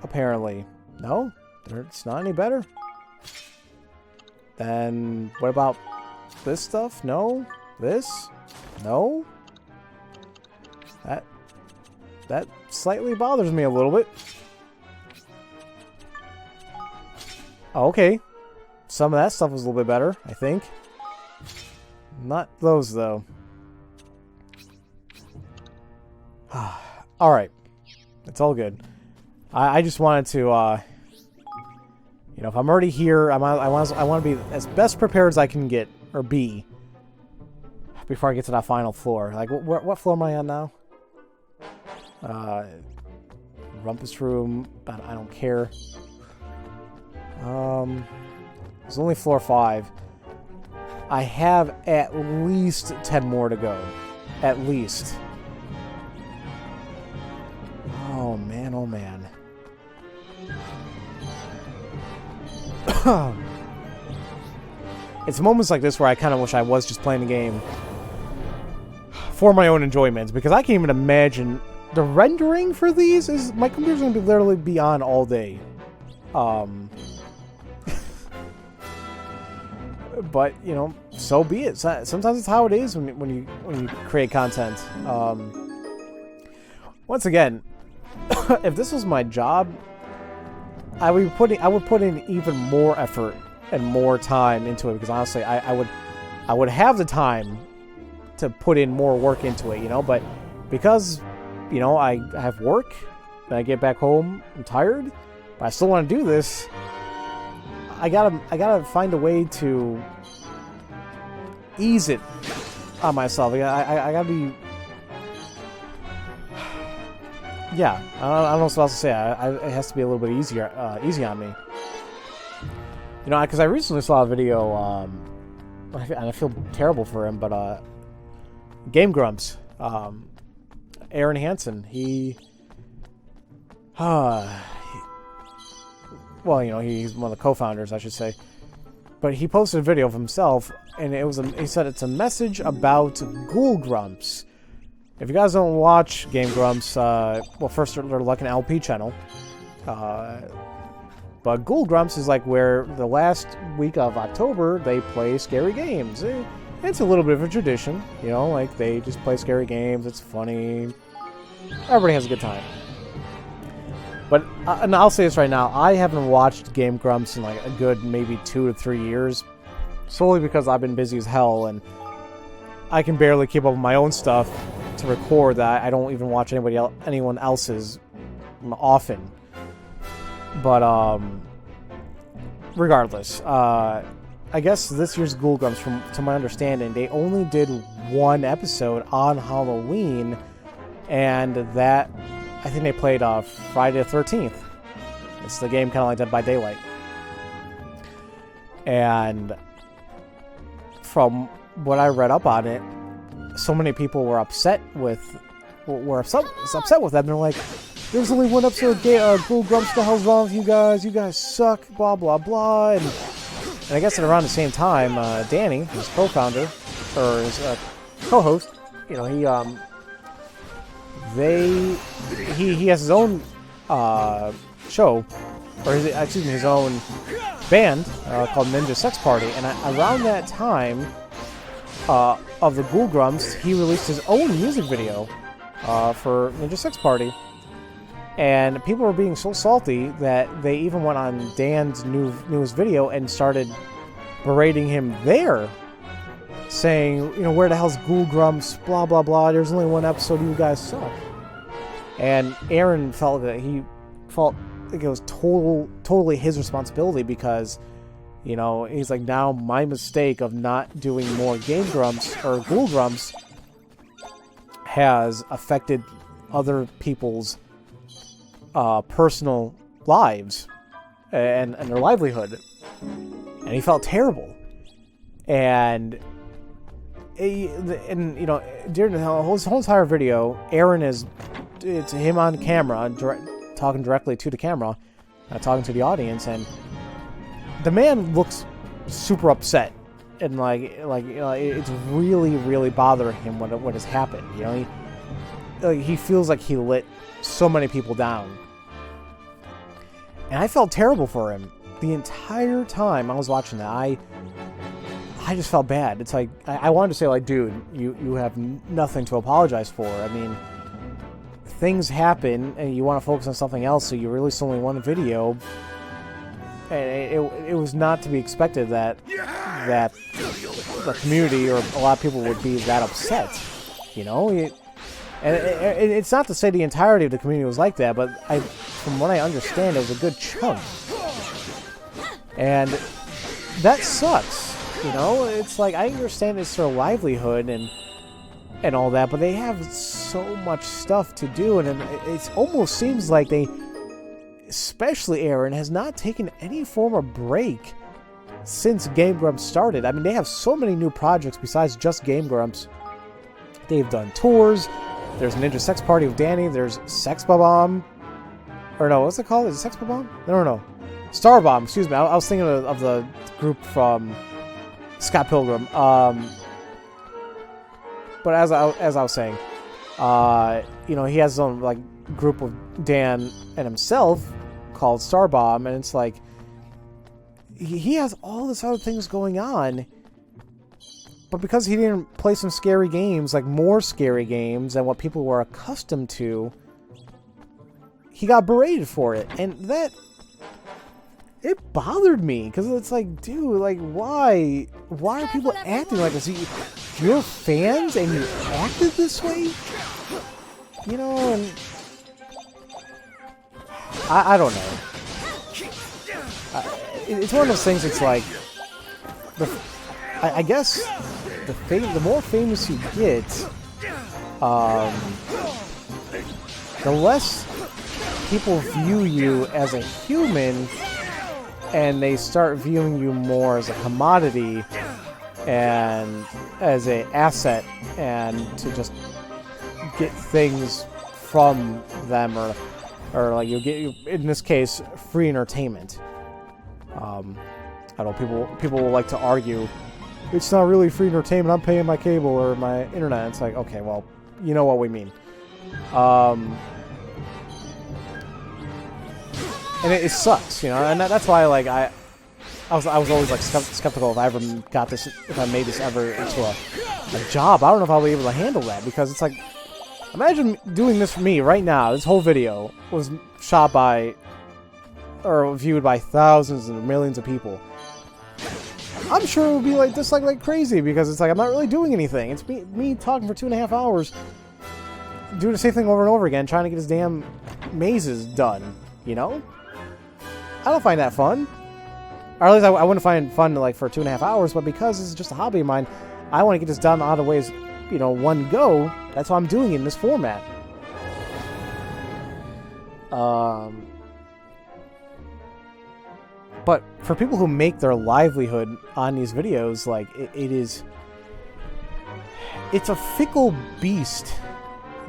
Apparently, no. It's not any better. Then, what about this stuff? No? This? No? That slightly bothers me a little bit. Oh, okay. Some of that stuff was a little bit better, I think. Not those, though. Alright. It's all good. I just wanted to, you know, if I'm already here, I want to be as best prepared as I can get, or be, before I get to that final floor. Like, what floor am I on now? Rumpus room. I don't care. It's only floor 5. I have at least 10 more to go. At least. Oh man, oh man. It's moments like this where I kind of wish I was just playing the game for my own enjoyment, because I can't even imagine the rendering for these is my computer's gonna be literally be on all day. But you know, so be it. Sometimes it's how it is when you create content. Once again, if this was my job, I would put in even more effort and more time into it, because honestly, I would have the time to put in more work into it, you know. But because, you know, I have work and I get back home, I'm tired, but I still want to do this. I gotta find a way to ease it on myself. I gotta be. Yeah, I don't know what else to say. It has to be a little bit easy on me. You know, because I recently saw a video, and I feel terrible for him, but Game Grumps, Aaron Hansen, well, you know, he's one of the co-founders, I should say. But he posted a video of himself, and he said it's a message about Ghoul Grumps. If you guys don't watch Game Grumps, well, first they're like an LP channel. But Ghoul Grumps is like where the last week of October they play scary games. It's a little bit of a tradition, you know, like they just play scary games. It's funny. Everybody has a good time. But, and I'll say this right now, I haven't watched Game Grumps in like a good maybe 2 to 3 years, solely because I've been busy as hell, and I can barely keep up with my own stuff to record that. I don't even watch anyone else's often. But, regardless, I guess this year's Ghoul Grumps, to my understanding, they only did one episode on Halloween, and that, I think they played Friday the 13th. It's the game kind of like Dead by Daylight. And from what I read up on it, so many people were upset with them. They're like, there's only one episode of Ghoul Grumps, the hell's wrong with you guys? You guys suck, blah, blah, blah. And I guess at around the same time, Danny, his co-founder, or his co-host, you know, he has his own show, or his own band called Ninja Sex Party, and around that time of the Ghoul Grumps, he released his own music video for Ninja Sex Party, and people were being so salty that they even went on Dan's newest video and started berating him there, saying, you know, where the hell's Ghoul Grumps, blah, blah, blah, there's only one episode, you guys suck. And Aaron felt like it was totally his responsibility, because, you know, he's like, now my mistake of not doing more Game Grumps, or Ghoul Grumps, has affected other people's personal lives and their livelihood. And he felt terrible. And you know, during the whole entire video, Aaron it's him on camera, talking directly to the camera, talking to the audience, and the man looks super upset, and like you know, it's really, really bothering him what has happened. You know, he feels like he let so many people down, and I felt terrible for him the entire time I was watching that. I just felt bad. It's like, I wanted to say, like, dude, you have nothing to apologize for. I mean, things happen, and you want to focus on something else, so you release only one video. And it was not to be expected that the community or a lot of people would be that upset, you know? And it's not to say the entirety of the community was like that, but from what I understand, it was a good chunk. And that sucks. You know, it's like, I understand it's their livelihood and all that, but they have so much stuff to do, and it almost seems like they, especially Aaron, has not taken any form of break since Game Grumps started. I mean, they have so many new projects besides just Game Grumps. They've done tours, there's Ninja Sex Party with Danny, there's Sex Bomb, Or no, what's it called? Is it Sexpo Bomb? No. Star Bomb, excuse me. I was thinking of the group from Scott Pilgrim. But as I was saying, you know, he has his own like group of Dan and himself called Star Bomb, and it's like he has all this other things going on, but because he didn't play some scary games, like more scary games than what people were accustomed to, he got berated for it, and that it bothered me because it's like, dude, like why are people acting like this? You're fans and you acted this way, you know? And I don't know. It's one of those things. It's like I guess the more famous you get, the less people view you as a human, and they start viewing you more as a commodity and as an asset, and to just get things from them, or like you get, in this case, free entertainment. I don't know, people will like to argue, it's not really free entertainment, I'm paying my cable or my internet. It's like, okay, well, you know what we mean. And it sucks, you know, and that's why, like, I was always like skeptical if I ever if I made this ever into a job. I don't know if I'll be able to handle that, because it's like, imagine doing this for me right now. This whole video was shot by, or viewed by thousands and millions of people. I'm sure it would be like disliked like crazy, because it's like I'm not really doing anything. It's me talking for 2.5 hours, doing the same thing over and over again, trying to get his damn mazes done, you know? I don't find that fun. Or at least I wouldn't find it fun like for 2.5 hours, but because this is just a hobby of mine, I want to get this done out of ways, you know, one go. That's why I'm doing it in this format. But for people who make their livelihood on these videos, like, it's a fickle beast.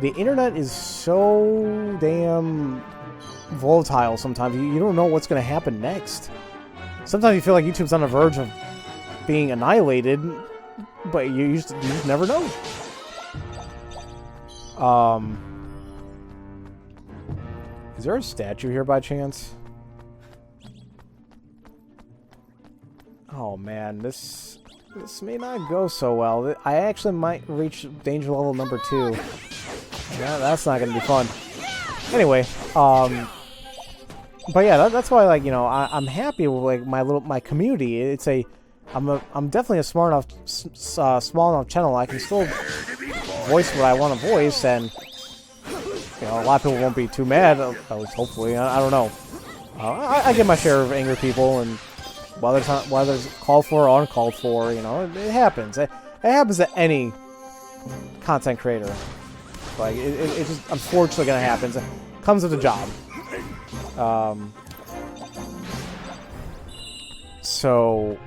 The internet is so damn volatile sometimes. You don't know what's going to happen next. Sometimes you feel like YouTube's on the verge of being annihilated, but you just never know. Is there a statue here by chance? Oh man, this may not go so well. I actually might reach danger level number 2. Yeah, that's not gonna be fun. Anyway, but yeah, that's why, like, you know, I'm happy with like my community. I'm definitely a small enough channel. I can still voice what I want to voice, and you know, a lot of people won't be too mad. At least hopefully, I don't know. I get my share of angry people, and whether it's called for or uncalled for, you know, it happens. It happens to any content creator. Like, it's just unfortunately gonna happen. It comes with the job. So,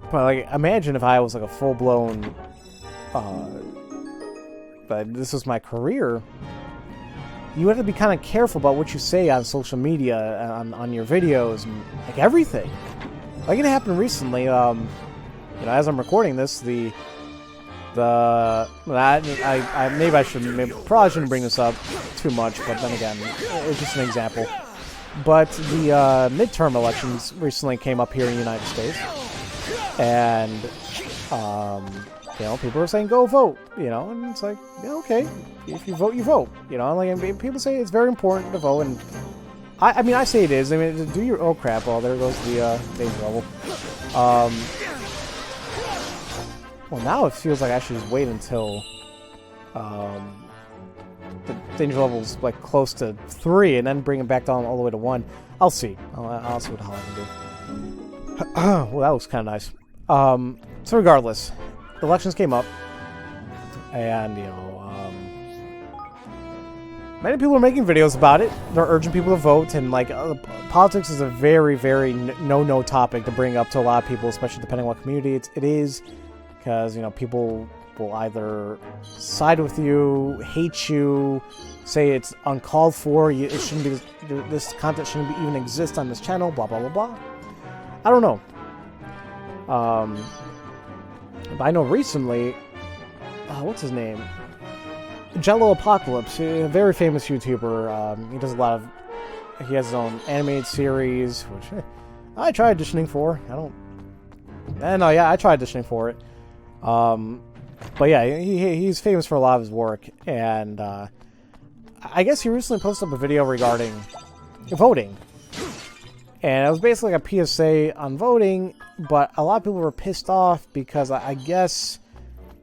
but like, imagine if I was like a full-blown, but this was my career. You have to be kind of careful about what you say on social media, on your videos, and like everything. Like, it happened recently. You know, as I'm recording this, maybe I probably shouldn't bring this up too much, but then again, it's just an example. But the midterm elections recently came up here in the United States, and you know, people are saying go vote, you know, and it's like, yeah, okay, if you vote, you vote, you know. Like, and people say it's very important to vote, and I mean, I say it is. I mean, do your, oh crap, well, there goes the danger level. Well, now it feels like I should just wait until the danger level's like close to 3, and then bring it back down all the way to 1. I'll see. I'll see what the hell I can do. Well, that was kind of nice. So regardless, elections came up, and you know, many people are making videos about it. They're urging people to vote, and like, politics is a very, very no topic to bring up to a lot of people, especially depending on what community it is, because, you know, people will either side with you, hate you, say it's uncalled for. It shouldn't be. This content shouldn't even exist on this channel. Blah blah blah blah. I don't know. But I know recently, what's his name? Jello Apocalypse, a very famous YouTuber. He does a lot of. He has his own animated series, which I tried auditioning for. I tried auditioning for it. But yeah, he's famous for a lot of his work, and I guess he recently posted up a video regarding voting. And it was basically like a PSA on voting, but a lot of people were pissed off because I guess...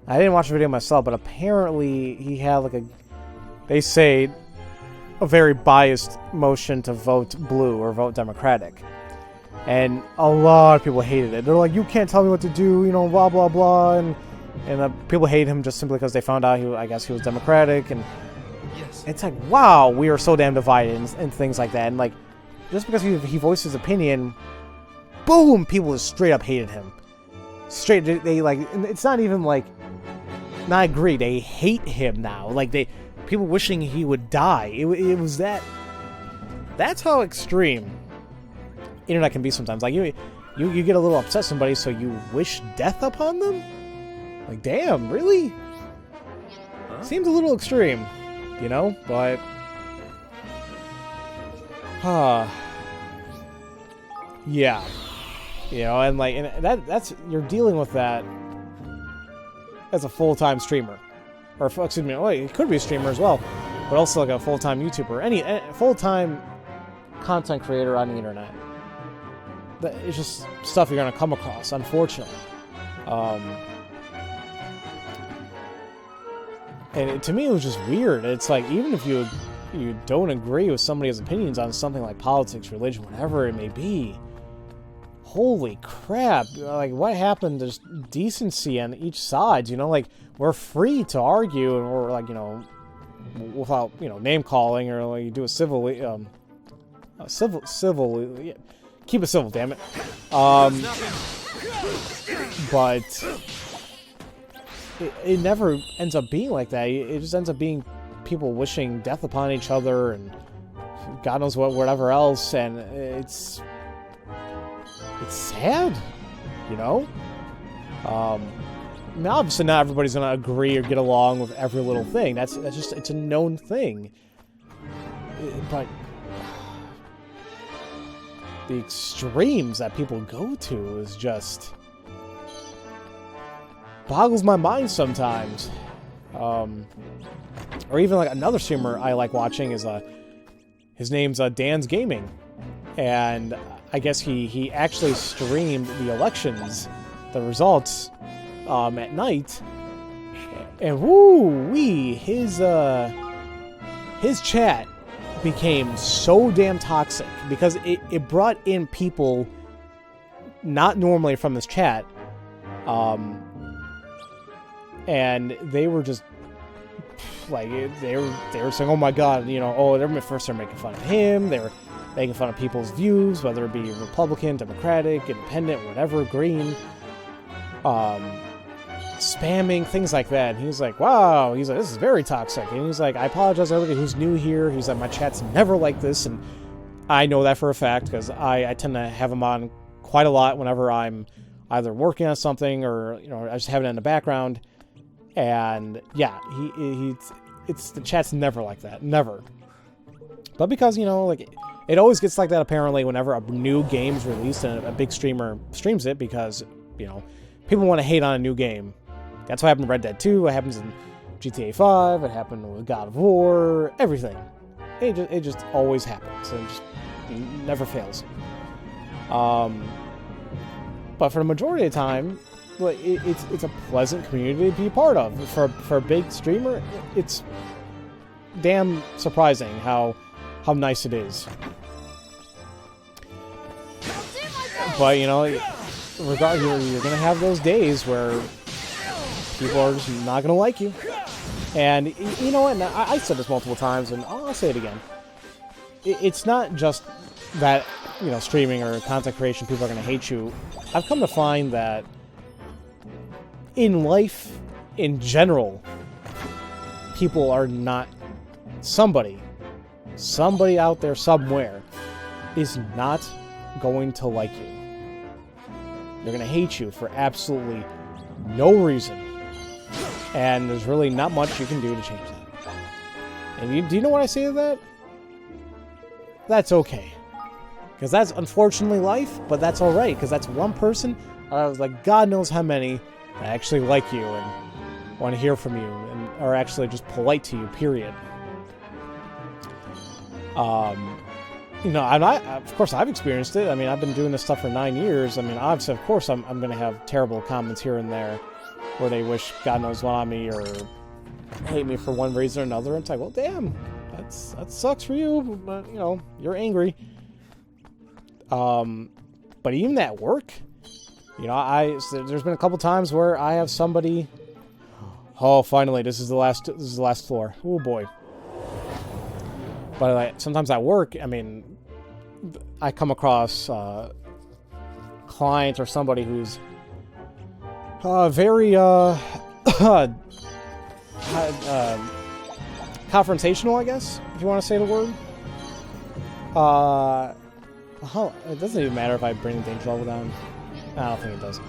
I didn't watch the video myself, but apparently he had like they say, a very biased motion to vote blue or vote Democratic. And a lot of people hated it. They're like, you can't tell me what to do, you know, blah, blah, blah. And people hate him just simply because they found out I guess he was Democratic. And it's like, wow, we are so damn divided and things like that. And like, just because he voiced his opinion, boom, people just straight up hated him. They like, it's not even like, not agree, they hate him now. Like, people wishing he would die. It was that. That's how extreme internet can be sometimes. Like, you get a little upset somebody, so you wish death upon them? Like, damn, really? Huh? Seems a little extreme, you know? But yeah. You know, and like, and that's you're dealing with that as a full-time streamer. Or, excuse me, well, it could be a streamer as well, but also like a full-time YouTuber. Any full-time content creator on the internet. It's just stuff you're going to come across, unfortunately. And to me, it was just weird. It's like, even if you don't agree with somebody's opinions on something like politics, religion, whatever it may be, holy crap, like, what happened to just decency on each side, you know? Like, we're free to argue, and we're like, you know, without, you know, name calling, or like you do a civil, yeah, keep it civil, damn it. But it never ends up being like that. It just ends up being people wishing death upon each other, and God knows whatever else, and it's sad, you know? Now, obviously not everybody's gonna agree or get along with every little thing. That's just, it's a known thing. But the extremes that people go to is just boggles my mind sometimes. Or even like another streamer I like watching is his name's Dan's Gaming, and I guess he actually streamed the elections, the results, at night, and woo-wee, his chat became so damn toxic because it brought in people not normally from this chat, and they were just like, they were saying, oh my god, you know, oh, they're first they're making fun of him, they were making fun of people's views, whether it be Republican, Democratic, Independent, whatever, Green, spamming, things like that. And he was like, wow, he's like, this is very toxic. And he's like, I apologize to everybody who's new here. He's like, my chat's never like this, and I know that for a fact, because I tend to have him on quite a lot whenever I'm either working on something, or, you know, I just have it in the background. And yeah, the chat's never like that, never. But because, you know, like, it always gets like that apparently whenever a new game's released and a big streamer streams it, because, you know, people want to hate on a new game. That's what happened in Red Dead 2, it happens in GTA 5, it happened with God of War, everything. It just always happens, and just never fails. But for the majority of the time, it's a pleasant community to be a part of. For a big streamer, it's damn surprising how nice it is. But, you know, regardless, you're going to have those days where people are just not going to like you. And, you know what, and I said this multiple times, and I'll say it again. It's not just that, you know, streaming or content creation, people are going to hate you. I've come to find that in life, in general, people are not somebody out there somewhere is not going to like you. They're going to hate you for absolutely no reason. And there's really not much you can do to change that. And do you know what I say to that? That's okay. Because that's unfortunately life, but that's alright. Because that's one person, like God knows how many, that actually like you and want to hear from you and are actually just polite to you, period. You know, and of course, I've experienced it. I mean, I've been doing this stuff for 9 years. I mean, obviously, of course, I'm going to have terrible comments here and there where they wish God knows what on me or hate me for one reason or another. And it's like, well, damn, that sucks for you, but, you know, you're angry. But even at work, you know, there's been a couple times where I have somebody. Oh, finally, this is the last floor. Oh boy. But like, sometimes at work, I mean, I come across a client or somebody who's very confrontational, I guess, if you want to say the word. It doesn't even matter if I bring the danger level down. I don't think it does.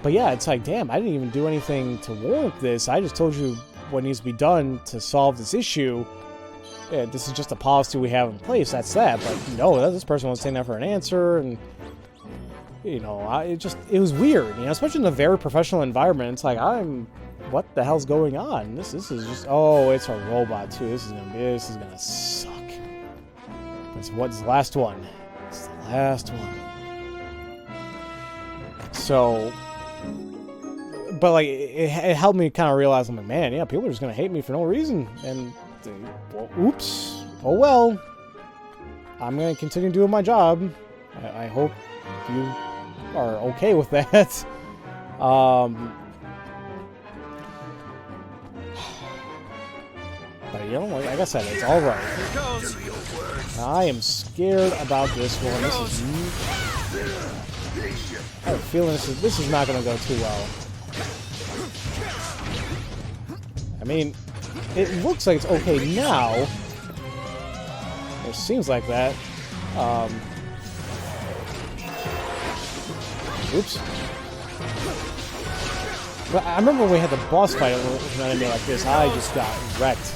But yeah, it's like, damn, I didn't even do anything to warrant this. I just told you what needs to be done to solve this issue. Yeah, this is just a policy we have in place. That's that. But no, this person was saying that for an answer, and you know, it was weird. You know, especially in a very professional environment. It's like, what the hell's going on? This is just, oh, it's a robot too. This is gonna suck. What's the last one? It's the last one. So, but like, it helped me kind of realize, I'm like, man, yeah, people are just gonna hate me for no reason, and well, oops, oh well. I'm gonna continue doing my job. I hope you are okay with that. But you know, like I said, it's all right. I am scared about this one. I have a feeling this is not going to go too well. I mean, it looks like it's okay now. It seems like that. Oops. But I remember when we had the boss fight with an enemy like this, I just got wrecked.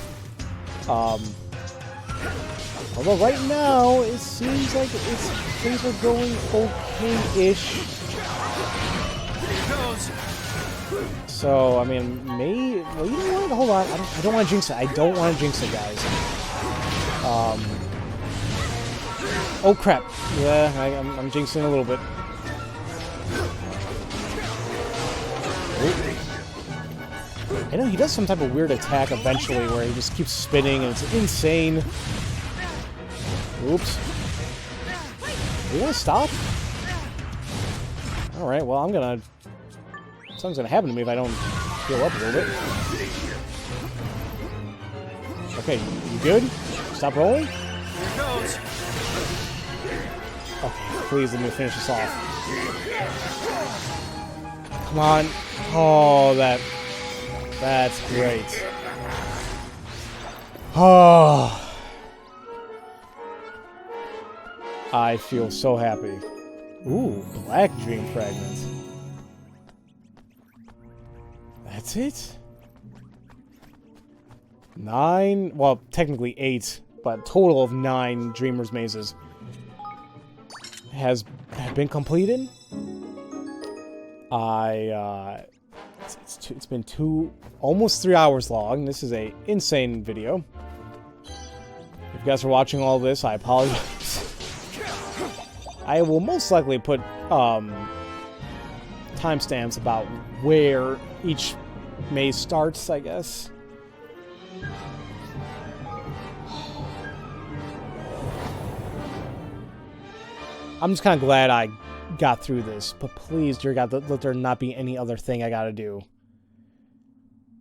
Although right now, it seems like things are going okay-ish. So, I mean, well, you know what? Hold on. I don't want to jinx it. I don't want to jinx it, guys. Oh, crap. Yeah, I'm jinxing a little bit. I know he does some type of weird attack eventually where he just keeps spinning and it's insane. Oops. Are you gonna stop? Alright, well, something's gonna happen to me if I don't heal up a little bit. Okay, you good? Stop rolling? Okay, please let me finish this off. Come on. Oh, that's great. Oh. I feel so happy. Ooh, black dream fragment. That's it? 9, well, technically 8, but total of 9 Dreamer's Mazes have been completed. It's been almost 3 hours long. This is a insane video. If you guys are watching all this, I apologize. I will most likely put timestamps about where each maze starts, I guess. I'm just kind of glad I got through this, but please, dear God, let there not be any other thing I gotta do.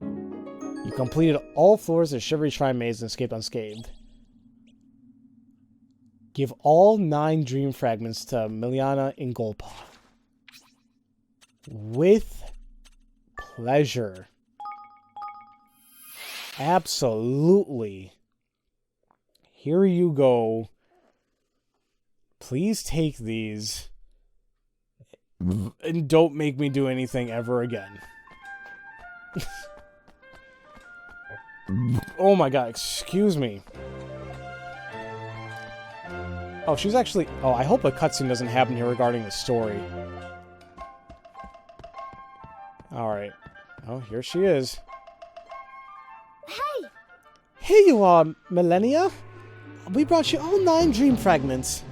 You completed all floors of Shivery Shrine Maze and escaped unscathed. Give all 9 dream fragments to Miliana in Golpa. With pleasure. Absolutely. Here you go. Please take these. And don't make me do anything ever again. Oh my god, excuse me. Oh, she's actually... Oh, I hope a cutscene doesn't happen here regarding the story. Alright. Oh, here she is. Hey! Here you are, Millennia. We brought you all 9 dream fragments.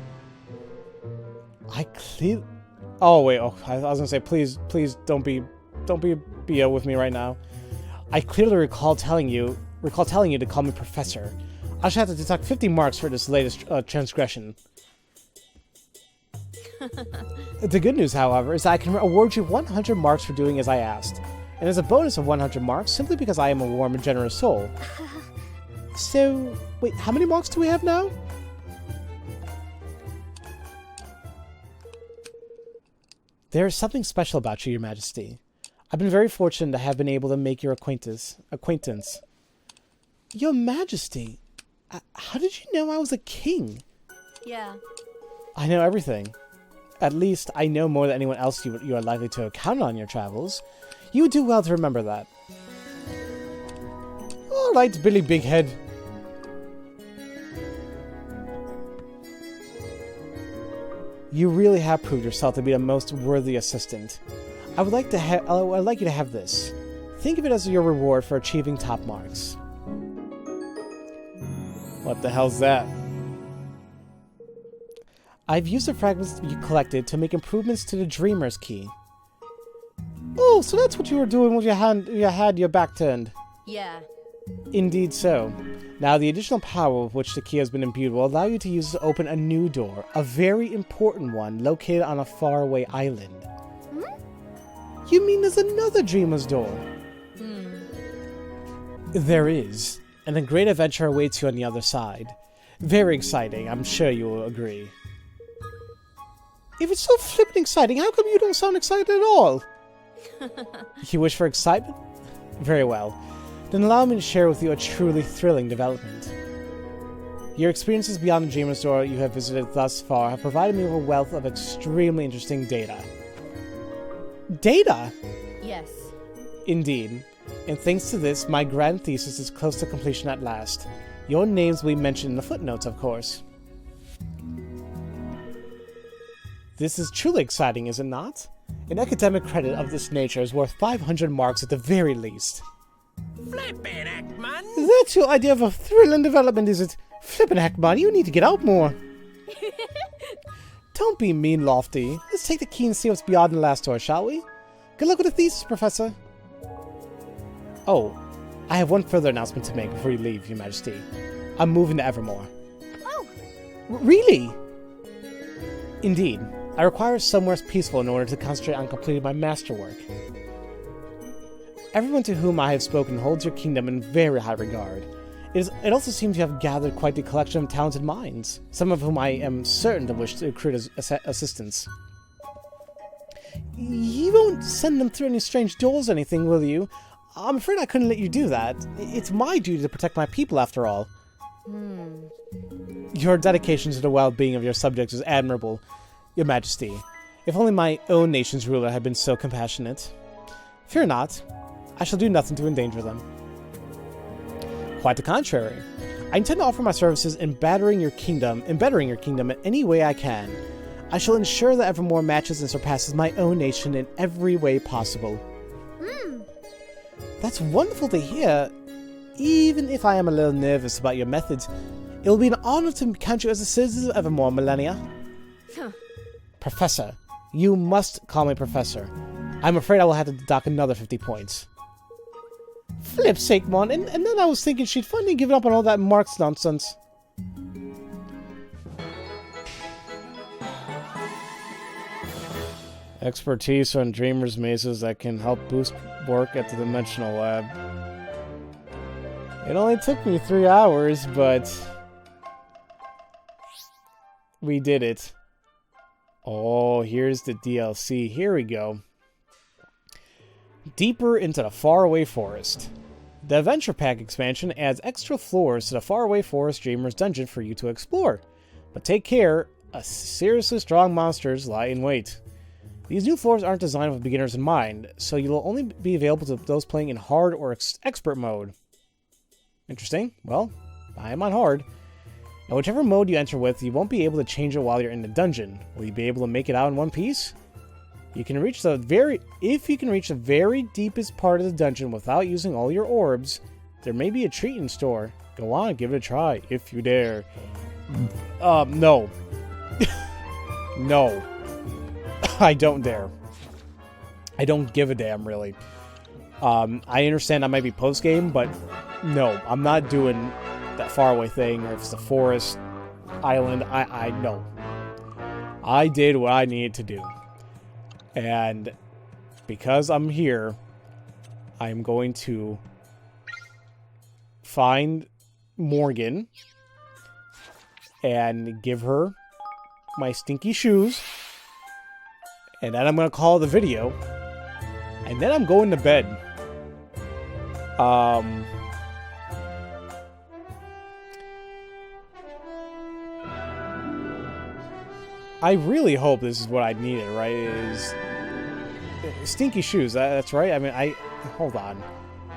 I clear... Oh, wait. Oh, I was gonna say, please don't be BO with me right now. I clearly recall telling you to call me Professor. I should have to deduct 50 marks for this latest transgression. The good news, however, is that I can award you 100 marks for doing as I asked. And as a bonus of 100 marks, simply because I am a warm and generous soul. So, wait, how many marks do we have now? There is something special about you, Your Majesty. I've been very fortunate to have been able to make your acquaintance. Your Majesty, how did you know I was a king? Yeah. I know everything. At least, I know more than anyone else you are likely to encounter on your travels. You would do well to remember that. Alright, Billy Bighead. You really have proved yourself to be a most worthy assistant. I would like you to have this. Think of it as your reward for achieving top marks. What the hell's that? I've used the fragments you collected to make improvements to the Dreamer's Key. Oh, so that's what you were doing when you had your back turned. Yeah. Indeed so. Now, the additional power with which the key has been imbued will allow you to use it to open a new door, a very important one located on a faraway island. Hmm? You mean there's another Dreamer's Door? Hmm. There is, and a great adventure awaits you on the other side. Very exciting, I'm sure you will agree. If it's so flippin' exciting, how come you don't sound excited at all? You wish for excitement? Very well. Then allow me to share with you a truly thrilling development. Your experiences beyond the Dreamer's Door you have visited thus far have provided me with a wealth of extremely interesting data. Data? Yes. Indeed. And thanks to this, my grand thesis is close to completion at last. Your names will be mentioned in the footnotes, of course. This is truly exciting, is it not? An academic credit of this nature is worth 500 marks at the very least. Flippin' heck, man! That's your idea of a thrilling development, is it? Flippin' heck, man, you need to get out more. Don't be mean, Lofty. Let's take the key and see what's beyond the last door, shall we? Good luck with the thesis, Professor. Oh, I have one further announcement to make before you leave, Your Majesty. I'm moving to Evermore. Oh! Really? Indeed. I require somewhere peaceful in order to concentrate on completing my masterwork. Everyone to whom I have spoken holds your kingdom in very high regard. It also seems you have gathered quite the collection of talented minds, some of whom I am certain to wish to recruit as assistants. You won't send them through any strange doors or anything, will you? I'm afraid I couldn't let you do that. It's my duty to protect my people, after all. Your dedication to the well-being of your subjects is admirable, Your Majesty. If only my own nation's ruler had been so compassionate. Fear not. I shall do nothing to endanger them. Quite the contrary. I intend to offer my services in bettering your kingdom in any way I can. I shall ensure that Evermore matches and surpasses my own nation in every way possible. That's wonderful to hear. Even if I am a little nervous about your methods, it will be an honor to count you as a citizen of Evermore, Millennia. Professor. You must call me Professor. I'm afraid I will have to deduct another 50 points. Flip's sake, Mon, and then I was thinking she'd finally given up on all that marks nonsense. Expertise on Dreamer's mazes that can help boost work at the Dimensional Lab. It only took me 3 hours, but we did it. Oh, here's the DLC. Here we go. Deeper into the faraway forest. The Adventure Pack expansion adds extra floors to the Faraway Forest Dreamer's dungeon for you to explore. But take care, seriously strong monsters lie in wait. These new floors aren't designed with beginners in mind, so you'll only be available to those playing in hard or expert mode. Interesting. Well, I am on hard. Now, whichever mode you enter with, you won't be able to change it while you're in the dungeon. Will you be able to make it out in one piece? If you can reach the very deepest part of the dungeon without using all your orbs, there may be a treat in store. Go on, give it a try, if you dare. No. No. I don't dare. I don't give a damn, really. I understand I might be post-game, but no, I'm not doing that faraway thing, or if it's a forest island, I know. I did what I needed to do. And because I'm here, I'm going to find Morgan and give her my stinky shoes. And then I'm going to call the video. And then I'm going to bed. I really hope this is what I needed, right? Is stinky shoes. That's right. I mean, hold on.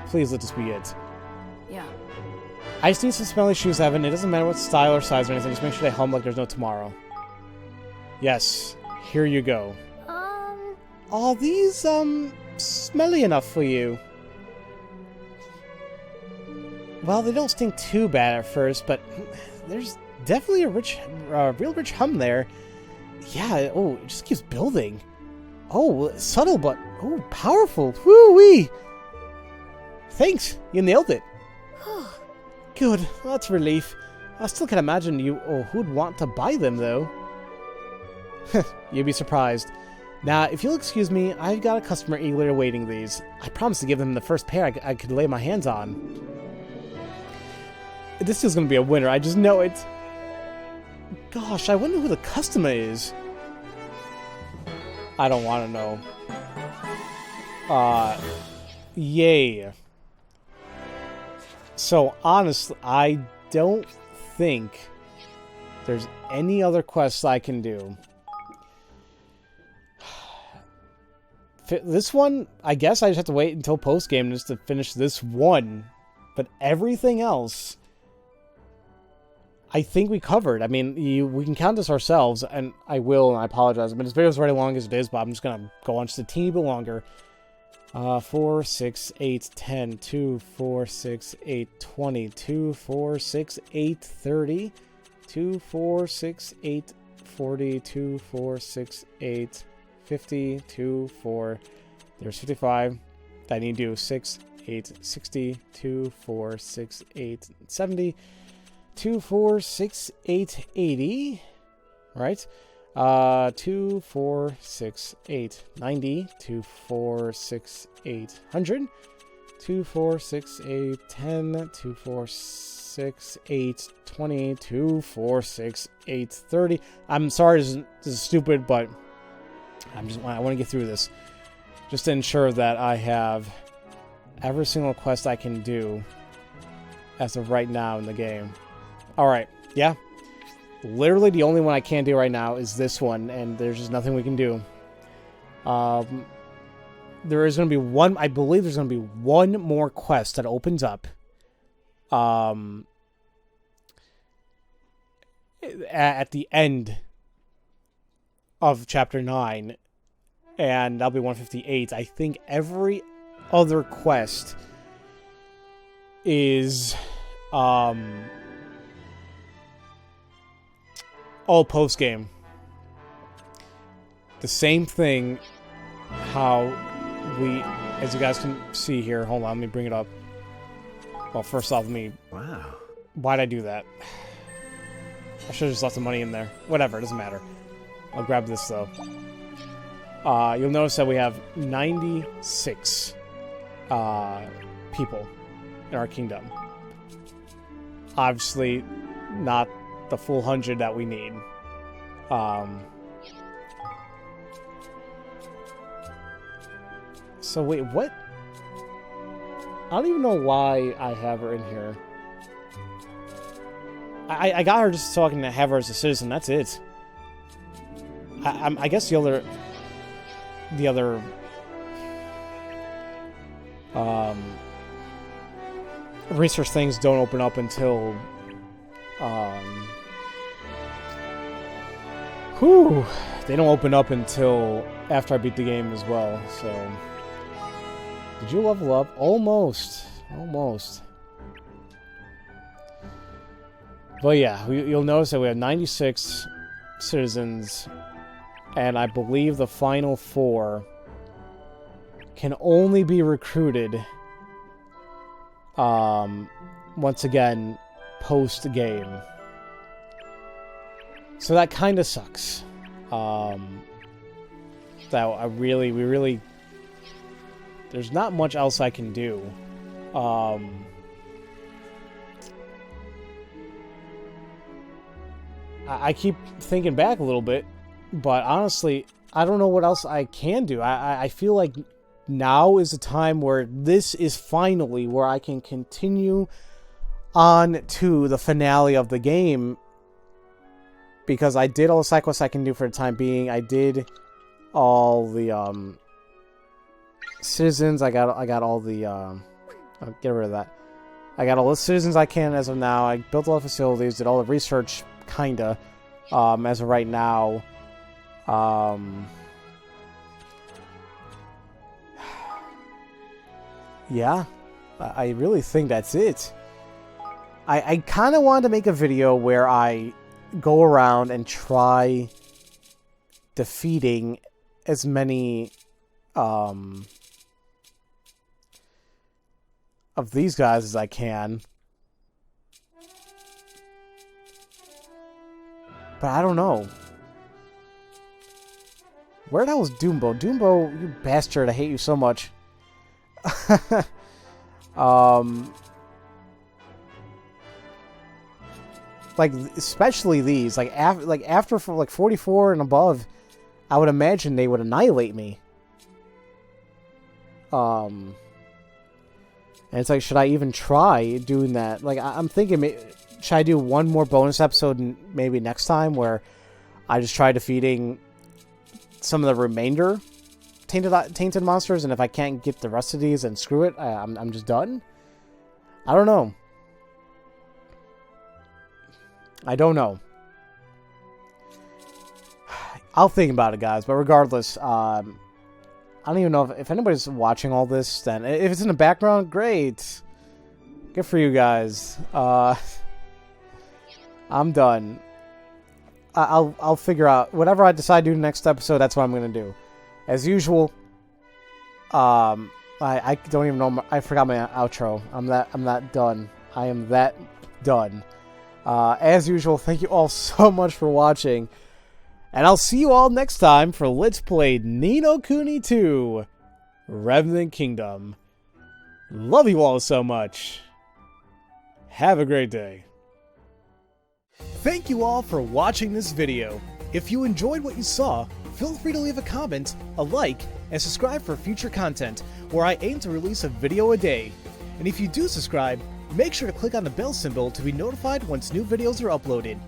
Please let this be it. Yeah. I just need some smelly shoes, Evan. It doesn't matter what style or size or anything. Just make sure they hum like there's no tomorrow. Yes. Here you go. Are these, smelly enough for you? Well, they don't stink too bad at first, but there's definitely a real rich hum there. Yeah, oh, it just keeps building. Oh, subtle, but, oh, powerful. Woo-wee! Thanks, you nailed it. Good, that's relief. I still can't imagine who'd want to buy them, though. You'd be surprised. Now, if you'll excuse me, I've got a customer eagerly awaiting these. I promised to give them the first pair I could lay my hands on. This is going to be a winner, I just know it. Gosh, I wonder who the customer is. I don't want to know. Yay. So, honestly, I don't think there's any other quests I can do. This one, I guess I just have to wait until post-game just to finish this one. But everything else, I think we covered. I mean, we can count this ourselves, and I will, and I apologize. I mean, this video is already long as it is, but I'm just going to go on just a teeny bit longer. 4, 6, 8, 10, 2, 4, 6, 8, 20, 2, 4, 6, 8, 30, 2, 4, 6, 8, 40, 2, 4, 6, 8, 50, 2, 4, there's 55. I need to do 6, 8, 60, 2, 4, 6, 8, 70, 2, 4, 6, 8, 80, right? 2, 4, 6, 8, 90, 2, 4, 6, 8, 100, 2, 4, 6, 8, 10, 2, 4, 6, 8, 20, 2, 4, 6, 8, 30. I'm sorry, this is stupid, but I want to get through this. Just to ensure that I have every single quest I can do as of right now in the game. Alright, yeah. Literally the only one I can't do right now is this one, and there's just nothing we can do. There is going to be one, I believe there's going to be one more quest that opens up. At the end of Chapter 9, and that'll be 158. I think every other quest is all post-game. The same thing how we, as you guys can see here, hold on, let me bring it up. Well, first off, Wow. Why'd I do that? I should have just left the money in there. Whatever, it doesn't matter. I'll grab this, though. You'll notice that we have 96 people in our kingdom. Obviously, not the full 100 that we need. So wait, what? I don't even know why I have her in here. I got her just so I can have her as a citizen. That's it. I guess the other research things don't open up until they don't open up until after I beat the game as well. So, did you level up? Almost. But yeah, you'll notice that we have 96 citizens, and I believe the final 4 can only be recruited once again post-game. So that kind of sucks. That we really there's not much else I can do. I keep thinking back a little bit, but honestly, I don't know what else I can do. I feel like now is the time where this is finally where I can continue on to the finale of the game, because I did all the side quests I can do for the time being. I did all the citizens. I got all the I'll get rid of that. I got all the citizens I can as of now. I built all the facilities, did all the research kinda as of right now. Yeah, I really think that's it. I kind of wanted to make a video where I go around and try defeating as many of these guys as I can. But I don't know. Where the hell is Doombo? Doombo, you bastard, I hate you so much. Like, especially these. Like, after for like 44 and above, I would imagine they would annihilate me. And it's like, should I even try doing that? Like, I'm thinking, should I do one more bonus episode maybe next time where I just try defeating some of the remainder tainted monsters, and if I can't get the rest of these, then screw it, I'm just done? I don't know. I don't know. I'll think about it, guys, but regardless, I don't even know if anybody's watching all this. Then if it's in the background, great. Good for you guys. I'm done. I'll figure out whatever I decide to do next episode. That's what I'm gonna do. As usual. I don't even know. I forgot my outro. I'm that done. I am that done. As usual, thank you all so much for watching. And I'll see you all next time for Let's Play Ni no Kuni 2 Revenant Kingdom. Love you all so much. Have a great day. Thank you all for watching this video. If you enjoyed what you saw, feel free to leave a comment, a like, and subscribe for future content, where I aim to release a video a day. And if you do subscribe, make sure to click on the bell symbol to be notified once new videos are uploaded.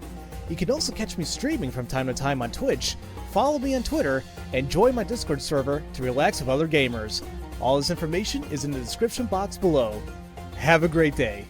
You can also catch me streaming from time to time on Twitch, follow me on Twitter, and join my Discord server to relax with other gamers. All this information is in the description box below. Have a great day.